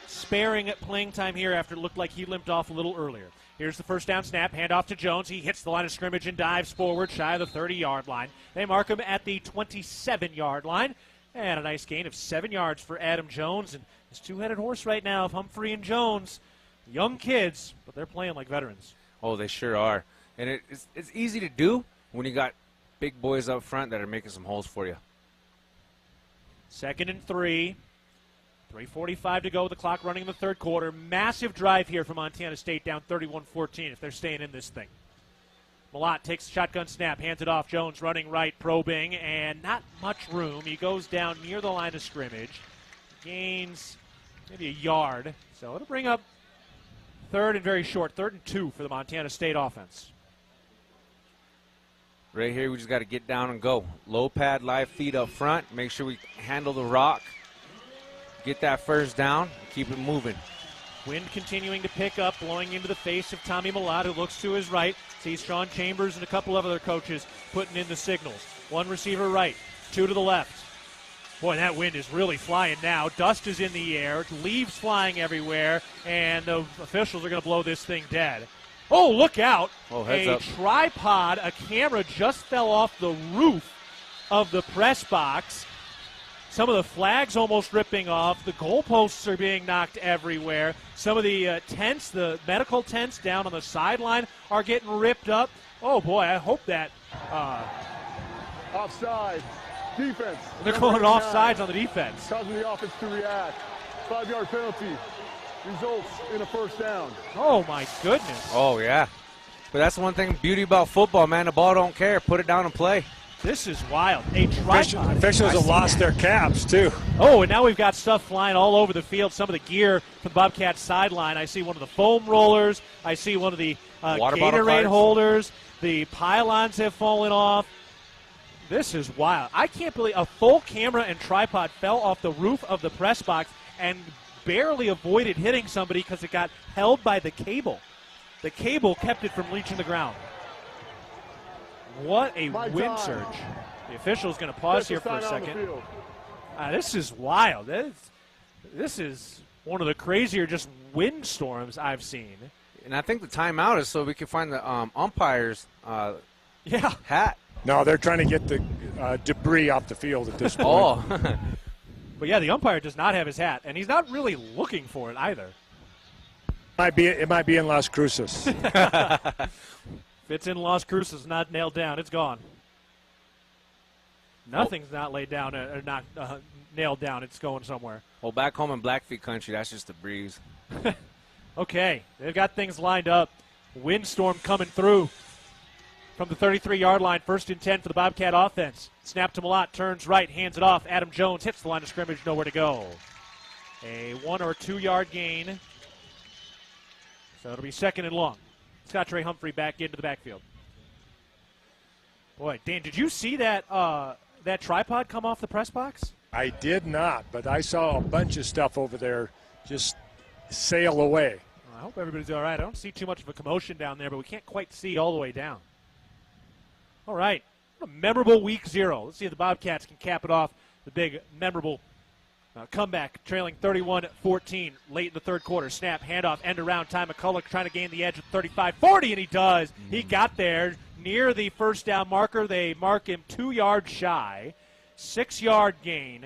sparing at playing time here after it looked like he limped off a little earlier. Here's the first down snap, handoff to Jones. He hits the line of scrimmage and dives forward shy of the 30-yard line. They mark him at the 27-yard line. And a nice gain of 7 yards for Adam Jones. And this 2-headed horse right now of Humphrey and Jones, young kids, but they're playing like veterans. Oh, they sure are. And it's easy to do when you got big boys up front that are making some holes for you. 2nd and 3. 3:45 to go, the clock running in the third quarter. Massive drive here for Montana State, down 31-14 if they're staying in this thing. Malott takes the shotgun snap, hands it off. Jones running right, probing, and not much room. He goes down near the line of scrimmage. Gains maybe a yard. So it'll bring up 3rd and very short, 3rd and 2 for the Montana State offense. Right here, we just got to get down and go. Low pad, live feet up front. Make sure we handle the rock. Get that first down. Keep it moving. Wind continuing to pick up, blowing into the face of Tommy Malott, who looks to his right. Sees Sean Chambers and a couple of other coaches putting in the signals. 1 receiver right, 2 to the left. Boy, that wind is really flying now. Dust is in the air, leaves flying everywhere, and the officials are going to blow this thing dead. Oh, look out. Oh, heads a up. Tripod, a camera just fell off the roof of the press box. Some of the flags almost ripping off. The goalposts are being knocked everywhere. Some of the tents, the medical tents down on the sideline are getting ripped up. Oh, boy, I hope that. Offside. Defense. They're calling offsides on the defense. Causing the offense to react. 5-yard penalty. Results in a first down. Oh, my goodness. Oh, yeah. But that's the one thing, beauty about football, man. The ball don't care. Put it down and play. This is wild. A tripod. Officials have lost their caps, too. Oh, and now we've got stuff flying all over the field. Some of the gear from the Bobcats sideline. I see one of the foam rollers. I see one of the Gatorade holders. The pylons have fallen off. This is wild. I can't believe a full camera and tripod fell off the roof of the press box and barely avoided hitting somebody because it got held by the cable. The cable kept it from reaching the ground. What a wind surge. The official is going to pause here for a second. This is wild. This is one of the crazier just wind storms I've seen. And I think the timeout is so we can find the umpire's hat. No, they're trying to get the debris off the field at this point. Oh. But, yeah, the umpire does not have his hat, and he's not really looking for it either. It might be in Las Cruces. If it's in Las Cruces, not nailed down, it's gone. Nothing's not laid down or not nailed down. It's going somewhere. Well, back home in Blackfeet country, that's just a breeze. Okay, they've got things lined up. Windstorm coming through from the 33-yard line. 1st and 10 for the Bobcat offense. Snap to Malott, turns right, hands it off. Adam Jones hits the line of scrimmage, nowhere to go. A 1 or 2 yard gain. So it'll be 2nd and long. Scott Trey Humphrey back into the backfield. Boy, Dan, did you see that that tripod come off the press box? I did not, but I saw a bunch of stuff over there just sail away. I hope everybody's all right. I don't see too much of a commotion down there, but we can't quite see all the way down. All right, a memorable week 0. Let's see if the Bobcats can cap it off. The big memorable comeback, trailing 31-14 late in the third quarter. Snap, handoff, end around. Ty McCulloch trying to gain the edge at 35-40, and he does. He got there near the first down marker. They mark him 2 yards shy. 6-yard gain.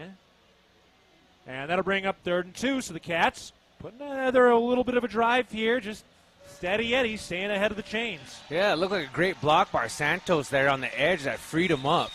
And that'll bring up 3rd and 2. So the Cats putting another a little bit of a drive here. Just steady Eddie staying ahead of the chains. Yeah, it looked like a great block by Santos there on the edge that freed him up.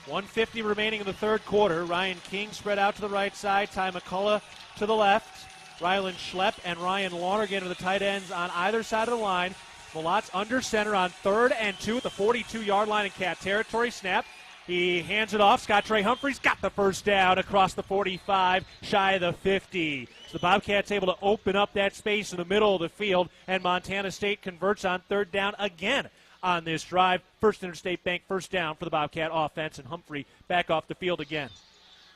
1:50 remaining in the third quarter. Ryan King spread out to the right side. Ty McCullough to the left. Rylan Schlepp and Ryan Lonergan are the tight ends on either side of the line. Malott's under center on 3rd and 2 at the 42-yard line in Cat territory. Snap. He hands it off. Scott Trey Humphrey's got the first down across the 45, shy of the 50. So the Bobcats able to open up that space in the middle of the field, and Montana State converts on 3rd down again on this drive. First Interstate Bank first down for the Bobcat offense, and Humphrey back off the field again.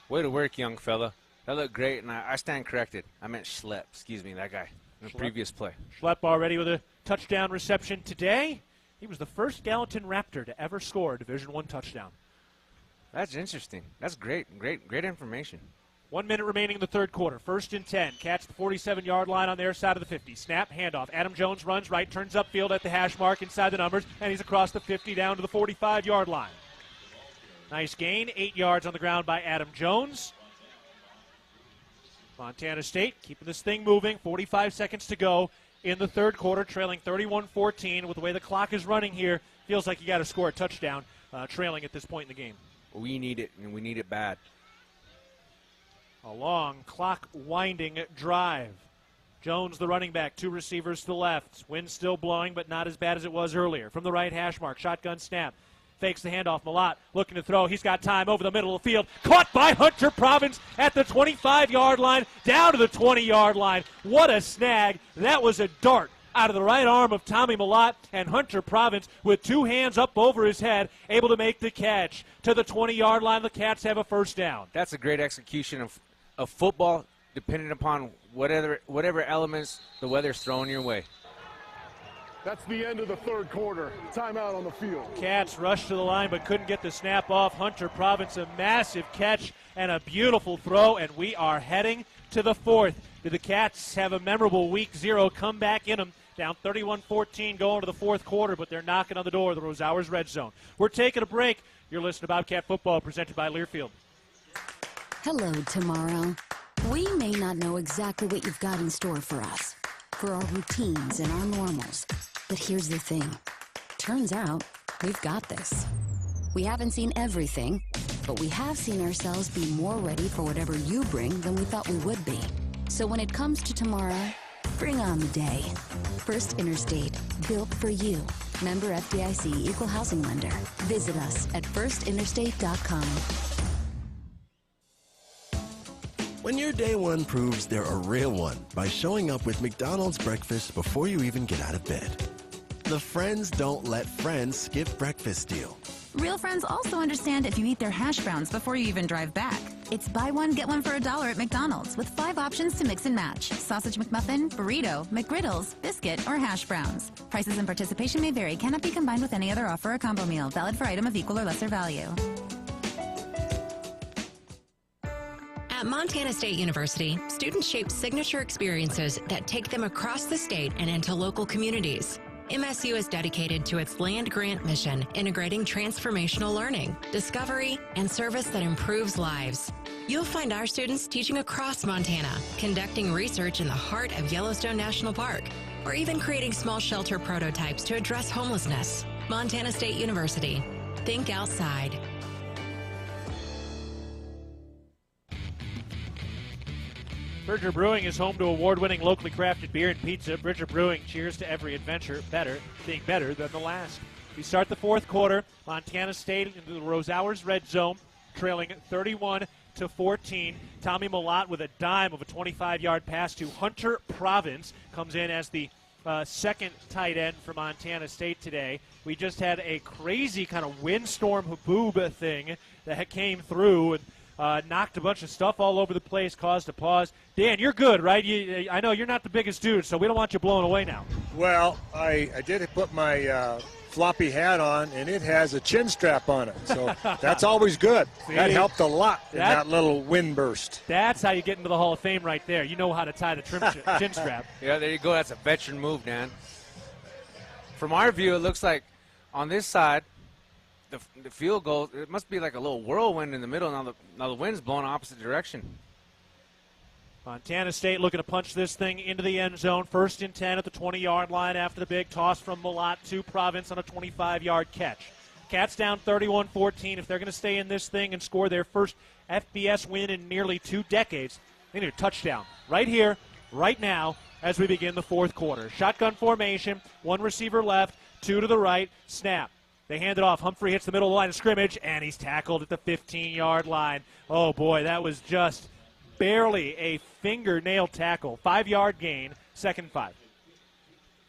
Way to work, young fella. That looked great, and I stand corrected. I meant Schlepp. Excuse me, that guy in the previous play. Schlepp already with a touchdown reception today. He was the first Gallatin Raptor to ever score a Division I touchdown. That's interesting. That's great. Great information. 1 minute remaining in the third quarter. 1st and 10. Cats the 47-yard line on their side of the 50. Snap, handoff. Adam Jones runs right, turns upfield at the hash mark inside the numbers, and he's across the 50 down to the 45-yard line. Nice gain. 8 yards on the ground by Adam Jones. Montana State keeping this thing moving. 45 seconds to go in the third quarter, trailing 31-14. With the way the clock is running here, feels like you got to score a touchdown trailing at this point in the game. We need it, and we need it bad. A long clock-winding drive. Jones, the running back, 2 receivers to the left. Wind still blowing, but not as bad as it was earlier. From the right hash mark, shotgun snap. Fakes the handoff. Malott looking to throw. He's got time over the middle of the field. Caught by Hunter Province at the 25-yard line, down to the 20-yard line. What a snag. That was a dart out of the right arm of Tommy Malott, and Hunter Province with 2 hands up over his head, able to make the catch to the 20-yard line. The Cats have a first down. That's a great execution of football, depending upon whatever elements the weather's throwing your way. That's the end of the third quarter. Timeout on the field. Cats rushed to the line but couldn't get the snap off. Hunter Province, a massive catch and a beautiful throw, and we are heading to the fourth. Do the Cats have a memorable week 0 comeback in them? Down 31-14 going to the fourth quarter, but they're knocking on the door of the Rosauers red zone. We're taking a break. You're listening to Bobcat Football presented by Learfield. Hello, tomorrow. We may not know exactly what you've got in store for us, for our routines and our normals. But here's the thing. Turns out, we've got this. We haven't seen everything, but we have seen ourselves be more ready for whatever you bring than we thought we would be. So when it comes to tomorrow, bring on the day. First Interstate, built for you. Member FDIC, Equal Housing Lender. Visit us at firstinterstate.com. When your day one proves they're a real one by showing up with McDonald's breakfast before you even get out of bed. The Friends Don't Let Friends Skip Breakfast deal. Real friends also understand if you eat their hash browns before you even drive back. It's buy one, get one for $1 at McDonald's with 5 options to mix and match. Sausage McMuffin, burrito, McGriddles, biscuit, or hash browns. Prices and participation may vary. Cannot be combined with any other offer or combo meal. Valid for item of equal or lesser value. At Montana State University, students shape signature experiences that take them across the state and into local communities. MSU is dedicated to its land-grant mission, integrating transformational learning, discovery, and service that improves lives. You'll find our students teaching across Montana, conducting research in the heart of Yellowstone National Park, or even creating small shelter prototypes to address homelessness. Montana State University. Think outside. Bridger Brewing is home to award-winning locally crafted beer and pizza. Bridger Brewing cheers to every adventure, being better than the last. We start the fourth quarter. Montana State into the Rose Hours red zone, trailing 31-14. Tommy Malott with a dime of a 25-yard pass to Hunter Province comes in as the second tight end for Montana State today. We just had a crazy kind of windstorm haboob thing that came through and knocked a bunch of stuff all over the place, caused a pause. Dan, you're good, right? I know you're not the biggest dude, so we don't want you blown away now. Well, I did put my floppy hat on, and it has a chin strap on it, so that's always good. See? That helped a lot in that little wind burst. That's how you get into the Hall of Fame right there. You know how to tie the chin strap. Yeah, there you go. That's a veteran move, Dan. From our view, it looks like on this side, the field goal, it must be like a little whirlwind in the middle. Now the wind's blowing opposite direction. Montana State looking to punch this thing into the end zone. 1st and 10 at the 20-yard line after the big toss from Malott to Province on a 25-yard catch. Cats down 31-14. If they're going to stay in this thing and score their first FBS win in nearly 2 decades, they need a touchdown right here, right now, as we begin the fourth quarter. Shotgun formation, 1 receiver left, 2 to the right, snap. They hand it off. Humphrey hits the middle of the line of scrimmage, and he's tackled at the 15-yard line. Oh, boy, that was just barely a fingernail tackle. 5-yard gain, 2nd and 5.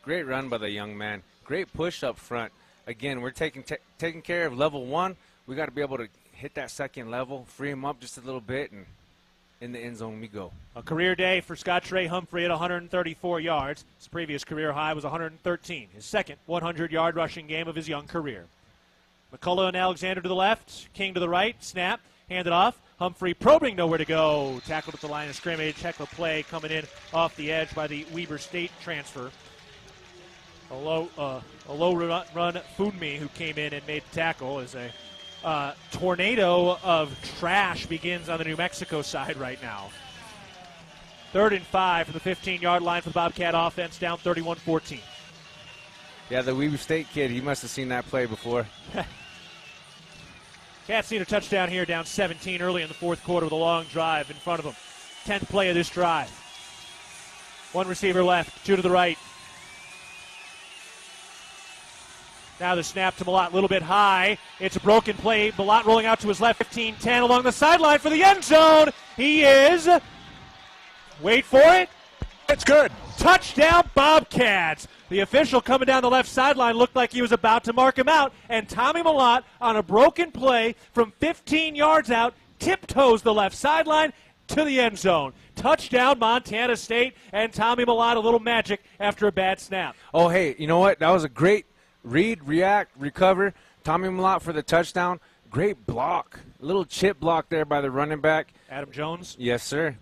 Great run by the young man. Great push up front. Again, we're taking care of level 1. We got to be able to hit that second level, free him up just a little bit, and in the end zone we go. A career day for Scott Trey Humphrey at 134 yards. His previous career high was 113. His second 100-yard rushing game of his young career. McCullough and Alexander to the left. King to the right. Snap. Handed off. Humphrey probing nowhere to go. Tackled at the line of scrimmage. Heck of a play coming in off the edge by the Weber State transfer. A low run Funmi, who came in and made the tackle, as a tornado of trash begins on the New Mexico side right now. 3rd and 5 from the 15-yard line for the Bobcat offense, down 31-14. Yeah, the Weber State kid, he must have seen that play before. Cats need a touchdown here, down 17 early in the fourth quarter with a long drive in front of them. 10th play of this drive. 1 receiver left, 2 to the right. Now the snap to Malott, a little bit high. It's a broken play. Malott rolling out to his left, 15-10 along the sideline for the end zone. He is, wait for it. It's good. Touchdown Bobcats. The official coming down the left sideline looked like he was about to mark him out, and Tommy Malott on a broken play from 15 yards out tiptoes the left sideline to the end zone. Touchdown Montana State, and Tommy Malott a little magic after a bad snap. Oh, hey, you know what? That was a great read, react, recover. Tommy Malott for the touchdown. Great block. A little chip block there by the running back. Adam Jones. Yes, sir.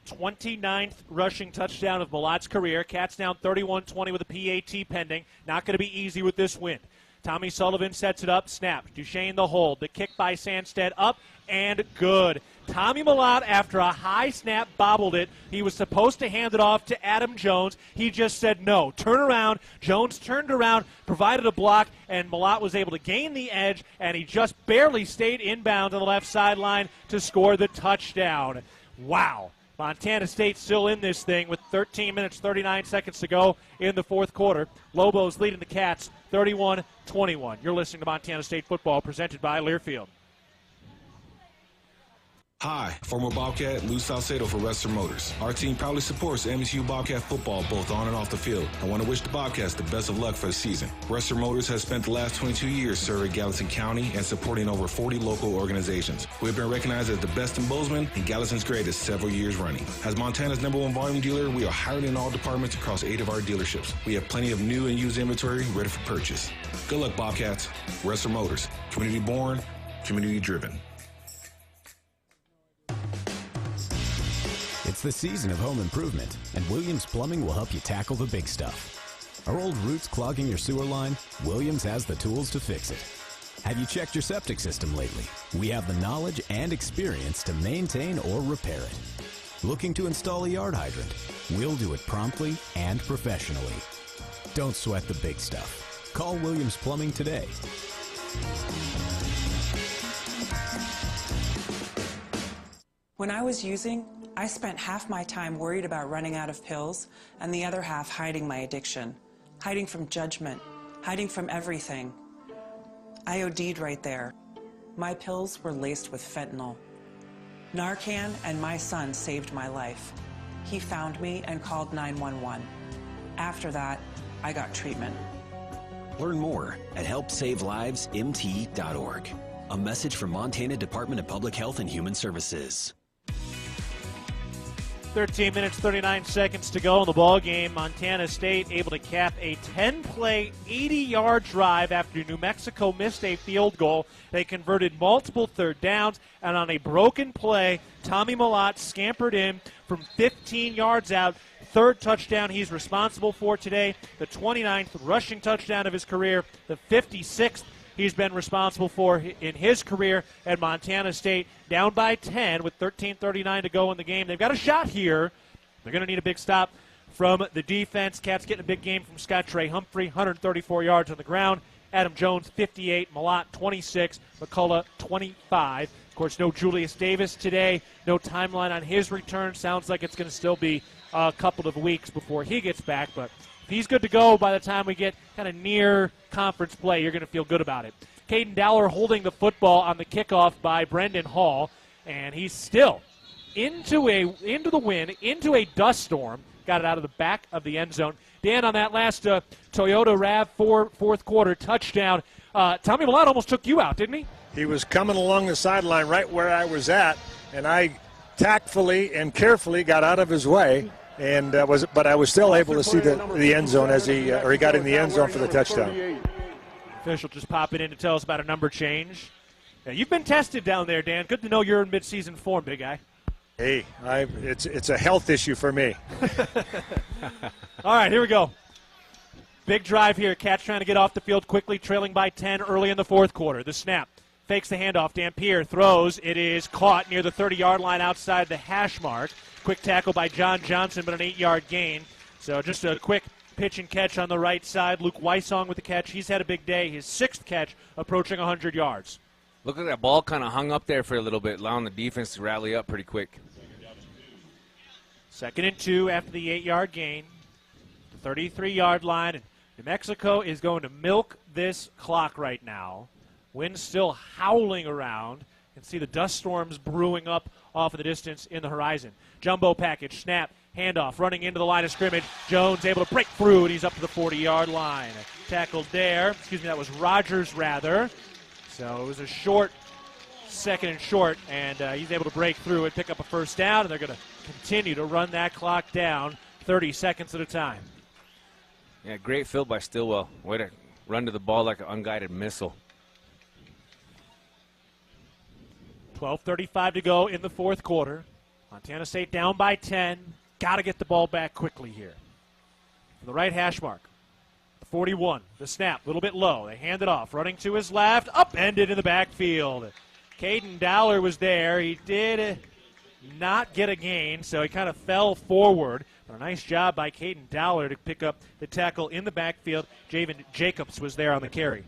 29th rushing touchdown of Malott's career. Cats down 31-20 with a PAT pending. Not going to be easy with this win. Tommy Sullivan sets it up, snap. Duchesne the hold. The kick by Sandstead up and good. Tommy Millott, after a high snap, bobbled it. He was supposed to hand it off to Adam Jones. He just said no. Turn around. Jones turned around, provided a block, and Millott was able to gain the edge, and he just barely stayed inbound on the left sideline to score the touchdown. Wow. Montana State still in this thing with 13 minutes, 39 seconds to go in the fourth quarter. Lobos leading the Cats 31-21. You're listening to Montana State football presented by Learfield. Hi, former Bobcat Lou Salcedo for Western Motors. Our team proudly supports MSU Bobcat football both on and off the field. I want to wish the Bobcats the best of luck for the season. Western Motors has spent the last 22 years serving Gallatin County and supporting over 40 local organizations. We have been recognized as the best in Bozeman and Gallatin's greatest several years running. As Montana's #1 volume dealer, we are hired in all departments across 8 of our dealerships. We have plenty of new and used inventory ready for purchase. Good luck, Bobcats. Western Motors. Community born, community driven. It's the season of home improvement, and Williams Plumbing will help you tackle the big stuff. Are old roots clogging your sewer line? Williams has the tools to fix it. Have you checked your septic system lately? We have the knowledge and experience to maintain or repair it. Looking to install a yard hydrant? We'll do it promptly and professionally. Don't sweat the big stuff. Call Williams Plumbing today. When I was using, I spent half my time worried about running out of pills and the other half hiding my addiction, hiding from judgment, hiding from everything. I OD'd right there. My pills were laced with fentanyl. Narcan and my son saved my life. He found me and called 911. After that, I got treatment. Learn more at helpsavelivemt.org. A message from Montana Department of Public Health and Human Services. 13 minutes, 39 seconds to go in the ball game. Montana State able to cap a 10-play, 80-yard drive after New Mexico missed a field goal. They converted multiple third downs, and on a broken play, Tommy Millott scampered in from 15 yards out. Third touchdown he's responsible for today, the 29th rushing touchdown of his career, the 56th he's been responsible for in his career at Montana State. Down by 10 with 13:39 to go in the game. They've got a shot here. They're going to need a big stop from the defense. Cats getting a big game from Scott Trey Humphrey, 134 yards on the ground. Adam Jones, 58. Millott, 26. McCullough, 25. Of course, no Julius Davis today. No timeline on his return. Sounds like it's going to still be a couple of weeks before he gets back, but if he's good to go by the time we get kind of near conference play, you're going to feel good about it. Caden Dowler holding the football on the kickoff by Brendan Hall, and he's still into the wind, into a dust storm. Got it out of the back of the end zone. Dan, on that last Toyota RAV4 fourth quarter touchdown, Tommy Millott almost took you out, didn't he? He was coming along the sideline right where I was at, and I tactfully and carefully got out of his way. And I was still able to see the end zone as he got in the end zone for the touchdown. Official just popping in to tell us about a number change. Yeah, you've been tested down there, Dan. Good to know you're in midseason form, big guy. Hey, it's a health issue for me. All right, here we go. Big drive here. Cats trying to get off the field quickly, trailing by 10 early in the fourth quarter. The snap. Fakes the handoff. Dampier throws. It is caught near the 30-yard line outside the hash mark. Quick tackle by John Johnson, but an 8-yard gain. So just a quick pitch and catch on the right side. Luke Weissong with the catch. He's had a big day. His 6th catch approaching 100 yards. Look at that ball kind of hung up there for a little bit, allowing the defense to rally up pretty quick. 2nd and 2 after the 8-yard gain. The 33-yard line. And New Mexico is going to milk this clock right now. Wind still howling around. You can see the dust storms brewing up off in the distance in the horizon. Jumbo package, snap, handoff, running into the line of scrimmage. Jones able to break through, and he's up to the 40-yard line. Tackled there. That was Rogers, rather. So it was a short, 2nd and short, and he's able to break through and pick up a first down, and they're going to continue to run that clock down 30 seconds at a time. Yeah, great fill by Stillwell. Way to run to the ball like an unguided missile. 12:35 to go in the fourth quarter. Montana State down by 10. Got to get the ball back quickly here. From the right hash mark. The 41. The snap, a little bit low. They hand it off. Running to his left, upended in the backfield. Caden Dowler was there. He did not get a gain, so he kind of fell forward. But a nice job by Caden Dowler to pick up the tackle in the backfield. Javen Jacobs was there on the carry.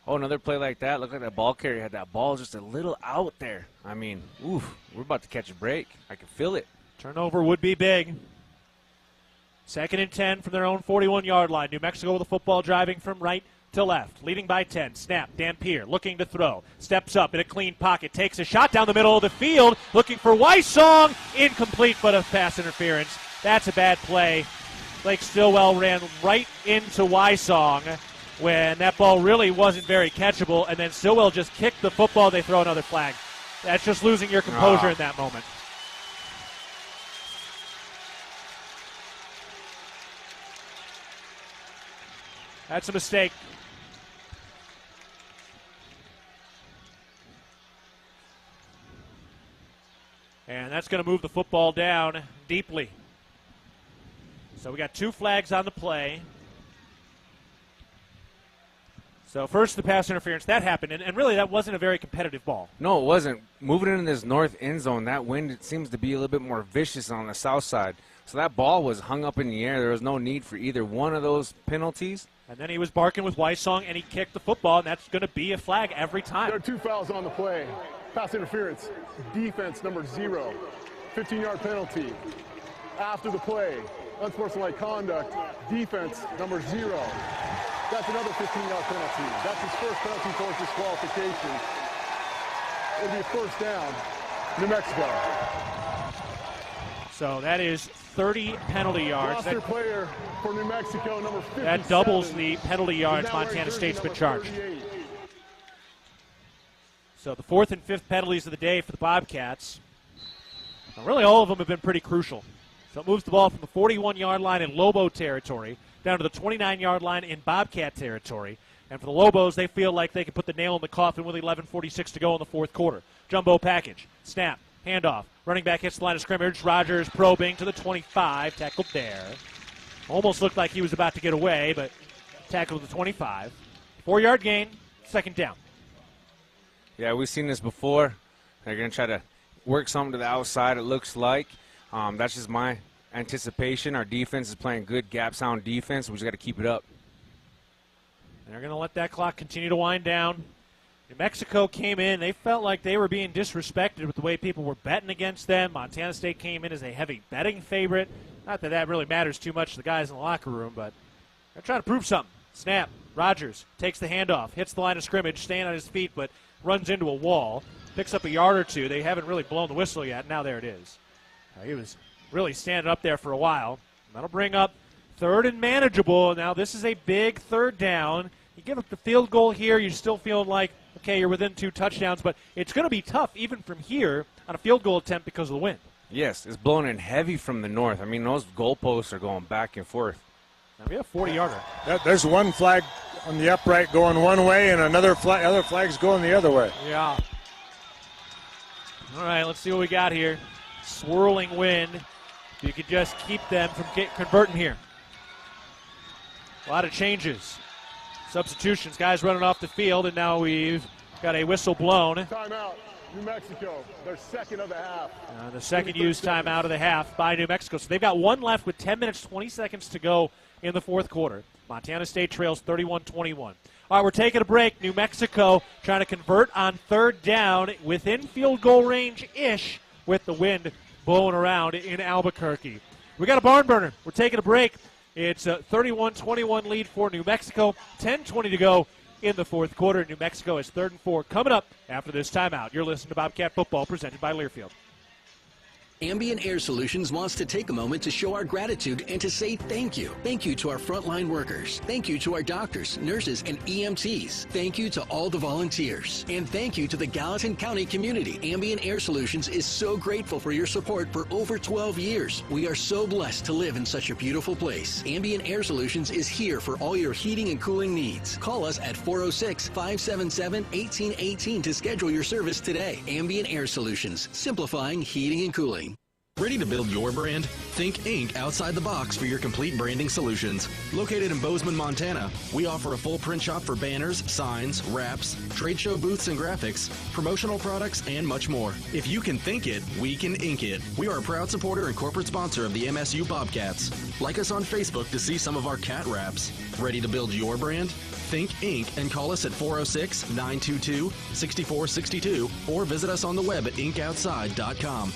Oh, another play like that. Looked like that ball carrier had that ball just a little out there. I mean, oof, we're about to catch a break. I can feel it. Turnover would be big. 2nd and 10 from their own 41-yard line. New Mexico with the football, driving from right to left. Leading by 10. Snap. Dampier looking to throw. Steps up in a clean pocket. Takes a shot down the middle of the field. Looking for Wysong. Incomplete, but a pass interference. That's a bad play. Blake Stillwell ran right into Wysong when that ball really wasn't very catchable, and then Stillwell just kicked the football. They throw another flag. That's just losing your composure in that moment. That's a mistake. And that's going to move the football down deeply. So we got 2 flags on the play. So first the pass interference, that happened, and really that wasn't a very competitive ball. No, it wasn't. Moving into this north end zone, that wind it seems to be a little bit more vicious on the south side. So that ball was hung up in the air. There was no need for either one of those penalties. And then he was barking with Wysong, and he kicked the football, and that's going to be a flag every time. There are 2 fouls on the play. Pass interference, defense number 0, 15-yard penalty. After the play, unsportsmanlike conduct, defense number 0. That's another 15-yard penalty. That's his first penalty towards disqualification. It'll be a first down, New Mexico. So that is 30 penalty yards. Roster player for New Mexico, number 57. That doubles the penalty yards Montana State's been charged. 38. So the 4th and 5th penalties of the day for the Bobcats. Now really all of them have been pretty crucial. So it moves the ball from the 41-yard line in Lobo territory down to the 29-yard line in Bobcat territory. And for the Lobos, they feel like they can put the nail in the coffin with 11:46 to go in the 4th quarter. Jumbo package, snap, handoff. Running back hits the line of scrimmage. Rogers probing to the 25, tackled there. Almost looked like he was about to get away, but tackled to the 25. 4-yard gain, 2nd down. Yeah, we've seen this before. They're going to try to work something to the outside, it looks like. That's just my anticipation. Our defense is playing good gap-sound defense. We just got to keep it up. They're going to let that clock continue to wind down. New Mexico came in. They felt like they were being disrespected with the way people were betting against them. Montana State came in as a heavy betting favorite. Not that that really matters too much to the guys in the locker room, but they're trying to prove something. Snap. Rogers takes the handoff, hits the line of scrimmage, staying on his feet, but runs into a wall. Picks up a yard or 2. They haven't really blown the whistle yet. Now there it is. He was really standing up there for a while. That'll bring up 3rd and manageable. Now this is a big 3rd down. You give up the field goal here, you're still feeling like, okay, you're within 2 touchdowns, but it's going to be tough even from here on a field goal attempt because of the wind. Yes, it's blowing in heavy from the north. I mean, those goalposts are going back and forth. Now we have 40-yarder. There's one flag on the upright going one way and other flags going the other way. Yeah. All right, let's see what we got here. Swirling wind. If you could just keep them from converting here. A lot of changes. Substitutions, guys running off the field, and now we've got a whistle blown. Timeout, New Mexico, their 2nd of the half. The second used timeout of the half by New Mexico. So they've got 1 left with 10 minutes, 20 seconds to go in the 4th quarter. Montana State trails 31-21. All right, we're taking a break. New Mexico trying to convert on 3rd down within field goal range-ish with the wind blowing around in Albuquerque. We got a barn burner. We're taking a break. It's a 31-21 lead for New Mexico. 10:20 to go in the 4th quarter. New Mexico is 3rd and 4 coming up after this timeout. You're listening to Bobcat Football presented by Learfield. Ambient Air Solutions wants to take a moment to show our gratitude and to say thank you. Thank you to our frontline workers. Thank you to our doctors, nurses, and EMTs. Thank you to all the volunteers. And thank you to the Gallatin County community. Ambient Air Solutions is so grateful for your support for over 12 years. We are so blessed to live in such a beautiful place. Ambient Air Solutions is here for all your heating and cooling needs. Call us at 406-577-1818 to schedule your service today. Ambient Air Solutions, simplifying heating and cooling. Ready to build your brand? Think Inc. outside the box for your complete branding solutions. Located in Bozeman, Montana, we offer a full print shop for banners, signs, wraps, trade show booths and graphics, promotional products, and much more. If you can think it, we can ink it. We are a proud supporter and corporate sponsor of the MSU Bobcats. Like us on Facebook to see some of our cat wraps. Ready to build your brand? Think Inc. and call us at 406-922-6462 or visit us on the web at inkoutside.com.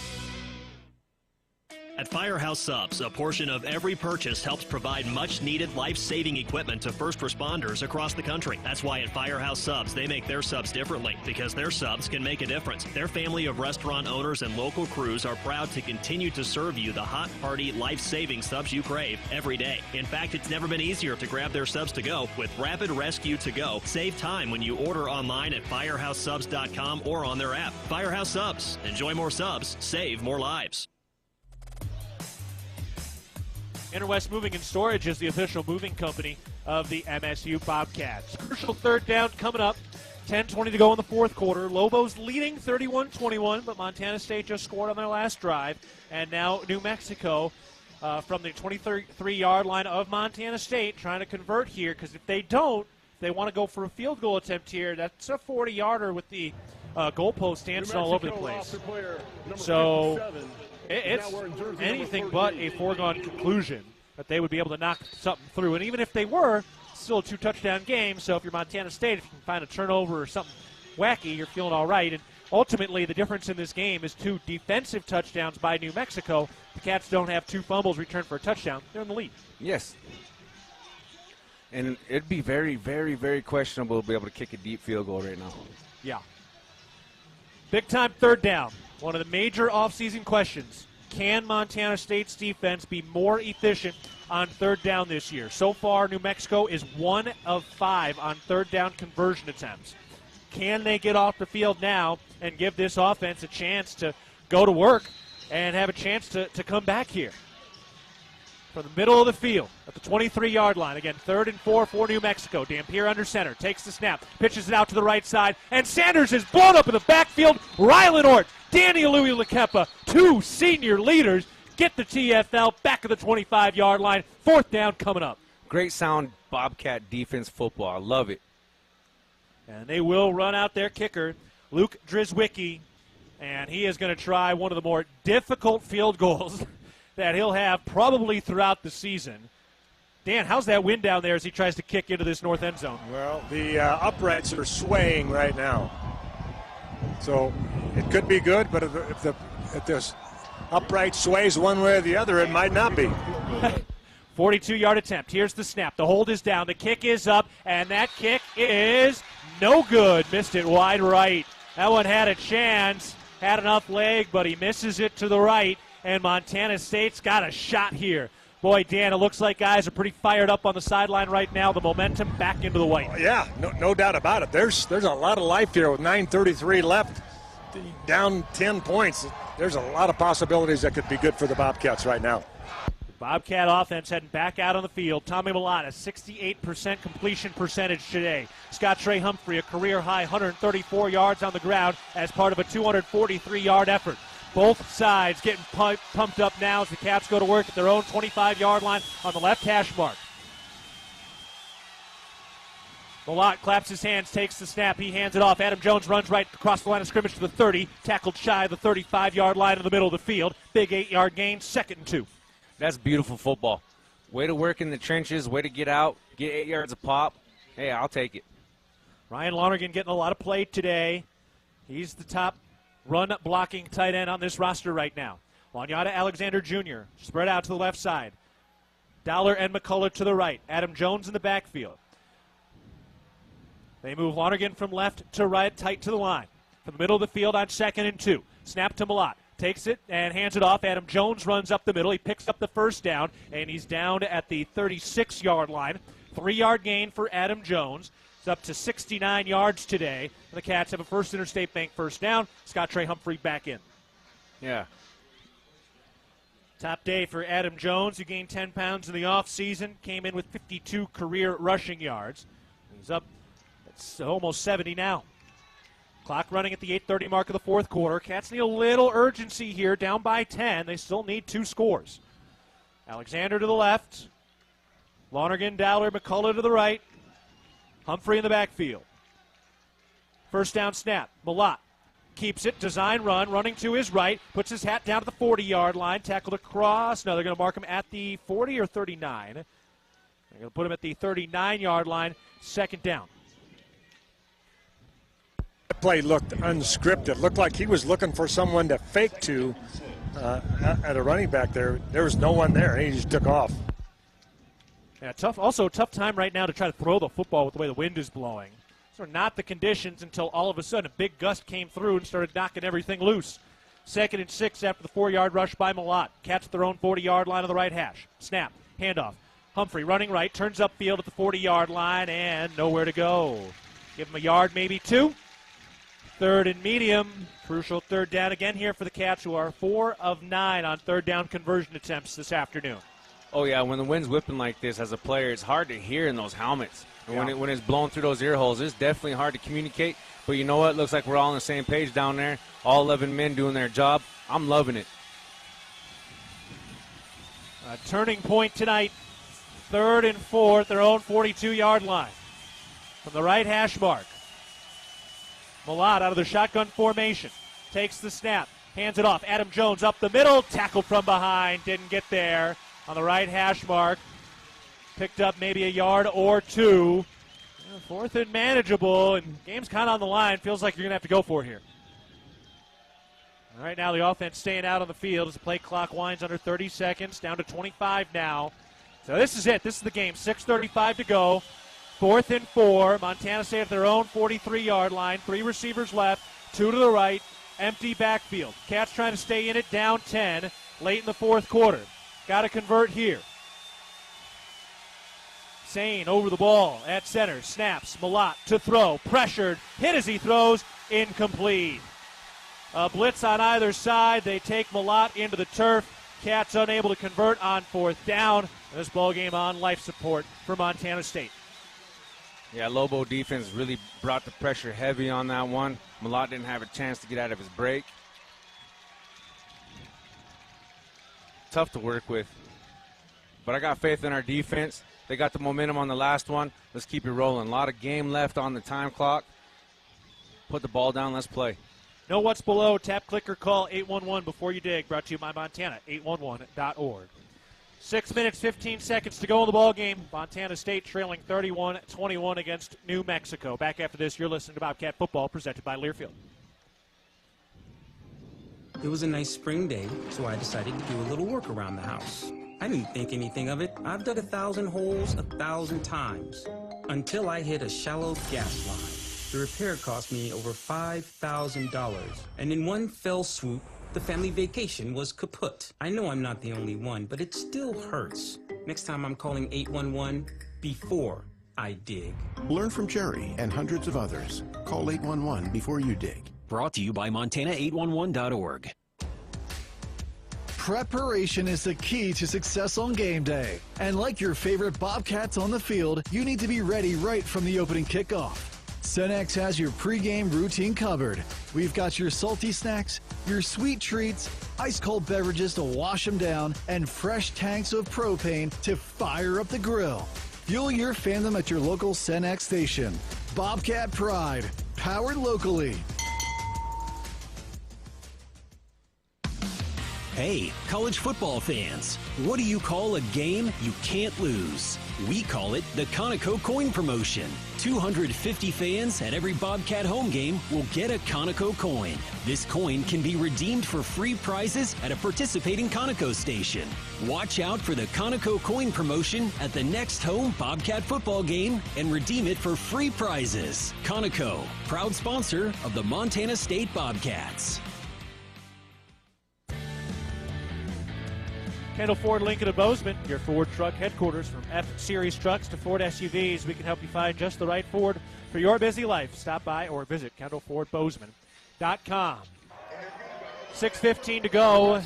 At Firehouse Subs, a portion of every purchase helps provide much-needed life-saving equipment to first responders across the country. That's why at Firehouse Subs, they make their subs differently, because their subs can make a difference. Their family of restaurant owners and local crews are proud to continue to serve you the hot, hearty, life-saving subs you crave every day. In fact, it's never been easier to grab their subs to go with Rapid Rescue to Go. Save time when you order online at firehousesubs.com or on their app. Firehouse Subs. Enjoy more subs. Save more lives. Interwest Moving and Storage is the official moving company of the MSU Bobcats. Crucial third down coming up. 10:20 to go in the fourth quarter. Lobos leading 31-21, but Montana State just scored on their last drive. And now New Mexico from the 23-yard line of Montana State trying to convert here, because if they don't, they want to go for a field goal attempt here. That's a 40-yarder with the goalpost dancing all over the place. So it's anything but a foregone conclusion that they would be able to knock something through. And even if they were, it's still a 2-touchdown game. So if you're Montana State, if you can find a turnover or something wacky, you're feeling all right. And ultimately, the difference in this game is 2 defensive touchdowns by New Mexico. The Cats don't have 2 fumbles returned for a touchdown. They're in the lead. Yes. And it'd be very, very, very questionable to be able to kick a deep field goal right now. Yeah. Big-time third down. One of the major offseason questions. Can Montana State's defense be more efficient on third down this year? So far, New Mexico is 1 of 5 on third down conversion attempts. Can they get off the field now and give this offense a chance to go to work and have a chance to come back here? From the middle of the field at the 23-yard line. Again, 3rd and 4 for New Mexico. Dampier under center. Takes the snap. Pitches it out to the right side. And Sanders is blown up in the backfield. Rylan Ort, Danny Louis-Lakepa, 2 senior leaders, get the TFL back at the 25-yard line. 4th down coming up. Great sound Bobcat defense football. I love it. And they will run out their kicker, Luke Drizwicki. And he is going to try one of the more difficult field goals that he'll have probably throughout the season. Dan, how's that wind down there as he tries to kick into this north end zone? Well, the uprights are swaying right now. So it could be good, but if this upright sways one way or the other, it might not be. 42-yard attempt. Here's the snap. The hold is down. The kick is up, and that kick is no good. Missed it wide right. That one had a chance, had enough leg, but he misses it to the right. And Montana State's got a shot here. Boy, Dan, it looks like guys are pretty fired up on the sideline right now. The momentum back into the white. Yeah, no doubt about it. There's a lot of life here with 9:33 left, down 10 points. There's a lot of possibilities that could be good for the Bobcats right now. Bobcat offense heading back out on the field. Tommy Mulata, 68% completion percentage today. Scott Trey Humphrey, a career-high 134 yards on the ground as part of a 243-yard effort. Both sides getting pumped up now as the Cats go to work at their own 25-yard line on the left hash mark. Malott claps his hands, takes the snap. He hands it off. Adam Jones runs right across the line of scrimmage to the 30. Tackled shy of the 35-yard line in the middle of the field. Big 8-yard gain, 2nd and 2. That's beautiful football. Way to work in the trenches, way to get out, get 8 yards a pop. Hey, I'll take it. Ryan Lonergan getting a lot of play today. He's the top run-blocking tight end on this roster right now. Lanyata Alexander Jr. spread out to the left side. Dowler and McCullough to the right. Adam Jones in the backfield. They move Lonergan from left to right, tight to the line. From the middle of the field on 2nd and 2. Snap to Malott. Takes it and hands it off. Adam Jones runs up the middle. He picks up the 1st down, and he's down at the 36-yard line. 3-yard gain for Adam Jones. It's up to 69 yards today. The Cats have a First Interstate Bank 1st down. Scott Trey Humphrey back in. Yeah. Top day for Adam Jones, who gained 10 pounds in the offseason. Came in with 52 career rushing yards. He's up. It's almost 70 now. Clock running at the 8:30 mark of the fourth quarter. Cats need a little urgency here, down by 10. They still need 2 scores. Alexander to the left. Lonergan, Dowler, McCullough to the right. Humphrey in the backfield. First down snap. Malott keeps it. Design run. Running to his right. Puts his hat down to the 40-yard line. Tackled across. No, they're going to mark him at the 40 or 39. They're going to put him at the 39-yard line. Second down. That play looked unscripted. Looked like he was looking for someone to fake to at a running back there. There was no one there. He just took off. Yeah, tough time right now to try to throw the football with the way the wind is blowing. So not the conditions until all of a sudden a big gust came through and started knocking everything loose. 2nd and 6 after the 4-yard rush by Malott. Cats at their own 40-yard line of the right hash. Snap, handoff. Humphrey running right, turns upfield at the 40-yard line, and nowhere to go. Give him a yard, maybe 2. 3rd and medium. Crucial 3rd down again here for the Cats, who are 4 of 9 on 3rd down conversion attempts this afternoon. Oh, yeah, when the wind's whipping like this as a player, it's hard to hear in those helmets. And when it's blowing through those ear holes, it's definitely hard to communicate. But you know what? Looks like we're all on the same page down there. All 11 men doing their job. I'm loving it. A turning point tonight. 3rd and 4 at their own 42-yard line. From the right hash mark. Malott out of the shotgun formation. Takes the snap. Hands it off. Adam Jones up the middle. Tackled from behind. Didn't get there. On the right hash mark. Picked up maybe a yard or 2. 4th and manageable, and game's kind of on the line. Feels like you're going to have to go for it here. All right, now the offense staying out on the field as the play clock winds under 30 seconds, down to 25 now. So this is it. This is the game. 6:35 to go. 4th and 4. Montana State at their own 43-yard line. 3 receivers left, 2 to the right. Empty backfield. Cats trying to stay in it, down 10 late in the 4th quarter. Got to convert here. Sane over the ball at center. Snaps. Malott to throw. Pressured. Hit as he throws. Incomplete. A blitz on either side. They take Malott into the turf. Cats unable to convert on 4th down. This ball game on life support for Montana State. Yeah, Lobo defense really brought the pressure heavy on that one. Malott didn't have a chance to get out of his break. Tough to work with. But I got faith in our defense. They got the momentum on the last one. Let's keep it rolling. A lot of game left on the time clock. Put the ball down. Let's play. Know what's below. Tap, click, or call 811 before you dig. Brought to you by Montana, 811.org. 6 minutes, 15 seconds to go in the ball game. Montana State trailing 31-21 against New Mexico. Back after this, you're listening to Bobcat Football, presented by Learfield. It was a nice spring day, so I decided to do a little work around the house. I didn't think anything of it. I've dug 1,000 holes 1,000 times until I hit a shallow gas line. The repair cost me over $5,000, and in one fell swoop, the family vacation was kaput. I know I'm not the only one, but it still hurts. Next time I'm calling 811 before I dig. Learn from Jerry and hundreds of others. Call 811 before you dig. Brought to you by Montana811.org. Preparation is the key to success on game day. And like your favorite Bobcats on the field, you need to be ready right from the opening kickoff. Cenex has your pregame routine covered. We've got your salty snacks, your sweet treats, ice-cold beverages to wash them down, and fresh tanks of propane to fire up the grill. Fuel your fandom at your local Cenex station. Bobcat Pride, powered locally. Hey, college football fans, what do you call a game you can't lose? We call it the Conoco Coin Promotion. 250 fans at every Bobcat home game will get a Conoco coin. This coin can be redeemed for free prizes at a participating Conoco station. Watch out for the Conoco Coin Promotion at the next home Bobcat football game and redeem it for free prizes. Conoco, proud sponsor of the Montana State Bobcats. Kendall Ford Lincoln of Bozeman, your Ford truck headquarters. From F-Series trucks to Ford SUVs, we can help you find just the right Ford for your busy life. Stop by or visit KendallFordBozeman.com. 6:15 to go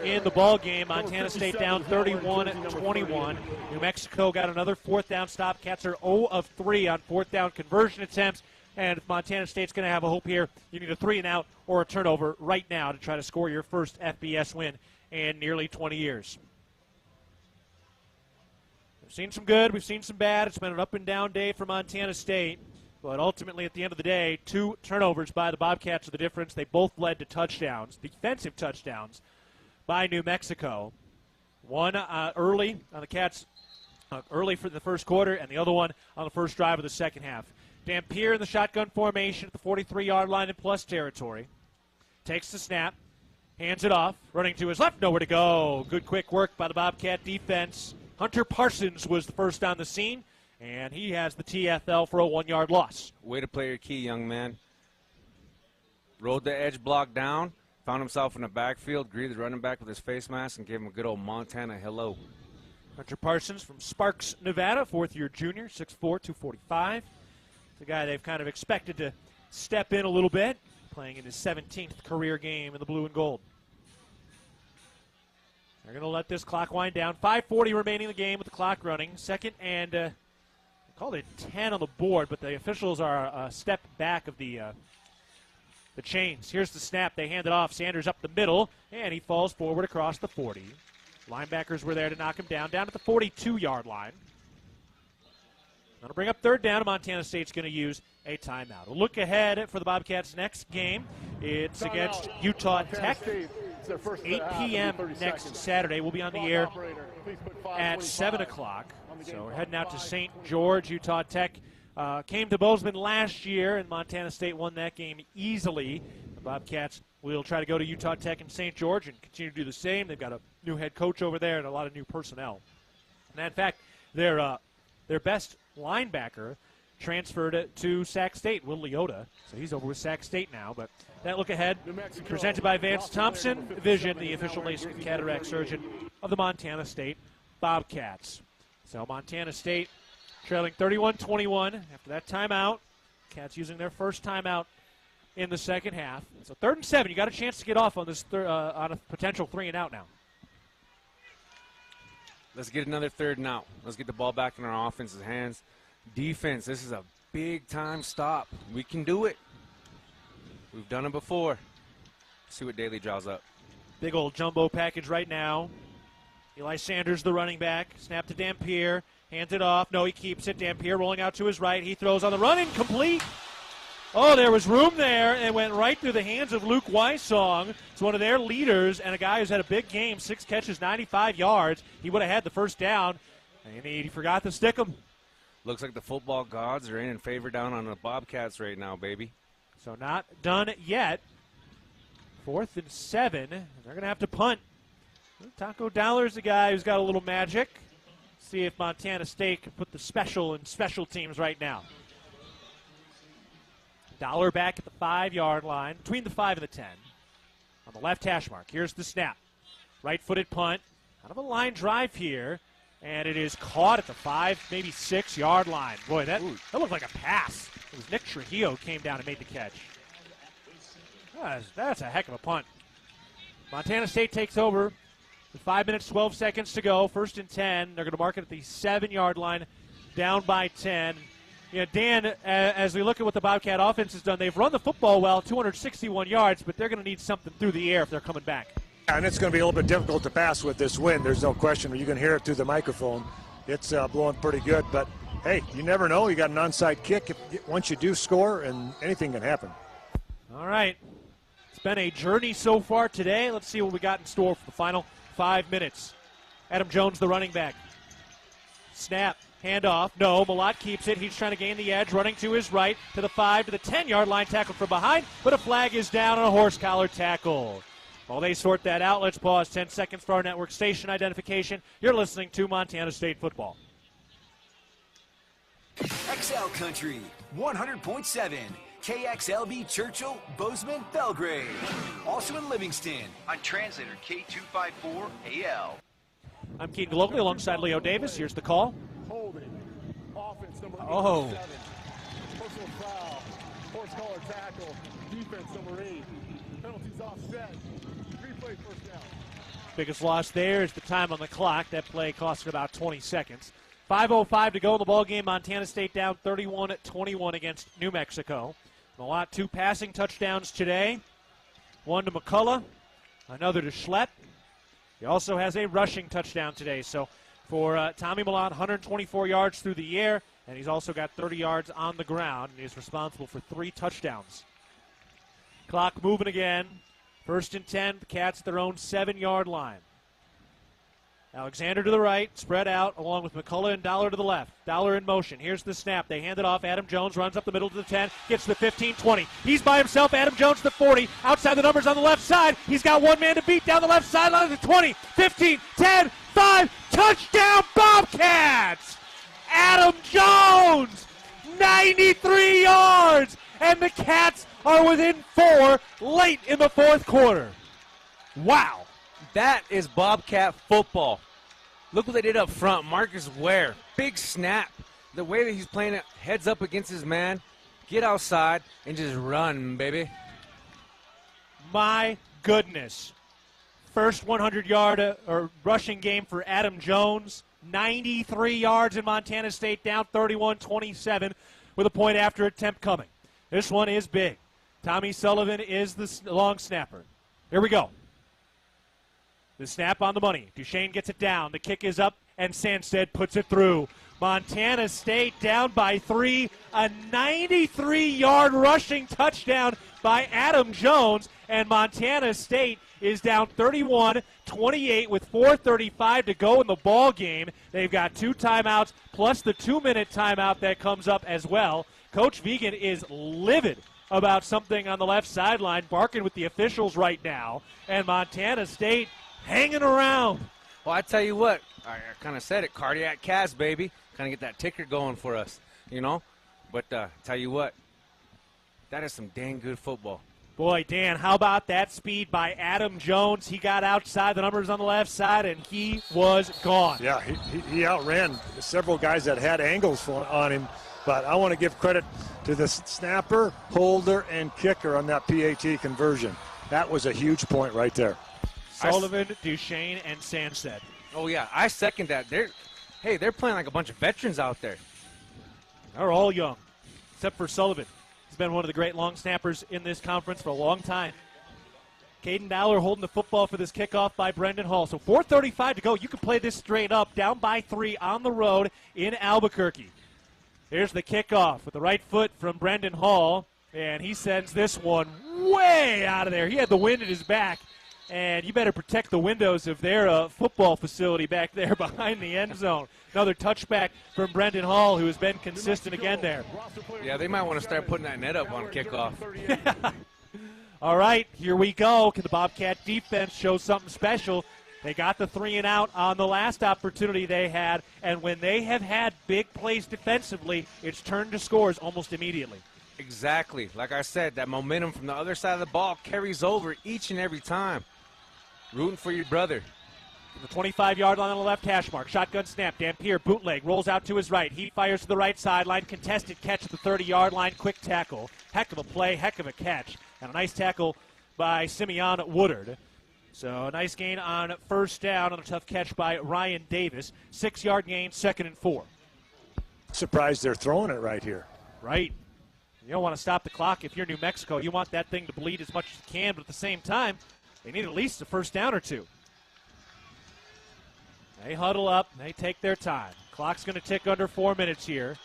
in the ball game. Montana State down 31-21. New Mexico got another 4th down stop. Cats are 0 of 3 on 4th down conversion attempts. And if Montana State's going to have a hope here, you need a 3-and-out or a turnover right now to try to score your first FBS win in nearly 20 years. We've seen some good, we've seen some bad. It's been an up-and-down day for Montana State. But ultimately, at the end of the day, 2 turnovers by the Bobcats are the difference. They both led to touchdowns, defensive touchdowns by New Mexico. One early on the Cats, early for the first quarter, and the other one on the first drive of the second half. Dampier in the shotgun formation at the 43-yard line in plus territory. Takes the snap, hands it off, running to his left, nowhere to go. Good quick work by the Bobcat defense. Hunter Parsons was the first on the scene, and he has the TFL for a 1-yard loss. Way to play your key, young man. Rolled the edge block down, found himself in the backfield, greeted the running back with his face mask, and gave him a good old Montana hello. Hunter Parsons from Sparks, Nevada, fourth-year junior, 6'4", 245. The guy they've kind of expected to step in a little bit, playing in his 17th career game in the blue and gold. They're going to let this clock wind down. 5:40 remaining in the game with the clock running. Second and, I called it 10 on the board, but the officials are a step back of the chains. Here's the snap. They hand it off. Sanders up the middle, and he falls forward across the 40. Linebackers were there to knock him down at the 42-yard line. That'll bring up third down. Montana State's going to use a timeout. A look ahead for the Bobcats' next game. It's against Utah Tech. 8 p.m. next Saturday. We'll be on the air at 7 o'clock. So we're heading out to St. George. Utah Tech came to Bozeman last year, and Montana State won that game easily. The Bobcats will try to go to Utah Tech and St. George and continue to do the same. They've got a new head coach over there and a lot of new personnel. And in fact, their best linebacker transferred to Sac State, Will Leota. So he's over with Sac State now. But that look ahead, presented by Vance Thompson Vision, the official laser cataract surgeon of the Montana State Bobcats. So Montana State trailing 31-21 after that timeout. Cats using their first timeout in the second half. So 3rd and 7. You got a chance to get off on this on a potential 3-and-out now. Let's get another 3rd and out. Let's get the ball back in our offense's hands. Defense, this is a big-time stop. We can do it. We've done it before. Let's see what Daly draws up. Big old jumbo package right now. Eli Sanders, the running back. Snap to Dampier. Hands it off. No, he keeps it. Dampier rolling out to his right. He throws on the run. Incomplete. Oh, there was room there and went right through the hands of Luke Wysong. It's one of their leaders and a guy who's had a big game, 6 catches, 95 yards. He would have had the first down, and he forgot to stick him. Looks like the football gods are in favor down on the Bobcats right now, baby. So not done yet. 4th and 7. They're going to have to punt. Taco Dollar's the guy who's got a little magic. See if Montana State can put the special in special teams right now. Dollar back at the 5-yard line, between the 5 and the 10. On the left hash mark. Here's the snap. Right-footed punt. Kind of a line drive here. And it is caught at the 5, maybe 6-yard line. Boy, that looked like a pass. It was Nick Trujillo came down and made the catch. That's a heck of a punt. Montana State takes over with 5 minutes, 12 seconds to go. 1st and 10. They're going to mark it at the 7-yard line, down by 10. You know, Dan, as we look at what the Bobcat offense has done, they've run the football well, 261 yards, but they're going to need something through the air if they're coming back. And it's going to be a little bit difficult to pass with this wind. There's no question. You can hear it through the microphone. It's blowing pretty good. But, hey, you never know. You got an onside kick. Once you do score, and anything can happen. All right. It's been a journey so far today. Let's see what we got in store for the final 5 minutes. Adam Jones, the running back. Snap. Handoff. No, Malott keeps it. He's trying to gain the edge, running to his right, to the 5, to the 10-yard line, tackled from behind, but a flag is down on a horse collar tackle. While they sort that out, let's pause 10 seconds for our network station identification. You're listening to Montana State football. XL Country, 100.7. KXLB Churchill, Bozeman, Belgrade. Also in Livingston on translator K254AL. I'm Keaton Gillogly alongside Leo Davis. Here's the call. Holding. Offense number 87. Personal foul. Horse collar tackle. Defense number 8. Penalties offset. 3-play first down. Biggest loss there is the time on the clock. That play costed about 20 seconds. 5:05 to go in the ballgame. Montana State down 31-21 against New Mexico. Mellott 2 passing touchdowns today. One to McCullough, another to Schlepp. He also has a rushing touchdown today. So for Tommy Mellott, 124 yards through the air, and he's also got 30 yards on the ground. And he's responsible for 3 touchdowns. Clock moving again. 1st and 10, the Cats at their own 7-yard line. Alexander to the right, spread out, along with McCullough and Dollar to the left. Dollar in motion. Here's the snap. They hand it off. Adam Jones runs up the middle to the 10, gets to the 15, 20. He's by himself. Adam Jones to the 40. Outside the numbers on the left side. He's got one man to beat down the left sideline to the 20, 15, 10, 5. Touchdown, Bobcats! Adam Jones, 93 yards, and the Cats are within 4 late in the 4th quarter. Wow. That is Bobcat football. Look what they did up front. Marcus Ware, big snap. The way that he's playing it, heads up against his man, get outside, and just run, baby. My goodness. First 100-yard or rushing game for Adam Jones. 93 yards in Montana State, down 31-27 with a point after attempt coming. This one is big. Tommy Sullivan is the long snapper. Here we go. The snap on the money. Duchesne gets it down. The kick is up, and Sanstead puts it through. Montana State down by 3. A 93-yard rushing touchdown by Adam Jones, and Montana State is down 31-28 with 4:35 to go in the ball game. They've got 2 timeouts plus the 2-minute timeout that comes up as well. Coach Vegan is livid about something on the left sideline, barking with the officials right now, and Montana State hanging around. Well, I tell you what, I kind of said it, cardiac cast, baby. Kind of get that ticker going for us, you know. But tell you what, that is some dang good football. Boy, Dan, how about that speed by Adam Jones? He got outside the numbers on the left side, and he was gone. Yeah, he outran several guys that had angles on him. But I want to give credit to the snapper, holder, and kicker on that PAT conversion. That was a huge point right there. Sullivan, Duchesne, and Sanstead. Oh, yeah, I second that. They're playing like a bunch of veterans out there. They're all young, except for Sullivan. He's been one of the great long snappers in this conference for a long time. Caden Dowler holding the football for this kickoff by Brendan Hall. So 4:35 to go. You can play this straight up, down by 3 on the road in Albuquerque. Here's the kickoff with the right foot from Brendan Hall, and he sends this one way out of there. He had the wind at his back, and you better protect the windows of their football facility back there behind the end zone. Another touchback from Brendan Hall, who has been consistent again there. Yeah, they might want to start putting that net up on kickoff. All right, here we go. Can the Bobcat defense show something special? They got the 3 and out on the last opportunity they had, and when they have had big plays defensively, it's turned to scores almost immediately. Exactly. Like I said, that momentum from the other side of the ball carries over each and every time. Rooting for your brother. The 25-yard line on the left hash mark. Shotgun snap. Dampier, bootleg, rolls out to his right. He fires to the right sideline. Contested catch at the 30-yard line. Quick tackle. Heck of a play, heck of a catch. And a nice tackle by Simeon Woodard. So a nice gain on 1st down on a tough catch by Ryan Davis. 6-yard gain, 2nd and 4. Surprised they're throwing it right here. Right. You don't want to stop the clock if you're New Mexico. You want that thing to bleed as much as you can, but at the same time, they need at least a 1st down or 2. They huddle up. They take their time. Clock's going to tick under 4 minutes here.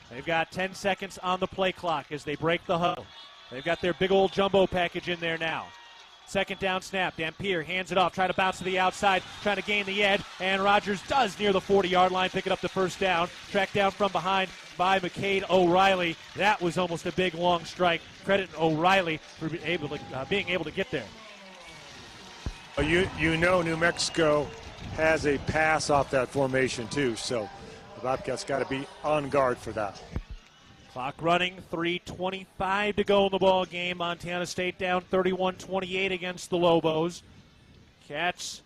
They've got 10 seconds on the play clock as they break the huddle. They've got their big old jumbo package in there now. 2nd down snap. Dampier hands it off, trying to bounce to the outside, trying to gain the edge, and Rogers does near the 40-yard line, picking up the 1st down. Tracked down from behind by McCade O'Reilly. That was almost a big, long strike. Credit O'Reilly for being able to get there. You know New Mexico has a pass off that formation too, so the Bobcats got to be on guard for that. Clock running, 3:25 to go in the ball game. Montana State down 31-28 against the Lobos. Cats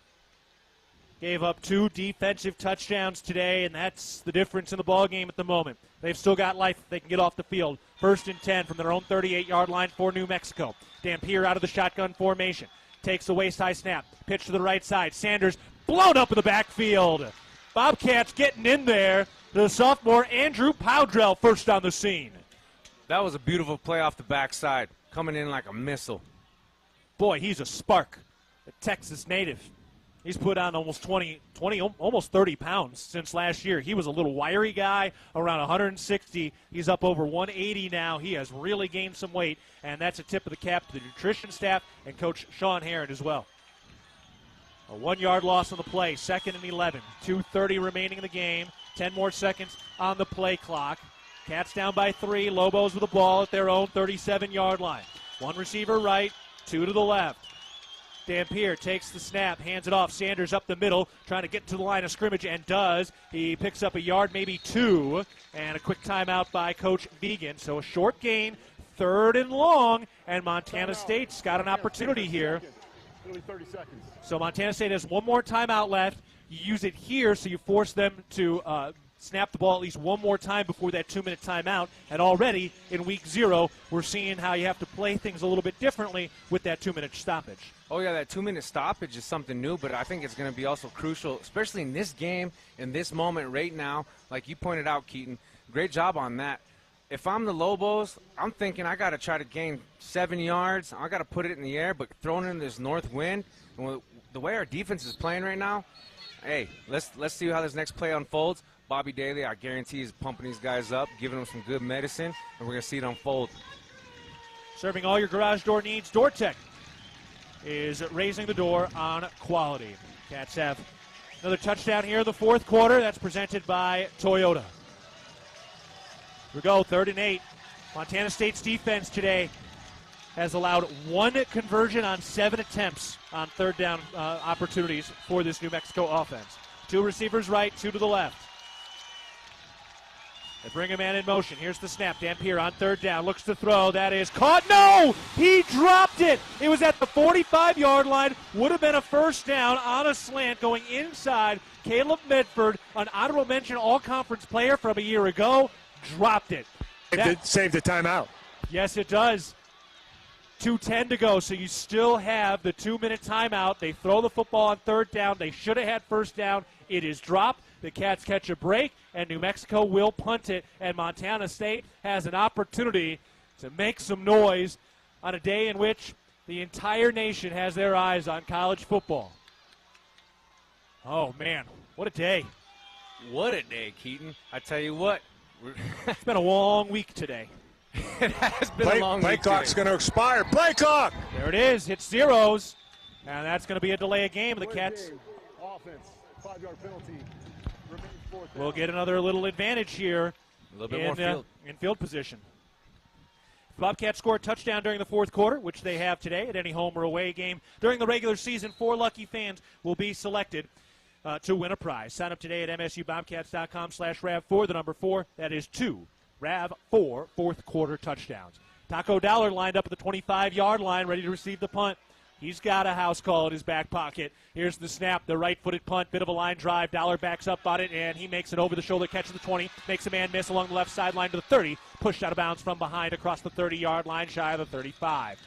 gave up 2 defensive touchdowns today, and that's the difference in the ball game at the moment. They've still got life if they can get off the field. 1st and 10 from their own 38-yard line for New Mexico. Dampier out of the shotgun formation. Takes a waist-high snap. Pitch to the right side. Sanders blown up in the backfield. Bobcats getting in there. The sophomore Andrew Powdrell first on the scene. That was a beautiful play off the backside, coming in like a missile. Boy, he's a spark, a Texas native. He's put on almost almost 30 pounds since last year. He was a little wiry guy, around 160. He's up over 180 now. He has really gained some weight, and that's a tip of the cap to the nutrition staff and Coach Sean Herron as well. A 1-yard loss on the play, 2nd and 11. 2:30 remaining in the game. 10 more seconds on the play clock. Cats down by 3. Lobos with the ball at their own 37-yard line. 1 receiver right, 2 to the left. Dampier takes the snap, hands it off. Sanders up the middle, trying to get to the line of scrimmage, and does. He picks up a yard, maybe 2, and a quick timeout by Coach Vegan. So a short gain, 3rd and long, and Montana State's got an opportunity here. 30 seconds. So Montana State has 1 more timeout left. You use it here, so you force them to snap the ball at least 1 more time before that 2-minute timeout. And already in week 0, we're seeing how you have to play things a little bit differently with that 2-minute stoppage. Oh, yeah, that 2-minute stoppage is something new, but I think it's going to be also crucial, especially in this game, in this moment right now. Like you pointed out, Keaton, great job on that. If I'm the Lobos, I'm thinking I got to try to gain 7 yards. I got to put it in the air, but throwing in this north wind, and the way our defense is playing right now, hey, let's see how this next play unfolds. Bobby Daly, I guarantee, is pumping these guys up, giving them some good medicine, and we're going to see it unfold. Serving all your garage door needs, DoorTech is raising the door on quality. Cats have another touchdown here in the 4th quarter. That's presented by Toyota. Here we go, 3rd and 8. Montana State's defense today has allowed 1 conversion on 7 attempts on 3rd down opportunities for this New Mexico offense. 2 receivers right, 2 to the left. They bring a man in motion. Here's the snap. Dampier on 3rd down. Looks to throw. That is caught. No! He dropped it. It was at the 45-yard line. Would have been a 1st down on a slant going inside. Caleb Medford, an honorable mention all-conference player from a year ago, dropped it. Saved the timeout. Yes, it does. 2:10 to go, so you still have the 2-minute timeout. They throw the football on 3rd down. They should have had 1st down. It is dropped. The Cats catch a break, and New Mexico will punt it, and Montana State has an opportunity to make some noise on a day in which the entire nation has their eyes on college football. Oh, man, what a day. What a day, Keaton. I tell you what. It's been a long week today. It has been a long week. Play clock's going to expire. Play clock! There it is. Hits zeros. And that's going to be a delay of game. The Cats Offense, 5-yard penalty. will get another little advantage here a little bit more field. In field position. If Bobcats score a touchdown during the 4th quarter, which they have today at any home or away game during the regular season, 4 lucky fans will be selected to win a prize. Sign up today at msubobcats.com/RAV4, the number 4. That is 2 RAV4 4th quarter touchdowns. Taco Dollar lined up at the 25-yard line, ready to receive the punt. He's got a house call in his back pocket. Here's the snap, the right-footed punt, bit of a line drive. Dollar backs up on it, and he makes an over-the-shoulder catch at the 20, makes a man miss along the left sideline to the 30, pushed out of bounds from behind across the 30-yard line, shy of the 35.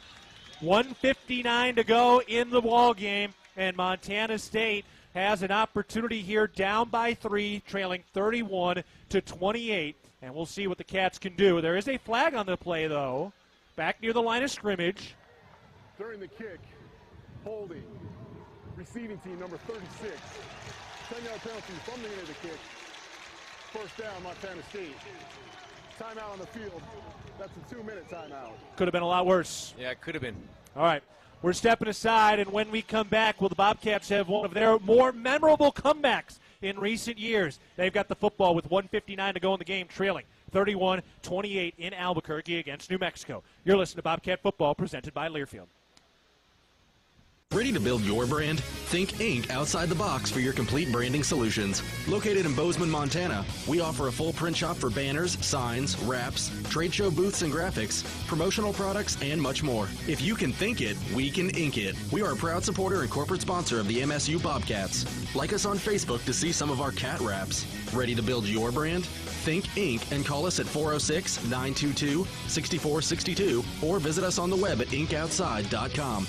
1:59 to go in the ball game, and Montana State has an opportunity here, down by 3, trailing 31-28, and we'll see what the Cats can do. There is a flag on the play, though, back near the line of scrimmage. During the kick, holding, receiving team number 36. 10-yard penalty from the end of the kick. 1st down, Montana State. Timeout on the field. That's a 2-minute timeout. Could have been a lot worse. Yeah, it could have been. All right. We're stepping aside, and when we come back, will the Bobcats have one of their more memorable comebacks in recent years? They've got the football with 1:59 to go in the game, trailing 31-28 in Albuquerque against New Mexico. You're listening to Bobcat Football, presented by Learfield. Ready to build your brand? Think Inc. outside the box for your complete branding solutions. Located in Bozeman, Montana, we offer a full print shop for banners, signs, wraps, trade show booths and graphics, promotional products, and much more. If you can think it, we can ink it. We are a proud supporter and corporate sponsor of the MSU Bobcats. Like us on Facebook to see some of our cat wraps. Ready to build your brand? Think Inc. and call us at 406-922-6462 or visit us on the web at inkoutside.com.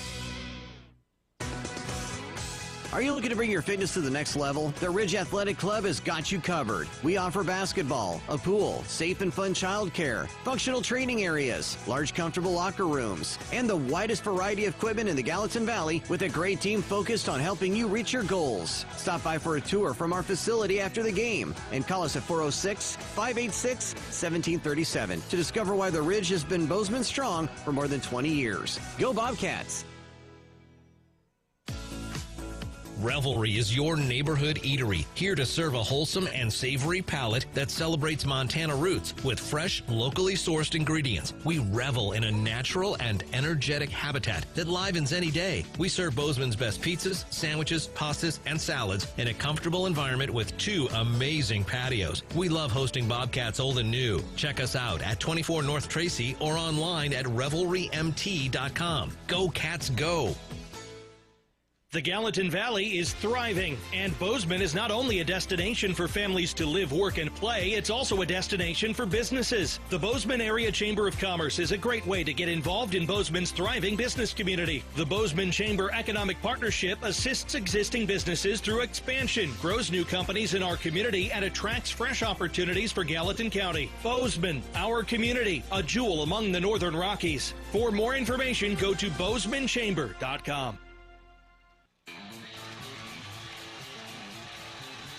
Are you looking to bring your fitness to the next level? The Ridge Athletic Club has got you covered. We offer basketball, a pool, safe and fun childcare, functional training areas, large comfortable locker rooms, and the widest variety of equipment in the Gallatin Valley with a great team focused on helping you reach your goals. Stop by for a tour from our facility after the game and call us at 406-586-1737 to discover why the Ridge has been Bozeman strong for more than 20 years. Go Bobcats! Revelry is your neighborhood eatery, here to serve a wholesome and savory palate that celebrates Montana roots with fresh, locally sourced ingredients. We revel in a natural and energetic habitat that livens any day. We serve Bozeman's best pizzas, sandwiches, pastas, and salads in a comfortable environment with 2 amazing patios. We love hosting Bobcats old and new. Check us out at 24 North Tracy or online at revelrymt.com. Go Cats, go! The Gallatin Valley is thriving, and Bozeman is not only a destination for families to live, work, and play, it's also a destination for businesses. The Bozeman Area Chamber of Commerce is a great way to get involved in Bozeman's thriving business community. The Bozeman Chamber Economic Partnership assists existing businesses through expansion, grows new companies in our community, and attracts fresh opportunities for Gallatin County. Bozeman, our community, a jewel among the Northern Rockies. For more information, go to bozemanchamber.com.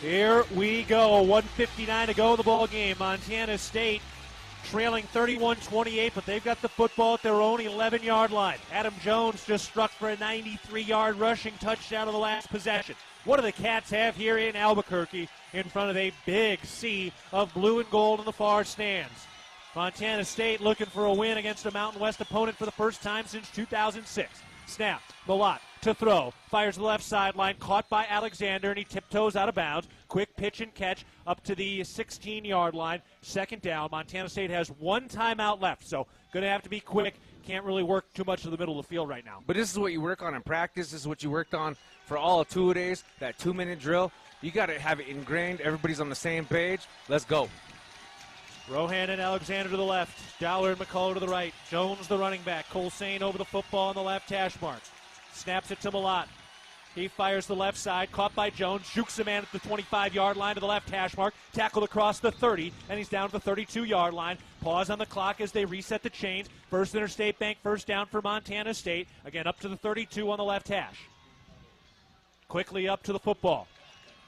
Here we go. 1:59 to go in the ball game. Montana State trailing 31-28, but they've got the football at their own 11-yard line. Adam Jones just struck for a 93-yard rushing touchdown on the last possession. What do the Cats have here in Albuquerque in front of a big sea of blue and gold in the far stands? Montana State looking for a win against a Mountain West opponent for the first time since 2006. Snap. Malott to throw. Fires the left sideline. Caught by Alexander, and he tiptoes out of bounds. Quick pitch and catch up to the 16-yard line. Second down. Montana State has 1 timeout left, so going to have to be quick. Can't really work too much to the middle of the field right now. But this is what you work on in practice. This is what you worked on for all of 2 days, that 2-minute drill. You got to have it ingrained. Everybody's on the same page. Let's go. Rohan and Alexander to the left. Dowler and McCullough to the right. Jones the running back. Colsane over the football on the left hash mark. Snaps it to Malott. He fires the left side. Caught by Jones. Jukes a man at the 25-yard line to the left hash mark. Tackled across the 30, and he's down to the 32-yard line. Pause on the clock as they reset the chains. First Interstate Bank first down for Montana State. Again, up to the 32 on the left hash. Quickly up to the football.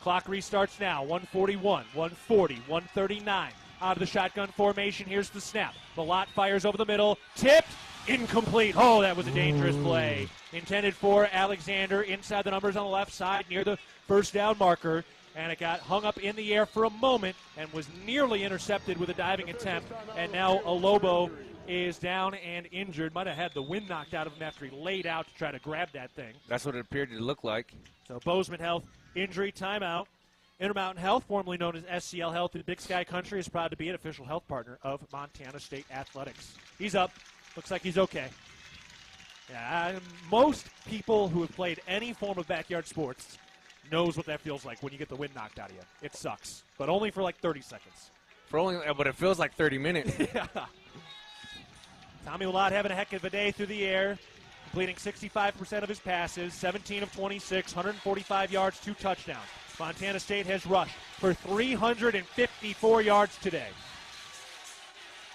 Clock restarts now. 141, 140, 139. Out of the shotgun formation. Here's the snap. Malott fires over the middle. Tipped. Incomplete. Oh, that was a dangerous play. Intended for Alexander inside the numbers on the left side near the first down marker. And it got hung up in the air for a moment and was nearly intercepted with a diving attempt. And now Alobo is down and injured. Might have had the wind knocked out of him after he laid out to try to grab that thing. That's what it appeared to look like. So Bozeman Health injury timeout. Intermountain Health, formerly known as SCL Health in Big Sky Country, is proud to be an official health partner of Montana State Athletics. He's up. Looks like he's okay. Yeah, most people who have played any form of backyard sports knows what that feels like when you get the wind knocked out of you. It sucks, but only for like 30 seconds. But it feels like 30 minutes. Yeah. Tommy Malott having a heck of a day through the air, completing 65% of his passes, 17 of 26, 145 yards, 2 touchdowns. Montana State has rushed for 354 yards today.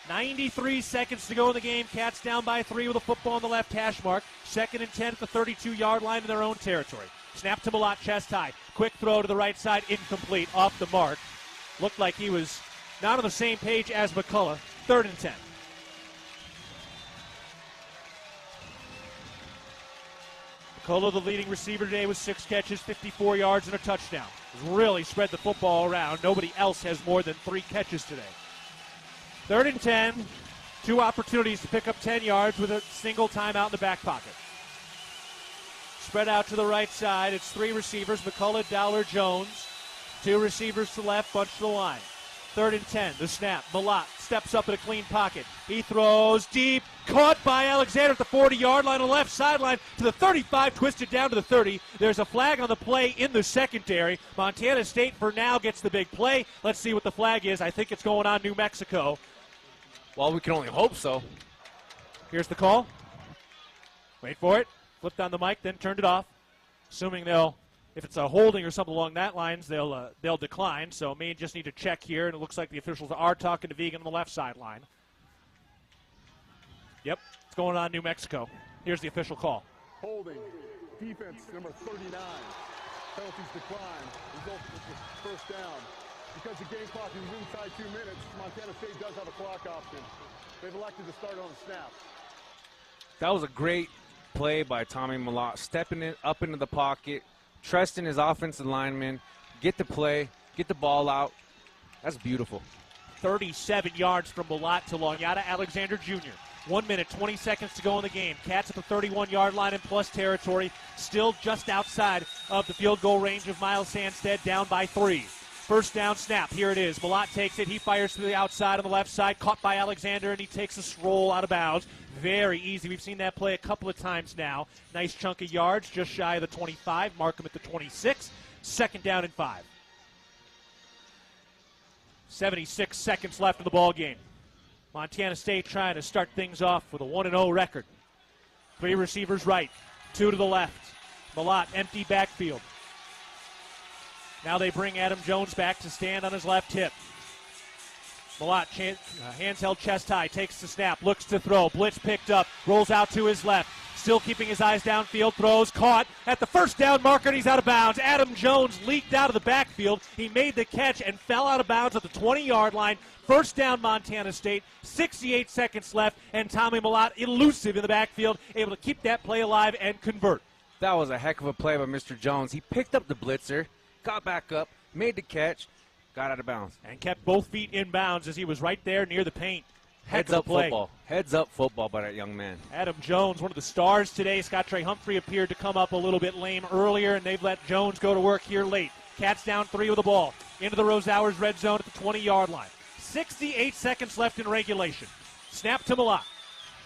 93 seconds to go in the game. Cats down by 3 with a football on the left hash mark. 2nd and 10 at the 32-yard line in their own territory. Snap to Malott, chest high. Quick throw to the right side, incomplete, off the mark. Looked like he was not on the same page as McCullough. 3rd and 10. McCullough, the leading receiver today, with 6 catches, 54 yards, and a touchdown. He's really spread the football around. Nobody else has more than 3 catches today. 3rd and 10, 2 opportunities to pick up 10 yards with a single timeout in the back pocket. Spread out to the right side. It's 3 receivers, McCullough, Dowler, Jones. 2 receivers to the left, bunch to the line. 3rd and 10, the snap. Malott steps up in a clean pocket. He throws deep, caught by Alexander at the 40-yard line on the left sideline to the 35, twisted down to the 30. There's a flag on the play in the secondary. Montana State for now gets the big play. Let's see what the flag is. I think it's going on New Mexico. Well, we can only hope so. Here's the call. Wait for it. Flipped on the mic, then turned it off. Assuming they'll If it's a holding or something along that lines, they'll decline. So may just need to check here, and it looks like the officials are talking to Vegan on the left sideline. Yep, it's going on New Mexico. Here's the official call. Holding. Defense number 39. Penalties decline. Result is first down. Because the game clock is inside 2 minutes, Montana State does have a clock option. They've elected to start on the snap. That was a great play by Tommy Malott, stepping it up into the pocket, trusting his offensive lineman, get the play, get the ball out. That's beautiful. 37 yards from Malott to Longyatta Alexander Jr. 1 minute, 20 seconds to go in the game. Cats at the 31-yard line in plus territory, still just outside of the field goal range of Miles Sandstead, down by 3. First down snap, here it is. Malott takes it, he fires to the outside on the left side, caught by Alexander, and he takes a stroll out of bounds. Very easy. We've seen that play a couple of times now. Nice chunk of yards, just shy of the 25. Mark him at the 26. Second down and 5. 76 seconds left in the ball game. Montana State trying to start things off with a 1-0 record. 3 receivers right, 2 to the left. Malott, empty backfield. Now they bring Adam Jones back to stand on his left hip. Malott, hands held chest high, takes the snap, looks to throw. Blitz picked up, rolls out to his left. Still keeping his eyes downfield, throws, caught at the first down marker, and he's out of bounds. Adam Jones leaked out of the backfield. He made the catch and fell out of bounds at the 20-yard line. First down, Montana State. 68 seconds left, and Tommy Malott, elusive in the backfield, able to keep that play alive and convert. That was a heck of a play by Mr. Jones. He picked up the blitzer, got back up, made the catch, got out of bounds. And kept both feet in bounds as he was right there near the paint. Heads up football. Heads up football by that young man. Adam Jones, one of the stars today. Scott Trey Humphrey appeared to come up a little bit lame earlier, and they've let Jones go to work here late. Cats down 3 with the ball. Into the Rose Hours red zone at the 20-yard line. 68 seconds left in regulation. Snap to Malott.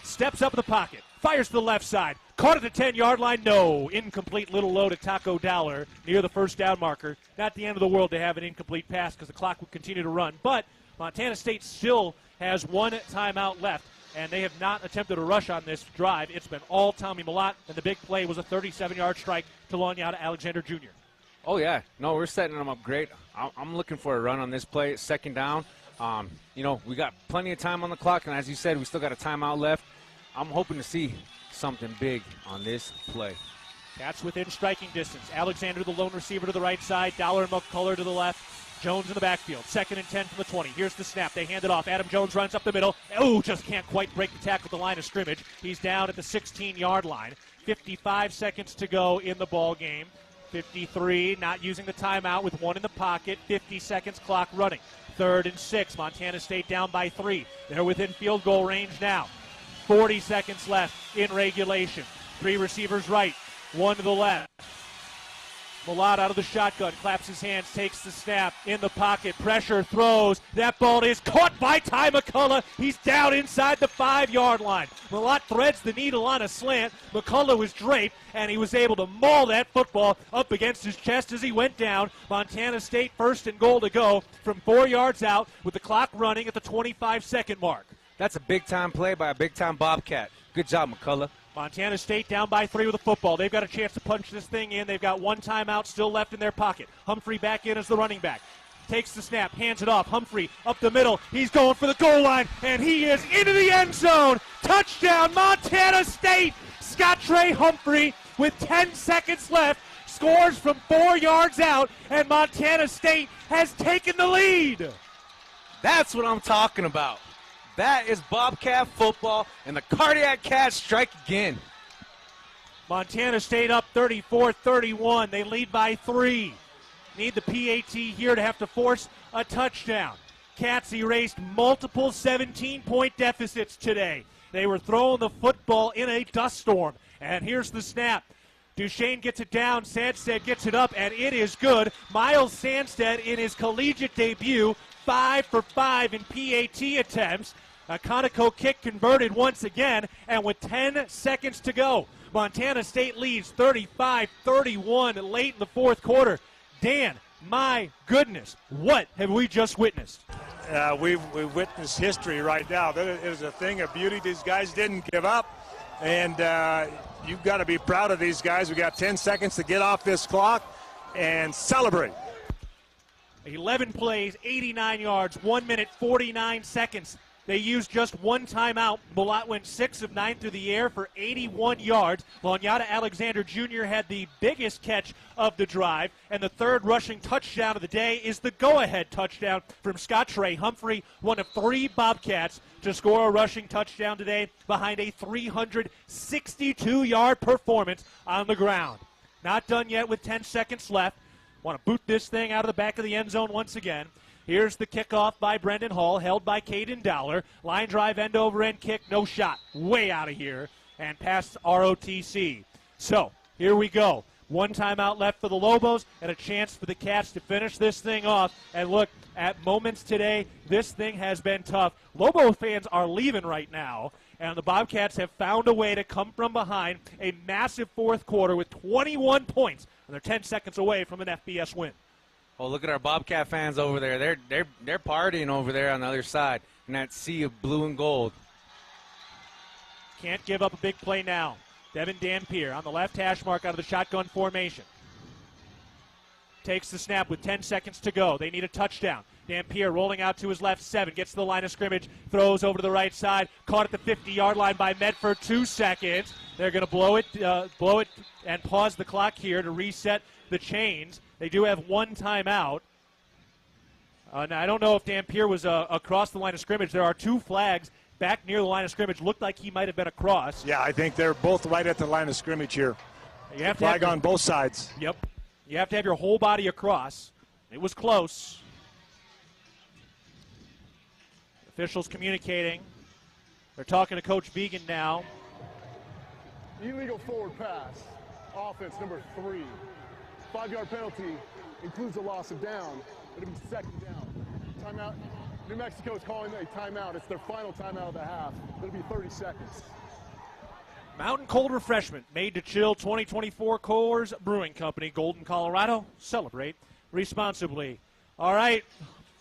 Steps up in the pocket. Fires to the left side. Caught at the 10-yard line. No. Incomplete little low to Taco Dowler near the first down marker. Not the end of the world to have an incomplete pass because the clock will continue to run. But Montana State still has 1 timeout left, and they have not attempted a rush on this drive. It's been all Tommy Malott, and the big play was a 37-yard strike to Longyatta Alexander Jr. Oh, yeah. No, we're setting them up great. I'm looking for a run on this play. Second down. We got plenty of time on the clock, and as you said, we still got a timeout left. I'm hoping to see something big on this play. Cats within striking distance. Alexander, the lone receiver, to the right side. Dollar and McCullough to the left. Jones in the backfield. 2nd and 10 from the 20. Here's the snap. They hand it off. Adam Jones runs up the middle. Oh, just can't quite break the tackle at the line of scrimmage. He's down at the 16-yard line. 55 seconds to go in the ball game. 53, not using the timeout with 1 in the pocket. 50 seconds clock running. 3rd and 6. Montana State down by 3. They're within field goal range now. 40 seconds left in regulation. 3 receivers right, 1 to the left. Malott out of the shotgun, claps his hands, takes the snap, in the pocket, pressure, throws. That ball is caught by Ty McCullough. He's down inside the 5-yard line. Malott threads the needle on a slant. McCullough was draped, and he was able to maul that football up against his chest as he went down. Montana State 1st and goal to go from 4 yards out with the clock running at the 25-second mark. That's a big-time play by a big-time Bobcat. Good job, McCullough. Montana State down by 3 with the football. They've got a chance to punch this thing in. They've got 1 timeout still left in their pocket. Humphrey back in as the running back. Takes the snap, hands it off. Humphrey up the middle. He's going for the goal line, and he is into the end zone. Touchdown, Montana State. Scott Trey Humphrey with 10 seconds left scores from 4 yards out, and Montana State has taken the lead. That's what I'm talking about. That is Bobcat football, and the Cardiac Cats strike again. Montana State up 34-31. They lead by 3. Need the PAT here to have to force a touchdown. Cats erased multiple 17-point deficits today. They were throwing the football in a dust storm. And here's the snap. Duchesne gets it down. Sandstead gets it up, and it is good. Miles Sandstead in his collegiate debut, 5 for 5 in PAT attempts. A Conoco kick converted once again, and with 10 seconds to go, Montana State leads 35-31 late in the 4th quarter. Dan, my goodness, what have we just witnessed? We've witnessed history right now. It is a thing of beauty. These guys didn't give up, and you've got to be proud of these guys. We got 10 seconds to get off this clock, and celebrate. 11 plays, 89 yards, 1 minute, 49 seconds. They used just one timeout. Mulat went 6 of 9 through the air for 81 yards. Lanyata Alexander Jr. had the biggest catch of the drive, and the third rushing touchdown of the day is the go-ahead touchdown from Scott Trey Humphrey, one of 3 Bobcats to score a rushing touchdown today behind a 362-yard performance on the ground. Not done yet with 10 seconds left. Want to boot this thing out of the back of the end zone once again. Here's the kickoff by Brendan Hall, held by Caden Dowler. Line drive, end-over-end kick, no shot. Way out of here, and past ROTC. So, here we go. One timeout left for the Lobos, and a chance for the Cats to finish this thing off. And look, at moments today, this thing has been tough. Lobo fans are leaving right now, and the Bobcats have found a way to come from behind a massive fourth quarter with 21 points, and they're 10 seconds away from an FBS win. Oh, look at our Bobcat fans over there. They're partying over there on the other side in that sea of blue and gold. Can't give up a big play now. Devin Dampier on the left hash mark out of the shotgun formation. Takes the snap with 10 seconds to go. They need a touchdown. Dampier rolling out to his left, 7, gets to the line of scrimmage, throws over to the right side, caught at the 50-yard line by Medford, 2 seconds. They're going to blow it and pause the clock here to reset the chains. They do have one timeout. Now, I don't know if Dampier was across the line of scrimmage. There are 2 flags back near the line of scrimmage. Looked like he might have been across. Yeah, I think they're both right at the line of scrimmage here. You have flag on both sides. Yep. You have to have your whole body across. It was close. Officials communicating. They're talking to Coach Began now. Illegal forward pass. Offense number 3. 5-yard penalty includes a loss of down. It'll be second down. Timeout. New Mexico is calling a timeout. It's their final timeout of the half. It'll be 30 seconds. Mountain Cold Refreshment made to chill. 2024 Coors Brewing Company, Golden, Colorado. Celebrate responsibly. All right.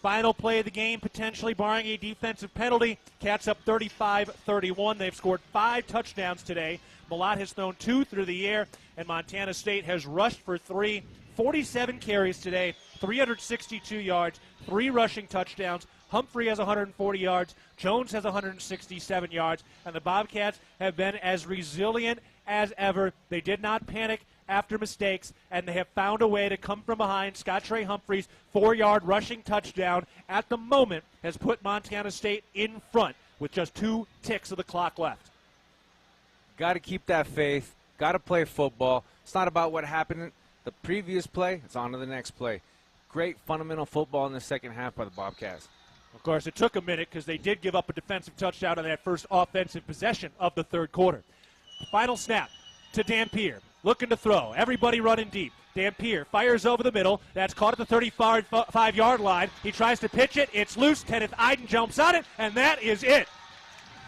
Final play of the game, potentially barring a defensive penalty. Cats up 35-31. They've scored 5 touchdowns today. Mulat has thrown 2 through the air, and Montana State has rushed for 3. 47 carries today, 362 yards, 3 rushing touchdowns. Humphrey has 140 yards. Jones has 167 yards. And the Bobcats have been as resilient as ever. They did not panic after mistakes, and they have found a way to come from behind. Scott Trey Humphrey's 4-yard rushing touchdown at the moment has put Montana State in front with just 2 ticks of the clock left. Got to keep that faith. Got to play football. It's not about what happened in the previous play. It's on to the next play. Great fundamental football in the second half by the Bobcats. Of course, it took a minute because they did give up a defensive touchdown on that first offensive possession of the third quarter. Final snap to Dampier. Looking to throw. Everybody running deep. Dampier fires over the middle. That's caught at the 35-yard line. He tries to pitch it. It's loose. Kenneth Iden jumps on it, and that is it.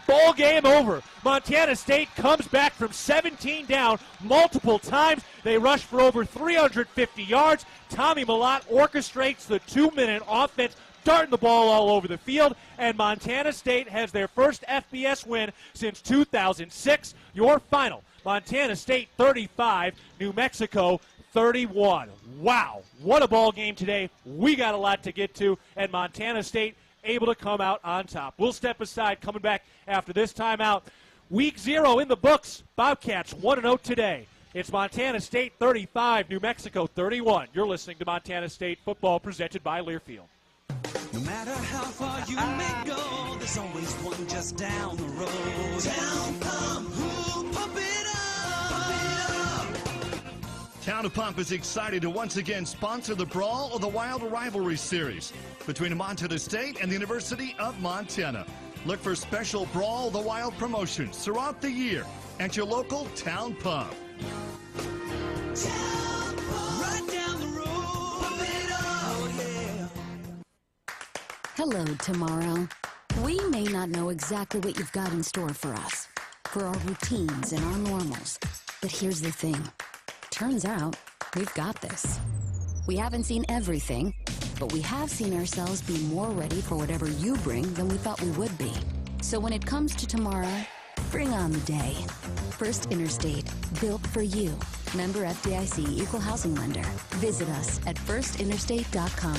Ball game over. Montana State comes back from 17 down multiple times. They rush for over 350 yards. Tommy Mulat orchestrates the 2-minute offense, darting the ball all over the field, and Montana State has their first FBS win since 2006. Your final, Montana State 35, New Mexico 31. Wow, what a ball game today. We got a lot to get to, and Montana State able to come out on top. We'll step aside, coming back after this timeout. Week 0 in the books. Bobcats 1-0 today. It's Montana State 35, New Mexico 31. You're listening to Montana State football presented by Learfield. No matter how far you may go, there's always one just down the road. Down Pump, who pump it up. Town of Pump is excited to once again sponsor the Brawl of the Wild Rivalry Series between Montana State and the University of Montana. Look for special Brawl of the Wild promotions throughout the year at your local Town Pump. Town Pump, right down the road. Pump it up, yeah. Hello, tomorrow. We may not know exactly what you've got in store for us, for our routines and our normals. But here's the thing. Turns out, we've got this. We haven't seen everything, but we have seen ourselves be more ready for whatever you bring than we thought we would be. So when it comes to tomorrow, bring on the day. First Interstate, built for you. Member FDIC Equal Housing Lender. Visit us at firstinterstate.com.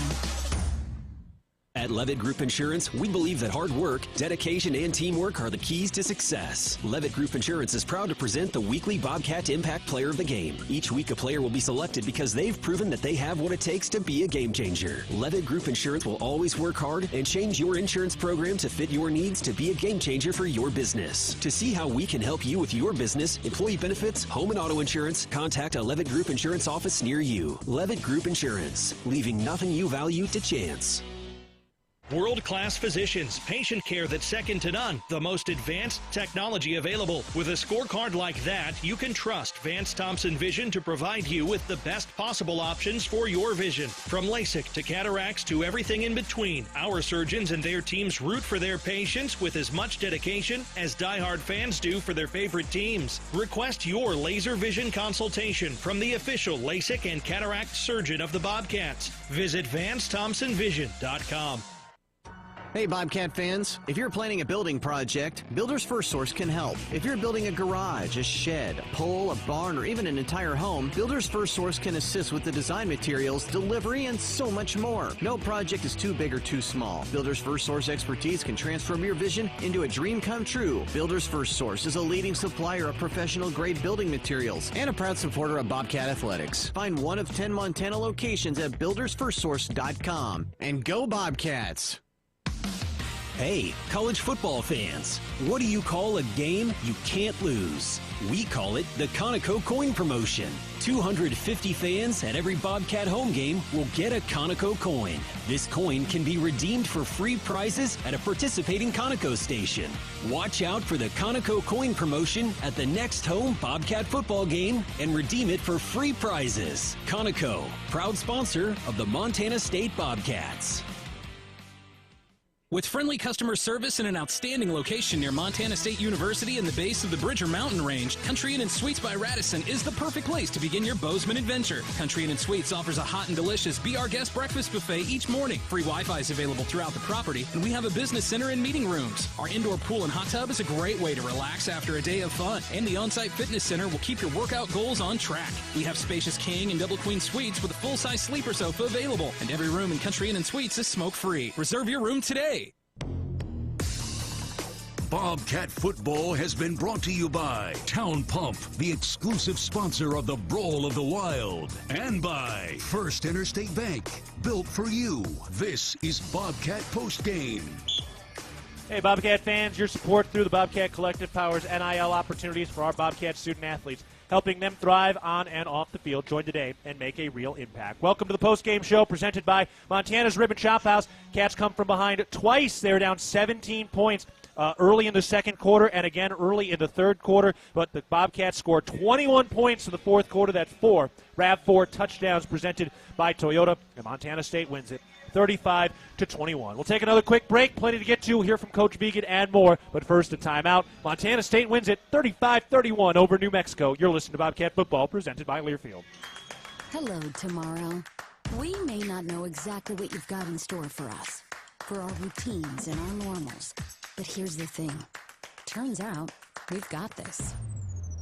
At Levitt Group Insurance, we believe that hard work, dedication, and teamwork are the keys to success. Levitt Group Insurance is proud to present the weekly Bobcat Impact Player of the Game. Each week, a player will be selected because they've proven that they have what it takes to be a game changer. Levitt Group Insurance will always work hard and change your insurance program to fit your needs to be a game changer for your business. To see how we can help you with your business, employee benefits, home and auto insurance, contact a Levitt Group Insurance office near you. Levitt Group Insurance, leaving nothing you value to chance. World-class physicians, patient care that's second to none, the most advanced technology available. With a scorecard like that, you can trust Vance Thompson Vision to provide you with the best possible options for your vision. From LASIK to cataracts to everything in between, our surgeons and their teams root for their patients with as much dedication as diehard fans do for their favorite teams. Request your laser vision consultation from the official LASIK and cataract surgeon of the Bobcats. Visit VanceThompsonVision.com. Hey Bobcat fans, if you're planning a building project, Builders First Source can help. If you're building a garage, a shed, a pole, a barn, or even an entire home, Builders First Source can assist with the design materials, delivery, and so much more. No project is too big or too small. Builders First Source expertise can transform your vision into a dream come true. Builders First Source is a leading supplier of professional-grade building materials and a proud supporter of Bobcat Athletics. Find one of 10 Montana locations at buildersfirstsource.com. And go Bobcats! Hey, college football fans, what do you call a game you can't lose? We call it the Conoco Coin Promotion. 250 fans at every Bobcat home game will get a Conoco coin. This coin can be redeemed for free prizes at a participating Conoco station. Watch out for the Conoco Coin Promotion at the next home Bobcat football game and redeem it for free prizes. Conoco, proud sponsor of the Montana State Bobcats. With friendly customer service and an outstanding location near Montana State University and the base of the Bridger Mountain Range, Country Inn & Suites by Radisson is the perfect place to begin your Bozeman adventure. Country Inn & Suites offers a hot and delicious Be Our Guest breakfast buffet each morning. Free Wi-Fi is available throughout the property, and we have a business center and meeting rooms. Our indoor pool and hot tub is a great way to relax after a day of fun, and the on-site fitness center will keep your workout goals on track. We have spacious king and double queen suites with a full-size sleeper sofa available, and every room in Country Inn & Suites is smoke-free. Reserve your room today. Bobcat football has been brought to you by Town Pump, the exclusive sponsor of the Brawl of the Wild, and by First Interstate Bank, built for you. This is Bobcat Postgame. Hey, Bobcat fans, your support through the Bobcat Collective powers NIL opportunities for our Bobcat student athletes, helping them thrive on and off the field. Join today and make a real impact. Welcome to the postgame show presented by Montana's Rib and Chop House. Cats come from behind twice. They're down 17 points early in the second quarter and again early in the third quarter. But the Bobcats scored 21 points in the fourth quarter. That's four RAV4 touchdowns presented by Toyota. And Montana State wins it 35-21. We'll take another quick break. Plenty to get to. We'll hear from Coach Began and more. But first, a timeout. Montana State wins it 35-31 over New Mexico. You're listening to Bobcat Football, presented by Learfield. Hello, tomorrow. We may not know exactly what you've got in store for us, for our routines and our normals. But here's the thing. Turns out, we've got this.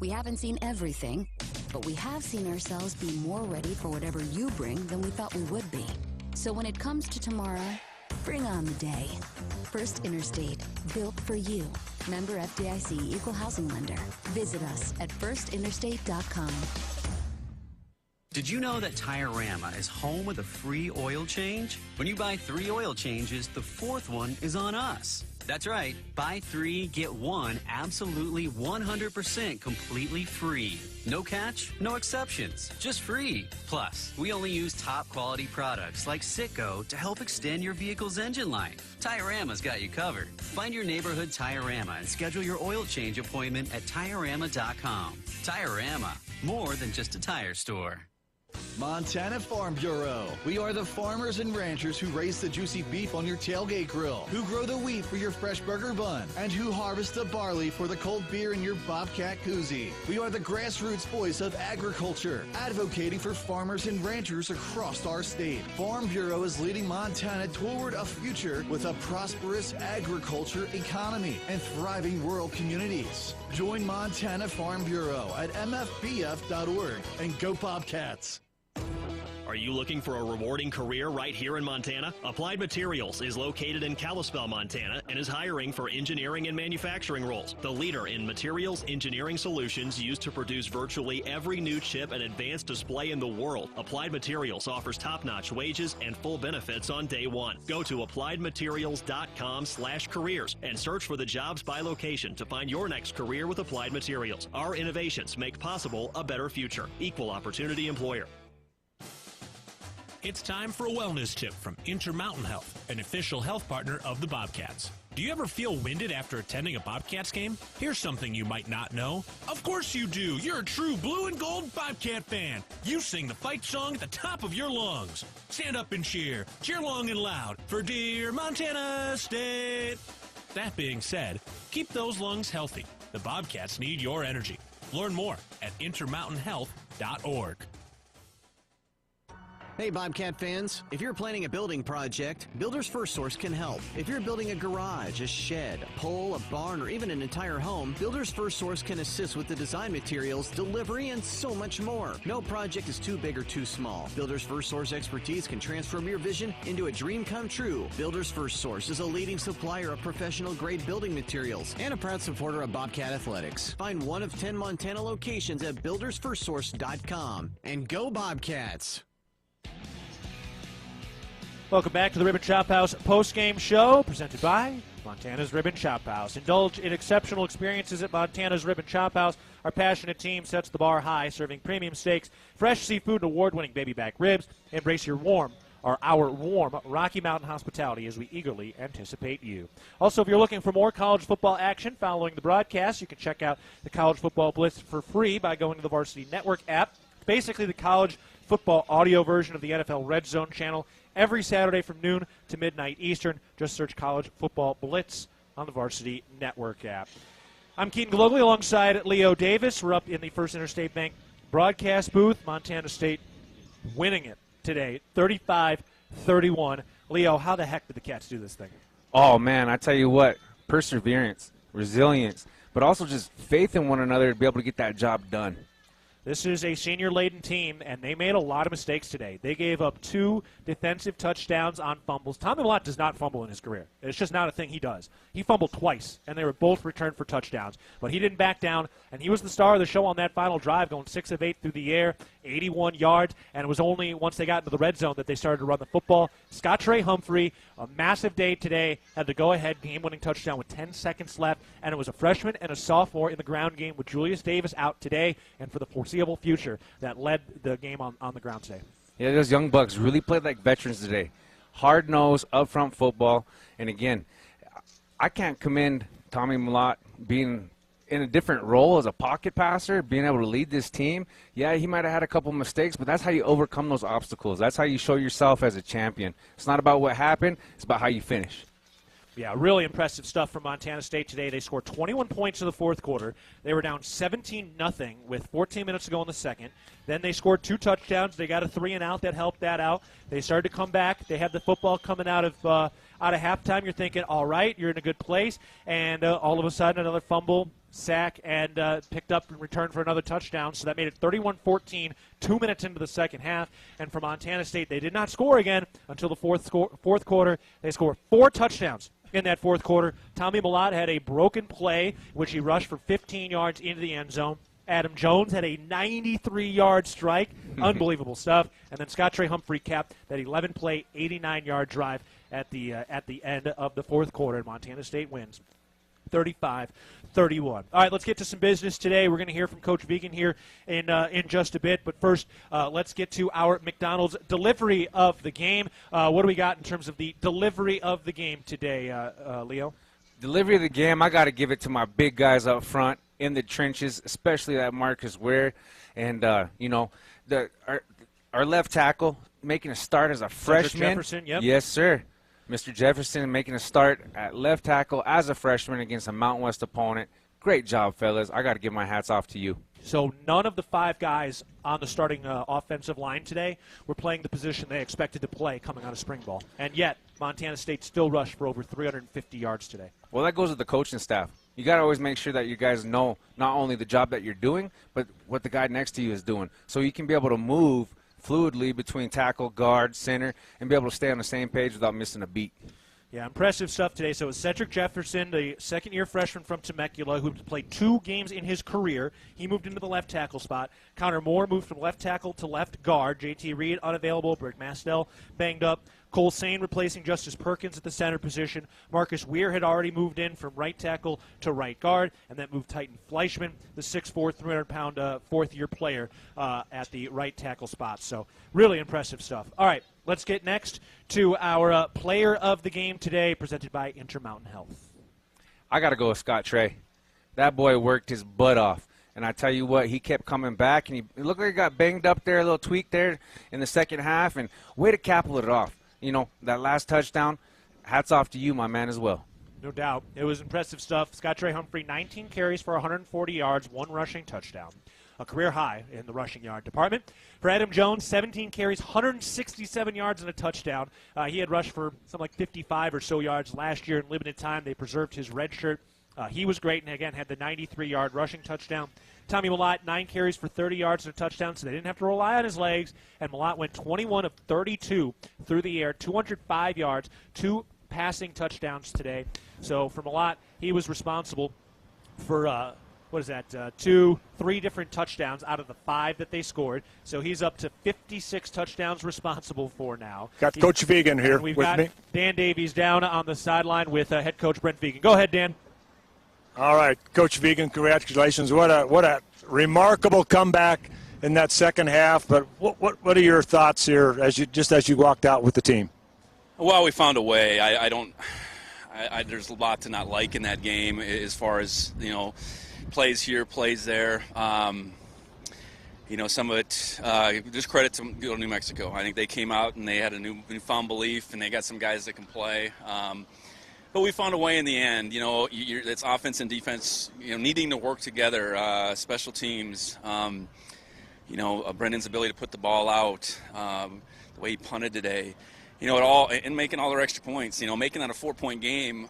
We haven't seen everything, but we have seen ourselves be more ready for whatever you bring than we thought we would be. So when it comes to tomorrow, bring on the day. First Interstate, built for you. Member FDIC Equal Housing Lender. Visit us at firstinterstate.com. Did you know that Tiorama is home of the free oil change? When you buy 3 oil changes, the 4th one is on us. That's right. Buy 3, get 1 absolutely 100% completely free. No catch, no exceptions, just free. Plus, we only use top quality products like Citgo to help extend your vehicle's engine life. Tiorama's got you covered. Find your neighborhood Tiorama and schedule your oil change appointment at Tiorama.com. Tiorama, more than just a tire store. Montana Farm Bureau. We are the farmers and ranchers who raise the juicy beef on your tailgate grill, who grow the wheat for your fresh burger bun, and who harvest the barley for the cold beer in your Bobcat koozie. We are the grassroots voice of agriculture, advocating for farmers and ranchers across our state. Farm Bureau is leading Montana toward a future with a prosperous agriculture economy and thriving rural communities. Join Montana Farm Bureau at mfbf.org and go Bobcats. Are you looking for a rewarding career right here in Montana? Applied Materials is located in Kalispell, Montana, and is hiring for engineering and manufacturing roles. The leader in materials engineering solutions used to produce virtually every new chip and advanced display in the world. Applied Materials offers top-notch wages and full benefits on day one. Go to appliedmaterials.com/careers and search for the jobs by location to find your next career with Applied Materials. Our innovations make possible a better future. Equal opportunity employer. It's time for a wellness tip from Intermountain Health, an official health partner of the Bobcats. Do you ever feel winded after attending a Bobcats game? Here's something you might not know. Of course you do. You're a true blue and gold Bobcat fan. You sing the fight song at the top of your lungs. Stand up and cheer. Cheer long and loud for dear Montana State. That being said, keep those lungs healthy. The Bobcats need your energy. Learn more at intermountainhealth.org. Hey Bobcat fans, if you're planning a building project, Builders First Source can help. If you're building a garage, a shed, a pole, a barn, or even an entire home, Builders First Source can assist with the design materials, delivery, and so much more. No project is too big or too small. Builders First Source expertise can transform your vision into a dream come true. Builders First Source is a leading supplier of professional-grade building materials and a proud supporter of Bobcat Athletics. Find one of 10 Montana locations at buildersfirstsource.com. And go Bobcats! Welcome back to the Ribbon Chop House post-game show presented by Montana's Ribbon Chop House. Indulge in exceptional experiences at Montana's Ribbon Chop House. Our passionate team sets the bar high, serving premium steaks, fresh seafood, and award-winning baby back ribs. Embrace our warm Rocky Mountain hospitality as we eagerly anticipate you. Also, if you're looking for more college football action following the broadcast, you can check out the College Football Blitz for free by going to the Varsity Network app. Basically, the college football audio version of the NFL Red Zone channel. Every Saturday from noon to midnight Eastern. Just search College Football Blitz on the Varsity Network app. I'm Keaton Gillogly alongside Leo Davis. We're up in the First Interstate Bank broadcast booth. Montana State winning it today, 35-31. Leo, how the heck did the Cats do this thing? Oh, man, I tell you what, perseverance, resilience, but also just faith in one another to be able to get that job done. This is a senior-laden team, and they made a lot of mistakes today. They gave up 2 defensive touchdowns on fumbles. Tommy Mellott does not fumble in his career. It's just not a thing he does. He fumbled twice, and they were both returned for touchdowns. But he didn't back down, and he was the star of the show on that final drive, going 6 of 8 through the air, 81 yards, and it was only once they got into the red zone that they started to run the football. Scott Trey Humphrey, a massive day today, had the go-ahead game-winning touchdown with 10 seconds left, and it was a freshman and a sophomore in the ground game with Julius Davis out today, and for the foreseeable future that led the game on the ground today. Yeah, those young bucks really played like veterans today. Hard-nosed, up-front football. And, again, I can't commend Tommy Mellott being in a different role as a pocket passer, being able to lead this team. Yeah, he might have had a couple mistakes, but that's how you overcome those obstacles. That's how you show yourself as a champion. It's not about what happened. It's about how you finish. Yeah, really impressive stuff from Montana State today. They scored 21 points in the fourth quarter. They were down 17-0 with 14 minutes to go in the second. Then they scored 2 touchdowns. They got a 3-and-out that helped that out. They started to come back. They had the football coming out of halftime. You're thinking, all right, you're in a good place. And all of a sudden, another fumble, sack, and picked up and returned for another touchdown. So that made it 31-14, 2 minutes into the second half. And for Montana State, they did not score again until the fourth quarter. They scored 4 touchdowns in that fourth quarter. Tommy Mellott had a broken play, which he rushed for 15 yards into the end zone. Adam Jones had a 93-yard strike. Unbelievable stuff. And then Scott Trey Humphrey capped that 11-play, 89-yard drive at the end of the fourth quarter. And Montana State wins 35-31. All right, let's get to some business today. We're going to hear from Coach Vegan here in just a bit. But first, let's get to our McDonald's delivery of the game. What do we got in terms of the delivery of the game today, Leo? Delivery of the game, I got to give it to my big guys up front in the trenches, especially that Marcus Ware. And, our our left tackle making a start as a freshman. Jefferson, yep. Yes, sir. Mr. Jefferson making a start at left tackle as a freshman against a Mountain West opponent. Great job, fellas. I got to give my hats off to you. So none of the 5 guys on the starting offensive line today were playing the position they expected to play coming out of spring ball. And yet, Montana State still rushed for over 350 yards today. Well, that goes with the coaching staff. You got to always make sure that you guys know not only the job that you're doing, but what the guy next to you is doing. So you can be able to move fluidly between tackle, guard, center, and be able to stay on the same page without missing a beat. Yeah, impressive stuff today. So it's Cedric Jefferson, the second-year freshman from Temecula, who played 2 games in his career. He moved into the left tackle spot. Connor Moore moved from left tackle to left guard. J.T. Reed unavailable. Brick Mastel banged up. Cole Sane replacing Justice Perkins at the center position. Marcus Weir had already moved in from right tackle to right guard, and that moved Titan Fleischman, the 6'4", 300-pound fourth-year player at the right tackle spot. So really impressive stuff. All right, let's get next to our player of the game today, presented by Intermountain Health. I got to go with Scott Trey. That boy worked his butt off. And I tell you what, he kept coming back, and he looked like he got banged up there, a little tweak there in the second half, and way to capital it off. You know, that last touchdown, hats off to you, my man, as well. No doubt. It was impressive stuff. Scott Trey Humphrey, 19 carries for 140 yards, 1 rushing touchdown. A career high in the rushing yard department. For Adam Jones, 17 carries, 167 yards and a touchdown. He had rushed for something like 55 or so yards last year in limited time. They preserved his red shirt. He was great and, again, had the 93-yard rushing touchdown. Tommy Mellott, 9 carries for 30 yards and a touchdown, so they didn't have to rely on his legs. And Mellott went 21 of 32 through the air, 205 yards, 2 passing touchdowns today. So for Mellott, he was responsible for, 3 different touchdowns out of the 5 that they scored. So he's up to 56 touchdowns responsible for now. Got Coach Vegan here we've with got me. Dan Davies down on the sideline with head coach Brent Vegan. Go ahead, Dan. All right, Coach Vegan, congratulations. What a remarkable comeback in that second half. But what are your thoughts here as you walked out with the team? Well, we found a way. There's a lot to not like in that game as far as, plays here, plays there. Some of it, just credit to New Mexico. I think they came out and they had a newfound belief, and they got some guys that can play. But we found a way in the end. It's offense and defense, needing to work together, special teams, Brendan's ability to put the ball out, the way he punted today, it all, and making all their extra points, making that a 4-point game,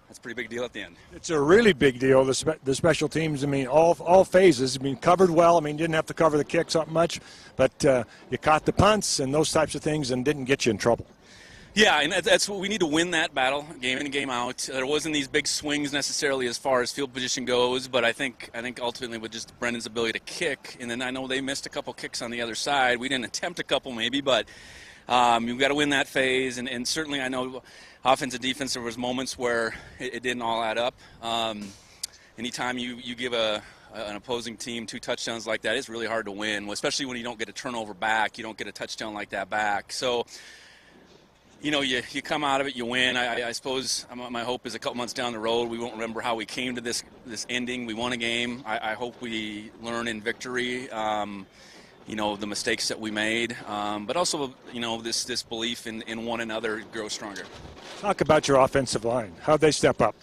that's a pretty big deal at the end. It's a really big deal, the special teams. All phases. Covered well. Didn't have to cover the kicks up much, but you caught the punts and those types of things and didn't get you in trouble. Yeah, and that's what we need to win that battle, game in and game out. There wasn't these big swings necessarily as far as field position goes, but I think ultimately with just Brendan's ability to kick, and then I know they missed a couple kicks on the other side. We didn't attempt a couple maybe, but you've got to win that phase, and certainly I know offense and defense, there was moments where it didn't all add up. Anytime you give an opposing team 2 touchdowns like that, it's really hard to win, especially when you don't get a turnover back, you don't get a touchdown like that back. So, you come out of it, you win. I suppose my hope is a couple months down the road, we won't remember how we came to this ending. We won a game. I hope we learn in victory, the mistakes that we made. But also, this belief in one another grows stronger. Talk about your offensive line. How'd they step up?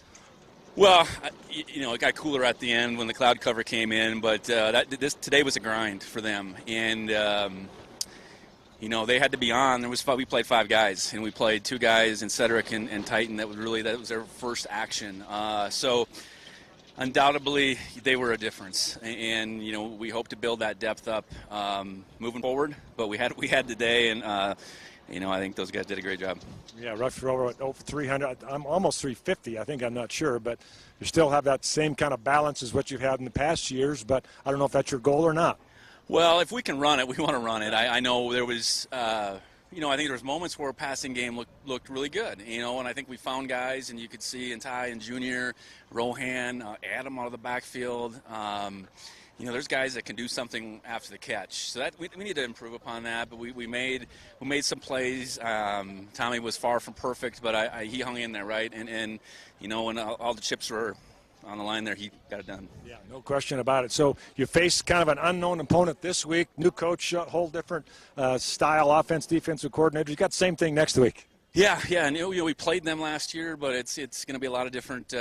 Well, it got cooler at the end when the cloud cover came in, but today was a grind for them. And, they had to be on. We played 5 guys, and we played 2 guys in Cedric and Titan. That was their first action. So undoubtedly they were a difference, and we hope to build that depth up moving forward. But we had today, and I think those guys did a great job. Yeah, rushed for over 300. I'm almost 350. I think, I'm not sure, but you still have that same kind of balance as what you've had in the past years. But I don't know if that's your goal or not. Well, if we can run it, we want to run it. I know there was, I think there was moments where passing game looked really good, and I think we found guys, and you could see in Ty and Junior, Rohan, Adam out of the backfield. There's guys that can do something after the catch. So that we need to improve upon that. But we made some plays. Tommy was far from perfect, but he hung in there, right? And when all the chips were on the line there, he got it done. Yeah, no question about it. So you face kind of an unknown opponent this week, new coach, whole different style, offense, defensive coordinator. You got the same thing next week. Yeah, and we played them last year, but it's going to be a lot of different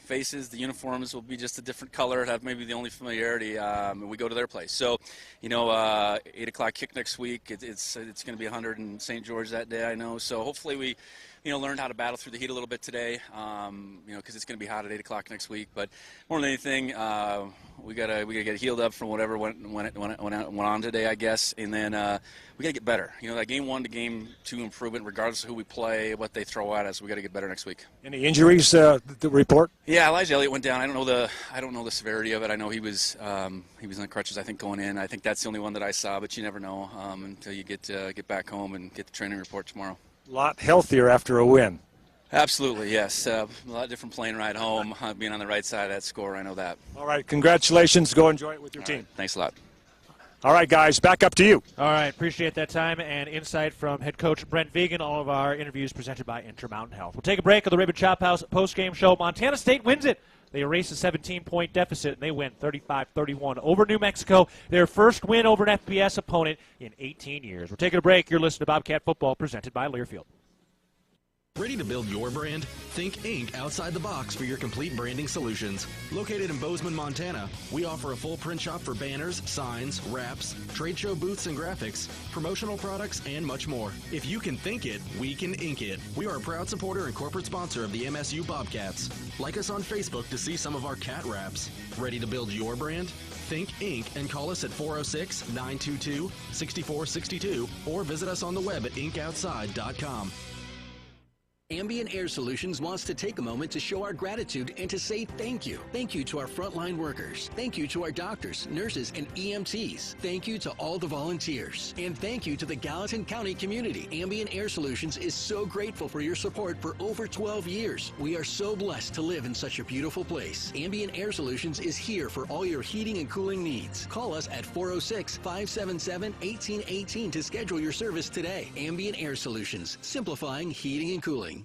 faces. The uniforms will be just a different color, have maybe the only familiarity, and we go to their place. So, 8 o'clock kick next week. It's going to be 100 in St. George that day, I know. So hopefully we learned how to battle through the heat a little bit today, because it's going to be hot at 8 o'clock next week. But more than anything, we gotta get healed up from whatever went on today, I guess, and then we gotta get better. That game 1 to game 2 improvement, regardless of who we play, what they throw at us, we gotta get better next week. Any injuries to report? Yeah, Elijah Elliott went down. I don't know the severity of it. I know he was on crutches, I think, going in. I think that's the only one that I saw, but you never know until you get back home and get the training report tomorrow. A lot healthier after a win. Absolutely, yes. A lot different plane ride home, being on the right side of that score, I know that. All right, congratulations. Go enjoy it with your team. Right, thanks a lot. All right, guys, back up to you. All right, appreciate that time and insight from head coach Brent Vigen. All of our interviews presented by Intermountain Health. We'll take a break of the Ribbon Chop House post-game show. Montana State wins it. They erase a 17-point deficit, and they win 35-31 over New Mexico, their first win over an FBS opponent in 18 years. We're taking a break. You're listening to Bobcat Football presented by Learfield. Ready to build your brand? Think Inc. outside the box for your complete branding solutions. Located in Bozeman, Montana, we offer a full print shop for banners, signs, wraps, trade show booths and graphics, promotional products, and much more. If you can think it, we can ink it. We are a proud supporter and corporate sponsor of the MSU Bobcats. Like us on Facebook to see some of our cat wraps. Ready to build your brand? Think Inc. and call us at 406-922-6462 or visit us on the web at inkoutside.com. Ambient Air Solutions wants to take a moment to show our gratitude and to say thank you. Thank you to our frontline workers. Thank you to our doctors, nurses, and EMTs. Thank you to all the volunteers. And thank you to the Gallatin County community. Ambient Air Solutions is so grateful for your support for over 12 years. We are so blessed to live in such a beautiful place. Ambient Air Solutions is here for all your heating and cooling needs. Call us at 406-577-1818 to schedule your service today. Ambient Air Solutions, simplifying heating and cooling.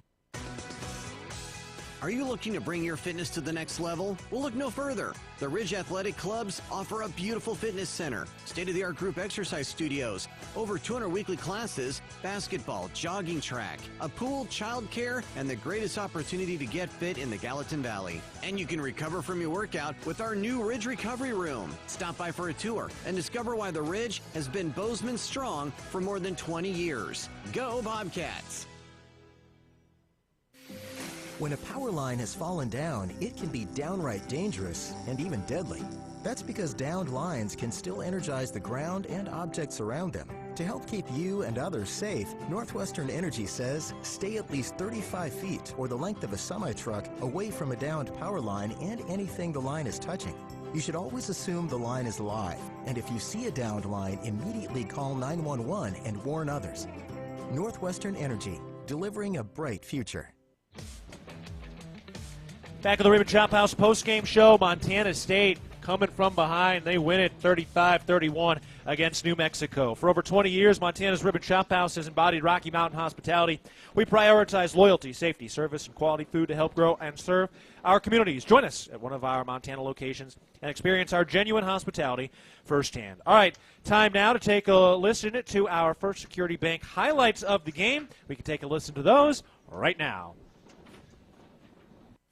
Are you looking to bring your fitness to the next level? Well, look no further. The Ridge Athletic Clubs offer a beautiful fitness center, state-of-the-art group exercise studios, over 200 weekly classes, basketball, jogging track, a pool, childcare, and the greatest opportunity to get fit in the Gallatin Valley. And you can recover from your workout with our new Ridge Recovery Room. Stop by for a tour and discover why the Ridge has been Bozeman strong for more than 20 years. Go Bobcats! When a power line has fallen down, it can be downright dangerous and even deadly. That's because downed lines can still energize the ground and objects around them. To help keep you and others safe, Northwestern Energy says stay at least 35 feet or the length of a semi-truck away from a downed power line and anything the line is touching. You should always assume the line is live, and if you see a downed line, immediately call 911 and warn others. Northwestern Energy, delivering a bright future. Back at the Ribbon Chop House post-game show, Montana State coming from behind. They win it 35-31 against New Mexico. For over 20 years, Montana's Ribbon Chop House has embodied Rocky Mountain hospitality. We prioritize loyalty, safety, service, and quality food to help grow and serve our communities. Join us at one of our Montana locations and experience our genuine hospitality firsthand. All right, time now to take a listen to our First Security Bank highlights of the game. We can take a listen to those right now.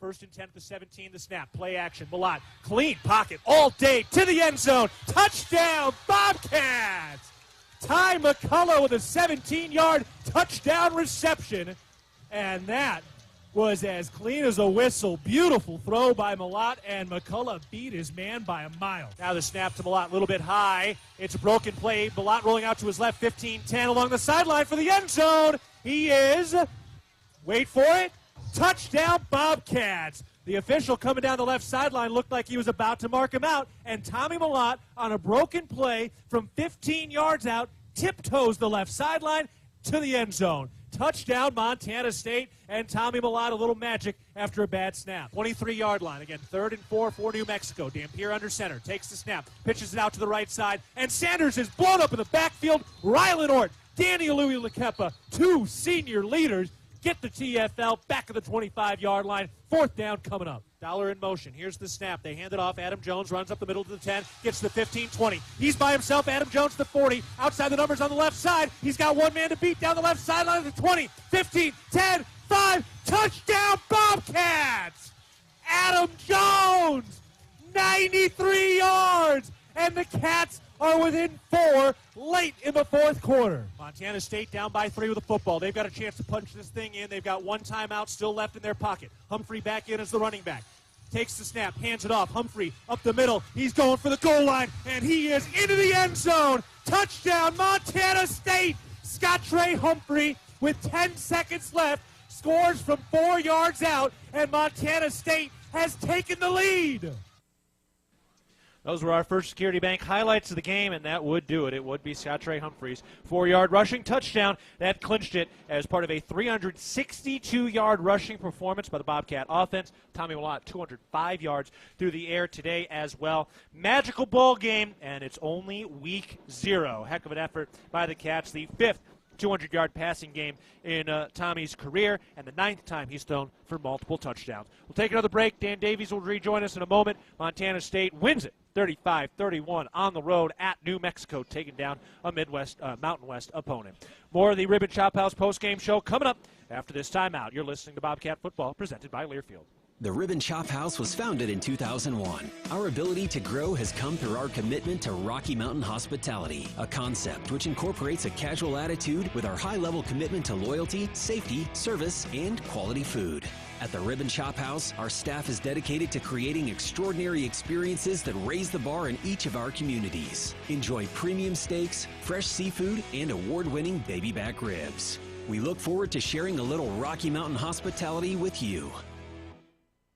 First and 10 at the 17, the snap, play action, Malott, clean pocket all day to the end zone, touchdown Bobcats! Ty McCullough with a 17-yard touchdown reception, and that was as clean as a whistle. Beautiful throw by Malott, and McCullough beat his man by a mile. Now the snap to Malott, a little bit high. It's a broken play. Malott rolling out to his left, 15-10 along the sideline for the end zone. He is, wait for it, touchdown Bobcats. The official coming down the left sideline looked like he was about to mark him out, and Tommy Malott on a broken play from 15 yards out tiptoes the left sideline to the end zone. Touchdown Montana State, and Tommy Malott a little magic after a bad snap. 23-yard line, again, 3rd and 4 for New Mexico. Dampier under center, takes the snap, pitches it out to the right side, and Sanders is blown up in the backfield. Rylan Ort, Danny Louie-Lakepa, two senior leaders, get the TFL back at the 25-yard line. 4th down coming up. Dollar in motion. Here's the snap. They hand it off. Adam Jones runs up the middle to the 10, gets to the 15-20. He's by himself. Adam Jones to the 40. Outside the numbers on the left side. He's got one man to beat down the left sideline to the 20, 15, 10, 5. Touchdown, Bobcats! Adam Jones, 93 yards, and the Cats are within 4 late in the fourth quarter. Montana State down by 3 with the football. They've got a chance to punch this thing in. They've got one timeout still left in their pocket. Humphrey back in as the running back. Takes the snap, hands it off. Humphrey up the middle. He's going for the goal line, and he is into the end zone. Touchdown, Montana State. Scott Trey Humphrey with 10 seconds left scores from 4 yards out, and Montana State has taken the lead. Those were our first Security Bank highlights of the game, and that would do it. It would be Scott Trey Humphrey's 4-yard rushing touchdown. That clinched it as part of a 362-yard rushing performance by the Bobcat offense. Tommy Willott, 205 yards through the air today as well. Magical ball game, and it's only week 0. Heck of an effort by the Cats. The 5th 200-yard passing game in Tommy's career, and the 9th time he's thrown for multiple touchdowns. We'll take another break. Dan Davies will rejoin us in a moment. Montana State wins it 35-31 on the road at New Mexico, taking down a Mountain West opponent. More of the Ribbon Chop House postgame show coming up after this timeout. You're listening to Bobcat Football, presented by Learfield. The Ribbon Chop House was founded in 2001. Our ability to grow has come through our commitment to Rocky Mountain hospitality, a concept which incorporates a casual attitude with our high-level commitment to loyalty, safety, service, and quality food. At the Ribbon Chop House, our staff is dedicated to creating extraordinary experiences that raise the bar in each of our communities. Enjoy premium steaks, fresh seafood, and award-winning baby back ribs. We look forward to sharing a little Rocky Mountain hospitality with you.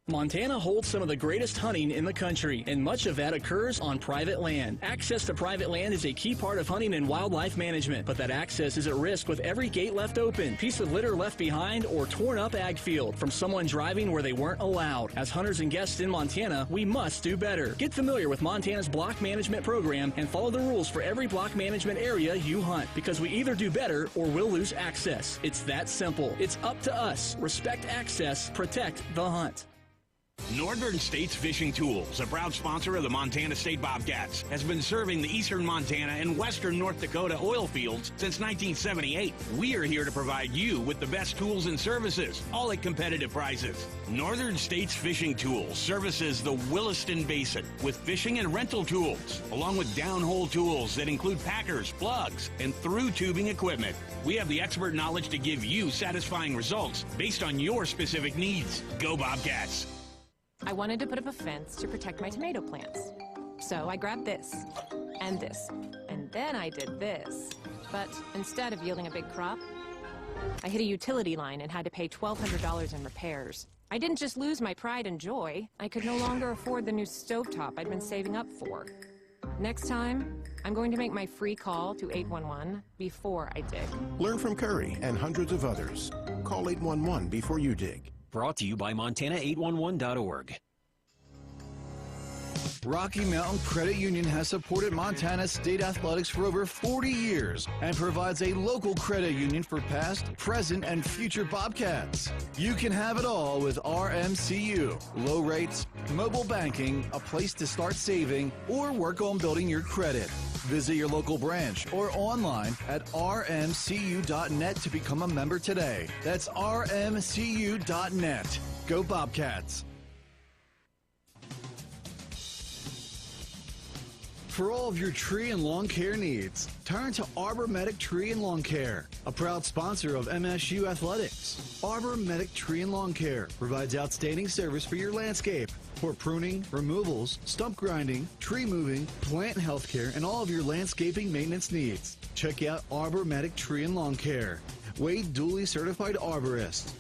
Montana holds some of the greatest hunting in the country, and much of that occurs on private land. Access to private land is a key part of hunting and wildlife management, but that access is at risk with every gate left open, piece of litter left behind, or torn up ag field from someone driving where they weren't allowed. As hunters and guests in Montana, we must do better. Get familiar with Montana's block management program and follow the rules for every block management area you hunt, because we either do better or we'll lose access. It's that simple. It's up to us. Respect access, protect the hunt. Northern States Fishing Tools, a proud sponsor of the Montana State Bobcats, has been serving the eastern Montana and western North Dakota oil fields since 1978. We are here to provide you with the best tools and services, all at competitive prices. Northern States Fishing Tools services the Williston Basin with fishing and rental tools, along with downhole tools that include packers, plugs, and through tubing equipment. We have the expert knowledge to give you satisfying results based on your specific needs. Go Bobcats! I wanted to put up a fence to protect my tomato plants. So I grabbed this, and then I did this. But instead of yielding a big crop, I hit a utility line and had to pay $1,200 in repairs. I didn't just lose my pride and joy, I could no longer afford the new stovetop I'd been saving up for. Next time, I'm going to make my free call to 811 before I dig. Learn from Curry and hundreds of others. Call 811 before you dig. Brought to you by Montana811.org. Rocky Mountain Credit Union has supported Montana State athletics for over 40 years and provides a local credit union for past, present, and future Bobcats. You can have it all with RMCU. Low rates, mobile banking, a place to start saving, or work on building your credit. Visit your local branch or online at rmcu.net to become a member today. That's rmcu.net. Go Bobcats! For all of your tree and lawn care needs, turn to Arbor Medic Tree and Lawn Care, a proud sponsor of MSU Athletics. Arbor Medic Tree and Lawn Care provides outstanding service for your landscape. For pruning, removals, stump grinding, tree moving, plant health care, and all of your landscaping maintenance needs. Check out Arbor Medic Tree and Lawn Care. Wade duly certified arborist.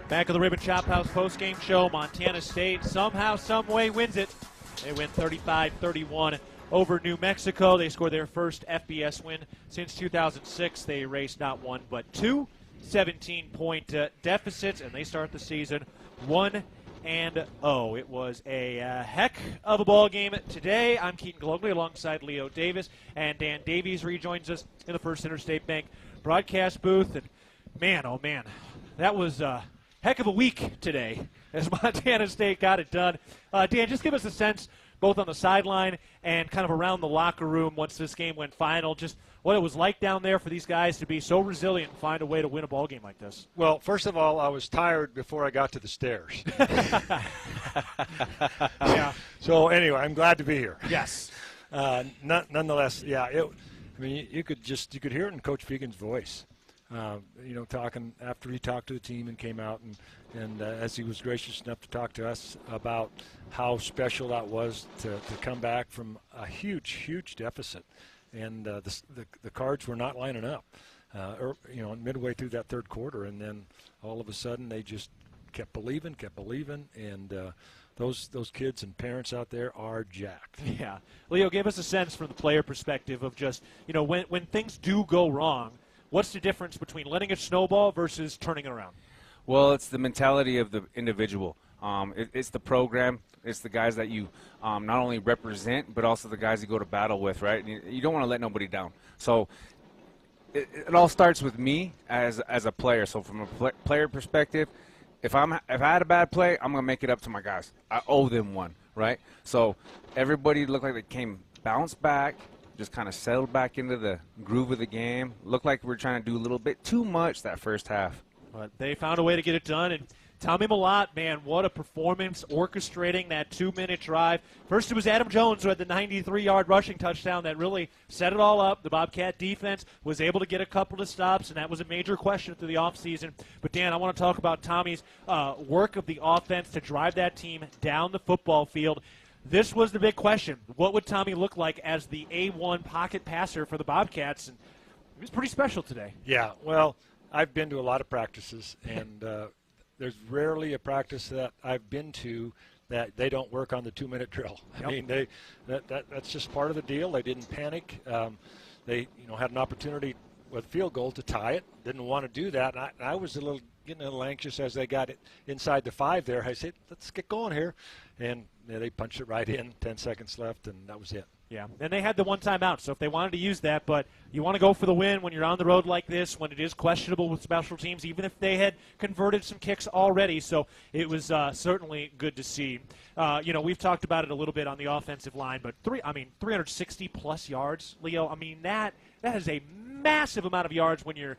Back of the Ribbon Chop House postgame show, Montana State somehow, someway wins it. They win 35-31 over New Mexico. They scored their first FBS win since 2006. They erased not one but two 17-point deficits, and they start the season 1-0. It was a heck of a ball game today. I'm Keaton Gillogly alongside Leo Davis, and Dan Davies rejoins us in the First Interstate Bank broadcast booth, and man, oh man, that was a heck of a week today as Montana State got it done. Dan, just give us a sense, both on the sideline and kind of around the locker room once this game went final, just what it was like down there for these guys to be so resilient and find a way to win a ball game like this. Well, first of all, I was tired before I got to the stairs. Yeah. So anyway, I'm glad to be here. Yes. Nonetheless, yeah. You could hear it in Coach Fegan's voice. Talking after he talked to the team and came out, and as he was gracious enough to talk to us about how special that was to come back from a huge deficit, and the cards were not lining up, midway through that third quarter, and then all of a sudden they just kept believing, and those kids and parents out there are jacked. Yeah, Leo, give us a sense from the player perspective of just when things do go wrong. What's the difference between letting it snowball versus turning it around? Well, it's the mentality of the individual. It's the program. It's the guys that you not only represent, but also the guys you go to battle with, right? You don't want to let nobody down. So it all starts with me as a player. So from a player perspective, if I had a bad play, I'm going to make it up to my guys. I owe them one, right? So everybody looked like they bounced back, just kind of settled back into the groove of the game. Looked like we were trying to do a little bit too much that first half. But they found a way to get it done. And Tommy Mellott, man, what a performance orchestrating that 2-minute drive. First it was Adam Jones who had the 93-yard rushing touchdown that really set it all up. The Bobcat defense was able to get a couple of stops, and that was a major question through the offseason. But, Dan, I want to talk about Tommy's work of the offense to drive that team down the football field. This was the big question. What would Tommy look like as the A1 pocket passer for the Bobcats? And it was pretty special today. Yeah, well, I've been to a lot of practices, and there's rarely a practice that I've been to that they don't work on the 2-minute drill. Yep. I mean, that's just part of the deal. They didn't panic. They had an opportunity with field goal to tie it. Didn't want to do that. And I was getting a little anxious as they got it inside the 5 there. I said, let's get going here. And they punched it right in, 10 seconds left, and that was it. Yeah, and they had the one timeout, so if they wanted to use that, but you want to go for the win when you're on the road like this, when it is questionable with special teams, even if they had converted some kicks already. So it was certainly good to see. We've talked about it a little bit on the offensive line, but 360-plus yards, Leo. I mean, that is a massive amount of yards when your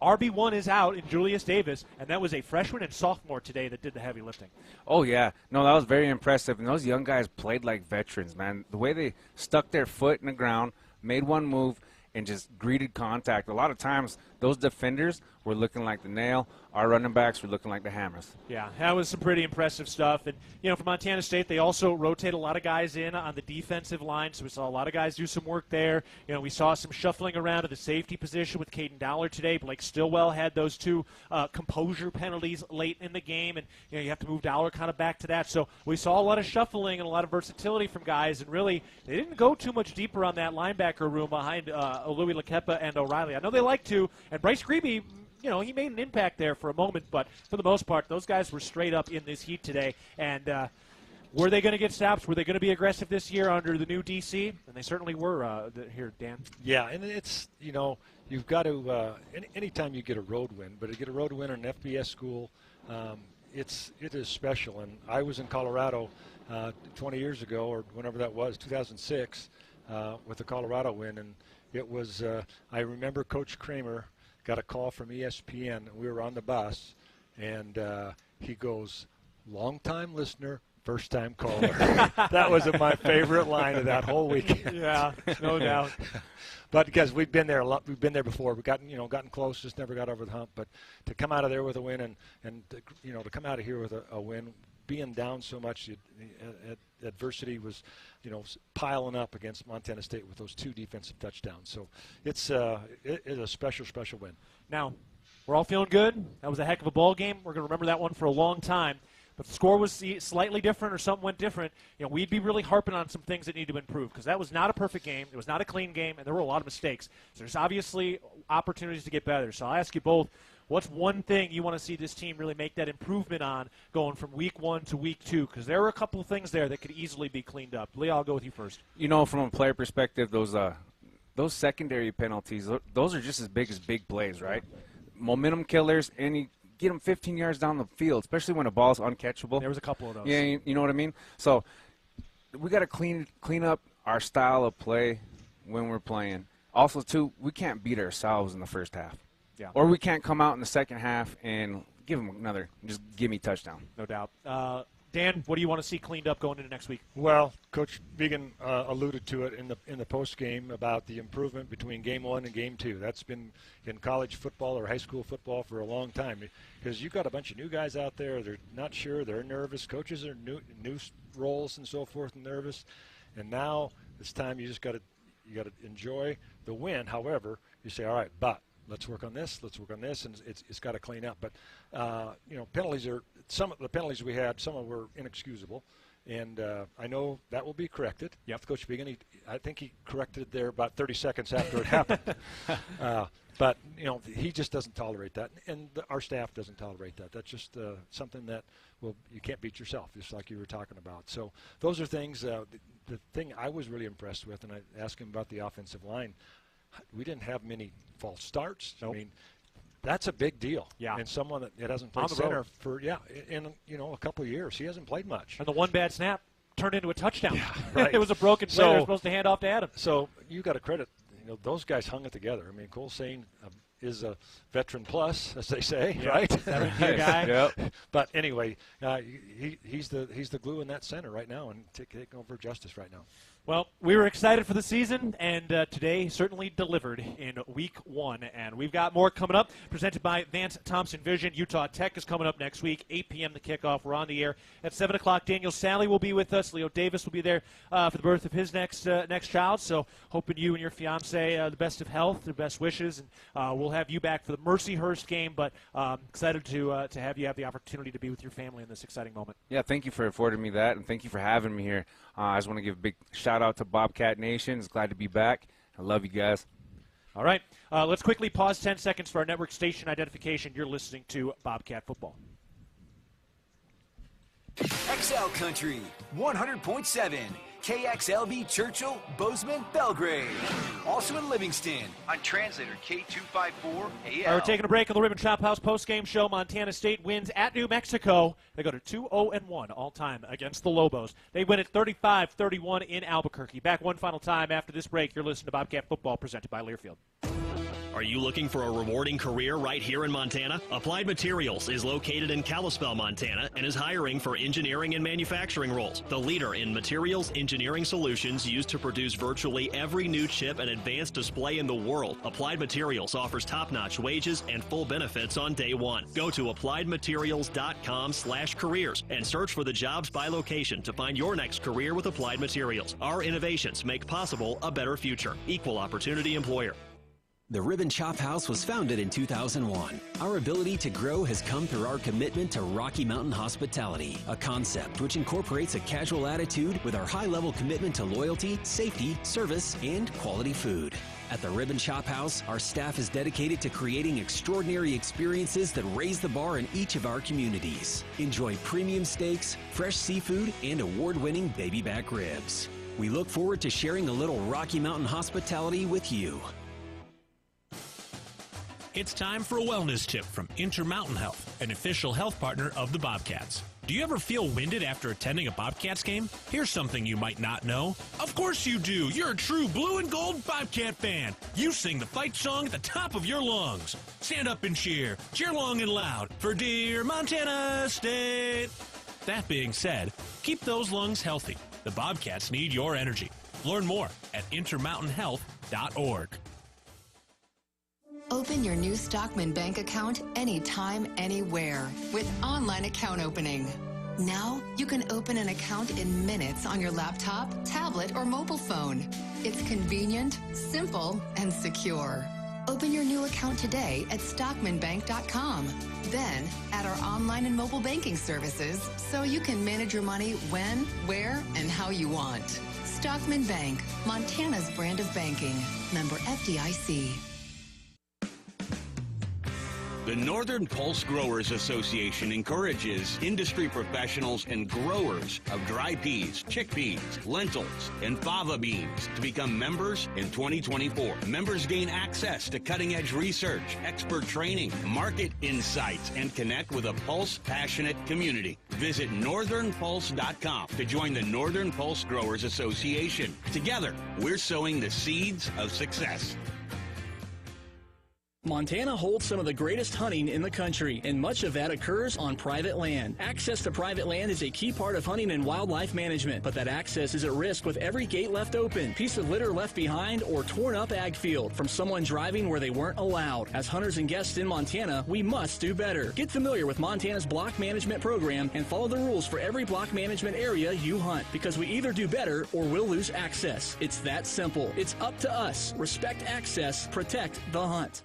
RB1 is out in Julius Davis, and that was a freshman and sophomore today that did the heavy lifting. Oh, yeah. No, that was very impressive. And those young guys played like veterans, man. The way they stuck their foot in the ground, made one move, and just greeted contact. A lot of times those defenders were looking like the nail. Our running backs were looking like the hammers. Yeah, that was some pretty impressive stuff. And, for Montana State, they also rotate a lot of guys in on the defensive line, so we saw a lot of guys do some work there. We saw some shuffling around at the safety position with Caden Dowler today. Blake Stillwell had those 2 composure penalties late in the game, and, you have to move Dowler kind of back to that. So we saw a lot of shuffling and a lot of versatility from guys, and really they didn't go too much deeper on that linebacker room behind Louis Lakepa and O'Reilly. I know they like to, and Bryce Grebe, he made an impact there for a moment, but for the most part, those guys were straight up in this heat today. And were they going to get stops? Were they going to be aggressive this year under the new DC? And they certainly were here, Dan. Yeah, and it's, you've got to, anytime you get a road win, but to get a road win in an FBS school, it is special. And I was in Colorado 20 years ago, or whenever that was, 2006, with the Colorado win. And it was, I remember Coach Kramer got a call from ESPN. We were on the bus, and he goes, long-time listener, first-time caller. That was my favorite line of that whole weekend. Yeah, no doubt. But because we've been there a lot, we've been there before. We've gotten close, just never got over the hump. But to come out of there with a win, and to come out of here with a win, being down so much, adversity was, piling up against Montana State with those 2 defensive touchdowns. So it's a special, special win. Now, we're all feeling good. That was a heck of a ball game. We're going to remember that one for a long time. But the score was slightly different or something went different, we'd be really harping on some things that need to improve because that was not a perfect game. It was not a clean game, and there were a lot of mistakes. So there's obviously opportunities to get better. So I'll ask you both, what's one thing you want to see this team really make that improvement on going from week 1 to week 2? Because there are a couple of things there that could easily be cleaned up. Leah, I'll go with you first. From a player perspective, those those secondary penalties, those are just as big plays, right? Momentum killers, and you get them 15 yards down the field, especially when a ball's uncatchable. There was a couple of those. Yeah, you know what I mean? So we got to clean up our style of play when we're playing. Also, too, we can't beat ourselves in the first half. Yeah. Or we can't come out in the second half and give them another, just give me touchdown. No doubt. Dan, what do you want to see cleaned up going into next week? Well, Coach Vigan alluded to it in the post game about the improvement between game 1 and game 2. That's been in college football or high school football for a long time, because you've got a bunch of new guys out there. They're not sure. They're nervous. Coaches are new roles and so forth and nervous. And now it's time you got to enjoy the win. However, you say, all right, but let's work on this, and it's got to clean up. But, penalties are – some of the penalties we had, some of them were inexcusable, and I know that will be corrected. Yep. Coach Vigan, I think he corrected it there about 30 seconds after it happened. But, he just doesn't tolerate that, and our staff doesn't tolerate that. That's just something that, you can't beat yourself, just like you were talking about. So those are things, the thing I was really impressed with, and I asked him about the offensive line, we didn't have many false starts. Nope. I mean, that's a big deal. Yeah. And someone that hasn't played center for, in a couple of years. He hasn't played much. And the one bad snap turned into a touchdown. Yeah, right. It was a broken play. They were supposed to hand off to Adam. So you got to credit, those guys hung it together. I mean, Cole Sane is a veteran plus, as they say, right? 7-year guy. Yep. But anyway, he's the glue in that center right now and taking over Justice right now. Well, we were excited for the season, and today certainly delivered in Week 1. And we've got more coming up, presented by Vance Thompson Vision. Utah Tech is coming up next week, 8 p.m. the kickoff. We're on the air at 7 o'clock. Daniel Sally will be with us. Leo Davis will be there for the birth of his next child. So hoping you and your fiance the best of health, the best wishes. And we'll have you back for the Mercyhurst game, but excited to have you have the opportunity to be with your family in this exciting moment. Yeah, thank you for affording me that, and thank you for having me here. I just want to give a big shout-out to Bobcat Nation. It's glad to be back. I love you guys. All right. Let's quickly pause 10 seconds for our network station identification. You're listening to Bobcat Football. XL Country, 100.7. KXLB Churchill, Bozeman, Belgrade. Also in Livingston on translator K254 AL. We're taking a break on the Ribbon Chop House postgame show. Montana State wins at New Mexico. They go to 2-0-1 all time against the Lobos. They win at 35-31 in Albuquerque. Back one final time after this break. You're listening to Bobcat Football presented by Learfield. Are you looking for a rewarding career right here in Montana? Applied Materials is located in Kalispell, Montana, and is hiring for engineering and manufacturing roles. The leader in materials engineering solutions used to produce virtually every new chip and advanced display in the world. Applied Materials offers top-notch wages and full benefits on day one. Go to appliedmaterials.com/careers and search for the jobs by location to find your next career with Applied Materials. Our innovations make possible a better future. Equal opportunity employer. The Ribbon Chop House was founded in 2001. Our ability to grow has come through our commitment to Rocky Mountain hospitality, a concept which incorporates a casual attitude with our high-level commitment to loyalty, safety, service, and quality food. At the Ribbon Chop House, our staff is dedicated to creating extraordinary experiences that raise the bar in each of our communities. Enjoy premium steaks, fresh seafood, and award-winning baby back ribs. We look forward to sharing a little Rocky Mountain hospitality with you. It's time for a wellness tip from Intermountain Health, an official health partner of the Bobcats. Do you ever feel winded after attending a Bobcats game? Here's something you might not know. Of course you do. You're a true blue and gold Bobcat fan. You sing the fight song at the top of your lungs. Stand up and cheer. Cheer long and loud for dear Montana State. That being said, keep those lungs healthy. The Bobcats need your energy. Learn more at intermountainhealth.org. Open your new Stockman Bank account anytime, anywhere with online account opening. Now, you can open an account in minutes on your laptop, tablet, or mobile phone. It's convenient, simple, and secure. Open your new account today at stockmanbank.com. Then, add our online and mobile banking services so you can manage your money when, where, and how you want. Stockman Bank, Montana's brand of banking. Member FDIC. The Northern Pulse Growers Association encourages industry professionals and growers of dry peas, chickpeas, lentils, and fava beans to become members in 2024. Members gain access to cutting-edge research, expert training, market insights, and connect with a Pulse-passionate community. Visit northernpulse.com to join the Northern Pulse Growers Association. Together, we're sowing the seeds of success. Montana holds some of the greatest hunting in the country, and much of that occurs on private land. Access to private land is a key part of hunting and wildlife management, but that access is at risk with every gate left open, piece of litter left behind, or torn up ag field from someone driving where they weren't allowed. As hunters and guests in Montana, we must do better. Get familiar with Montana's block management program and follow the rules for every block management area you hunt, because we either do better or we'll lose access. It's that simple. It's up to us. Respect access, protect the hunt.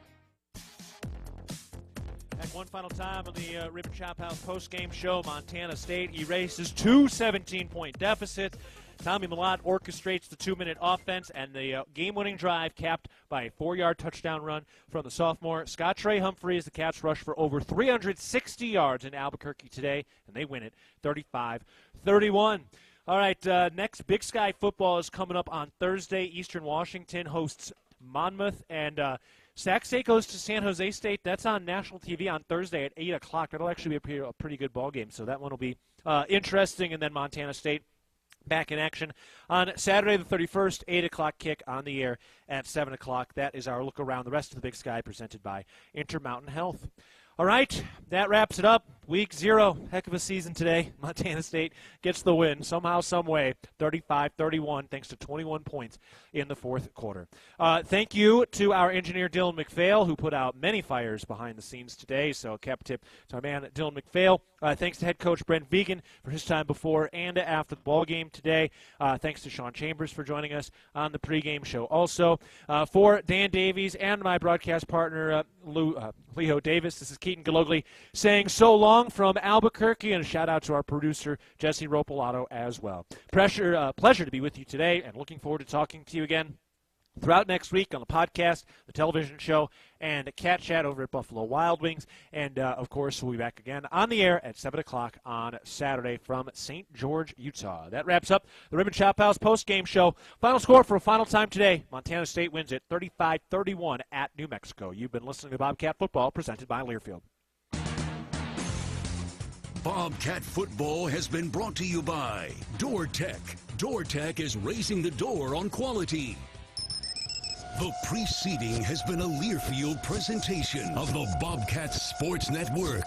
Back one final time on the Ribbon Chop House post-game show. Montana State erases two 17-point deficits. Tommy Mellott orchestrates the 2-minute offense, and the game-winning drive capped by a 4-yard touchdown run from the sophomore. Scott Trey Humphrey as the Cats rush for over 360 yards in Albuquerque today, and they win it 35-31. All right, next Big Sky football is coming up on Thursday. Eastern Washington hosts Monmouth, and Sac State goes to San Jose State. That's on national TV on Thursday at 8 o'clock. That'll actually be a pretty good ball game, so that one will be interesting. And then Montana State back in action on Saturday the 31st, 8 o'clock kick on the air at 7 o'clock. That is our look around the rest of the Big Sky presented by Intermountain Health. All right, that wraps it up. Week 0, heck of a season today. Montana State gets the win somehow, some way, 35-31, thanks to 21 points in the fourth quarter. Thank you to our engineer, Dylan McPhail, who put out many fires behind the scenes today. So cap tip to our man, Dylan McPhail. Thanks to head coach Brent Vegan for his time before and after the ball game today. Thanks to Sean Chambers for joining us on the pregame show. Also, for Dan Davies and my broadcast partner, Leo Davis, this is Keaton Gillogly saying so long from Albuquerque, and a shout-out to our producer, Jesse Ropolato, as well. Pleasure to be with you today, and looking forward to talking to you again throughout next week on the podcast, the television show, and Cat Chat over at Buffalo Wild Wings. And, of course, we'll be back again on the air at 7 o'clock on Saturday from St. George, Utah. That wraps up the Ribbon Chop House post-game show. Final score for a final time today. Montana State wins it 35-31 at New Mexico. You've been listening to Bobcat Football presented by Learfield. Bobcat Football has been brought to you by DoorTech. DoorTech is raising the door on quality. The preceding has been a Learfield presentation of the Bobcat Sports Network.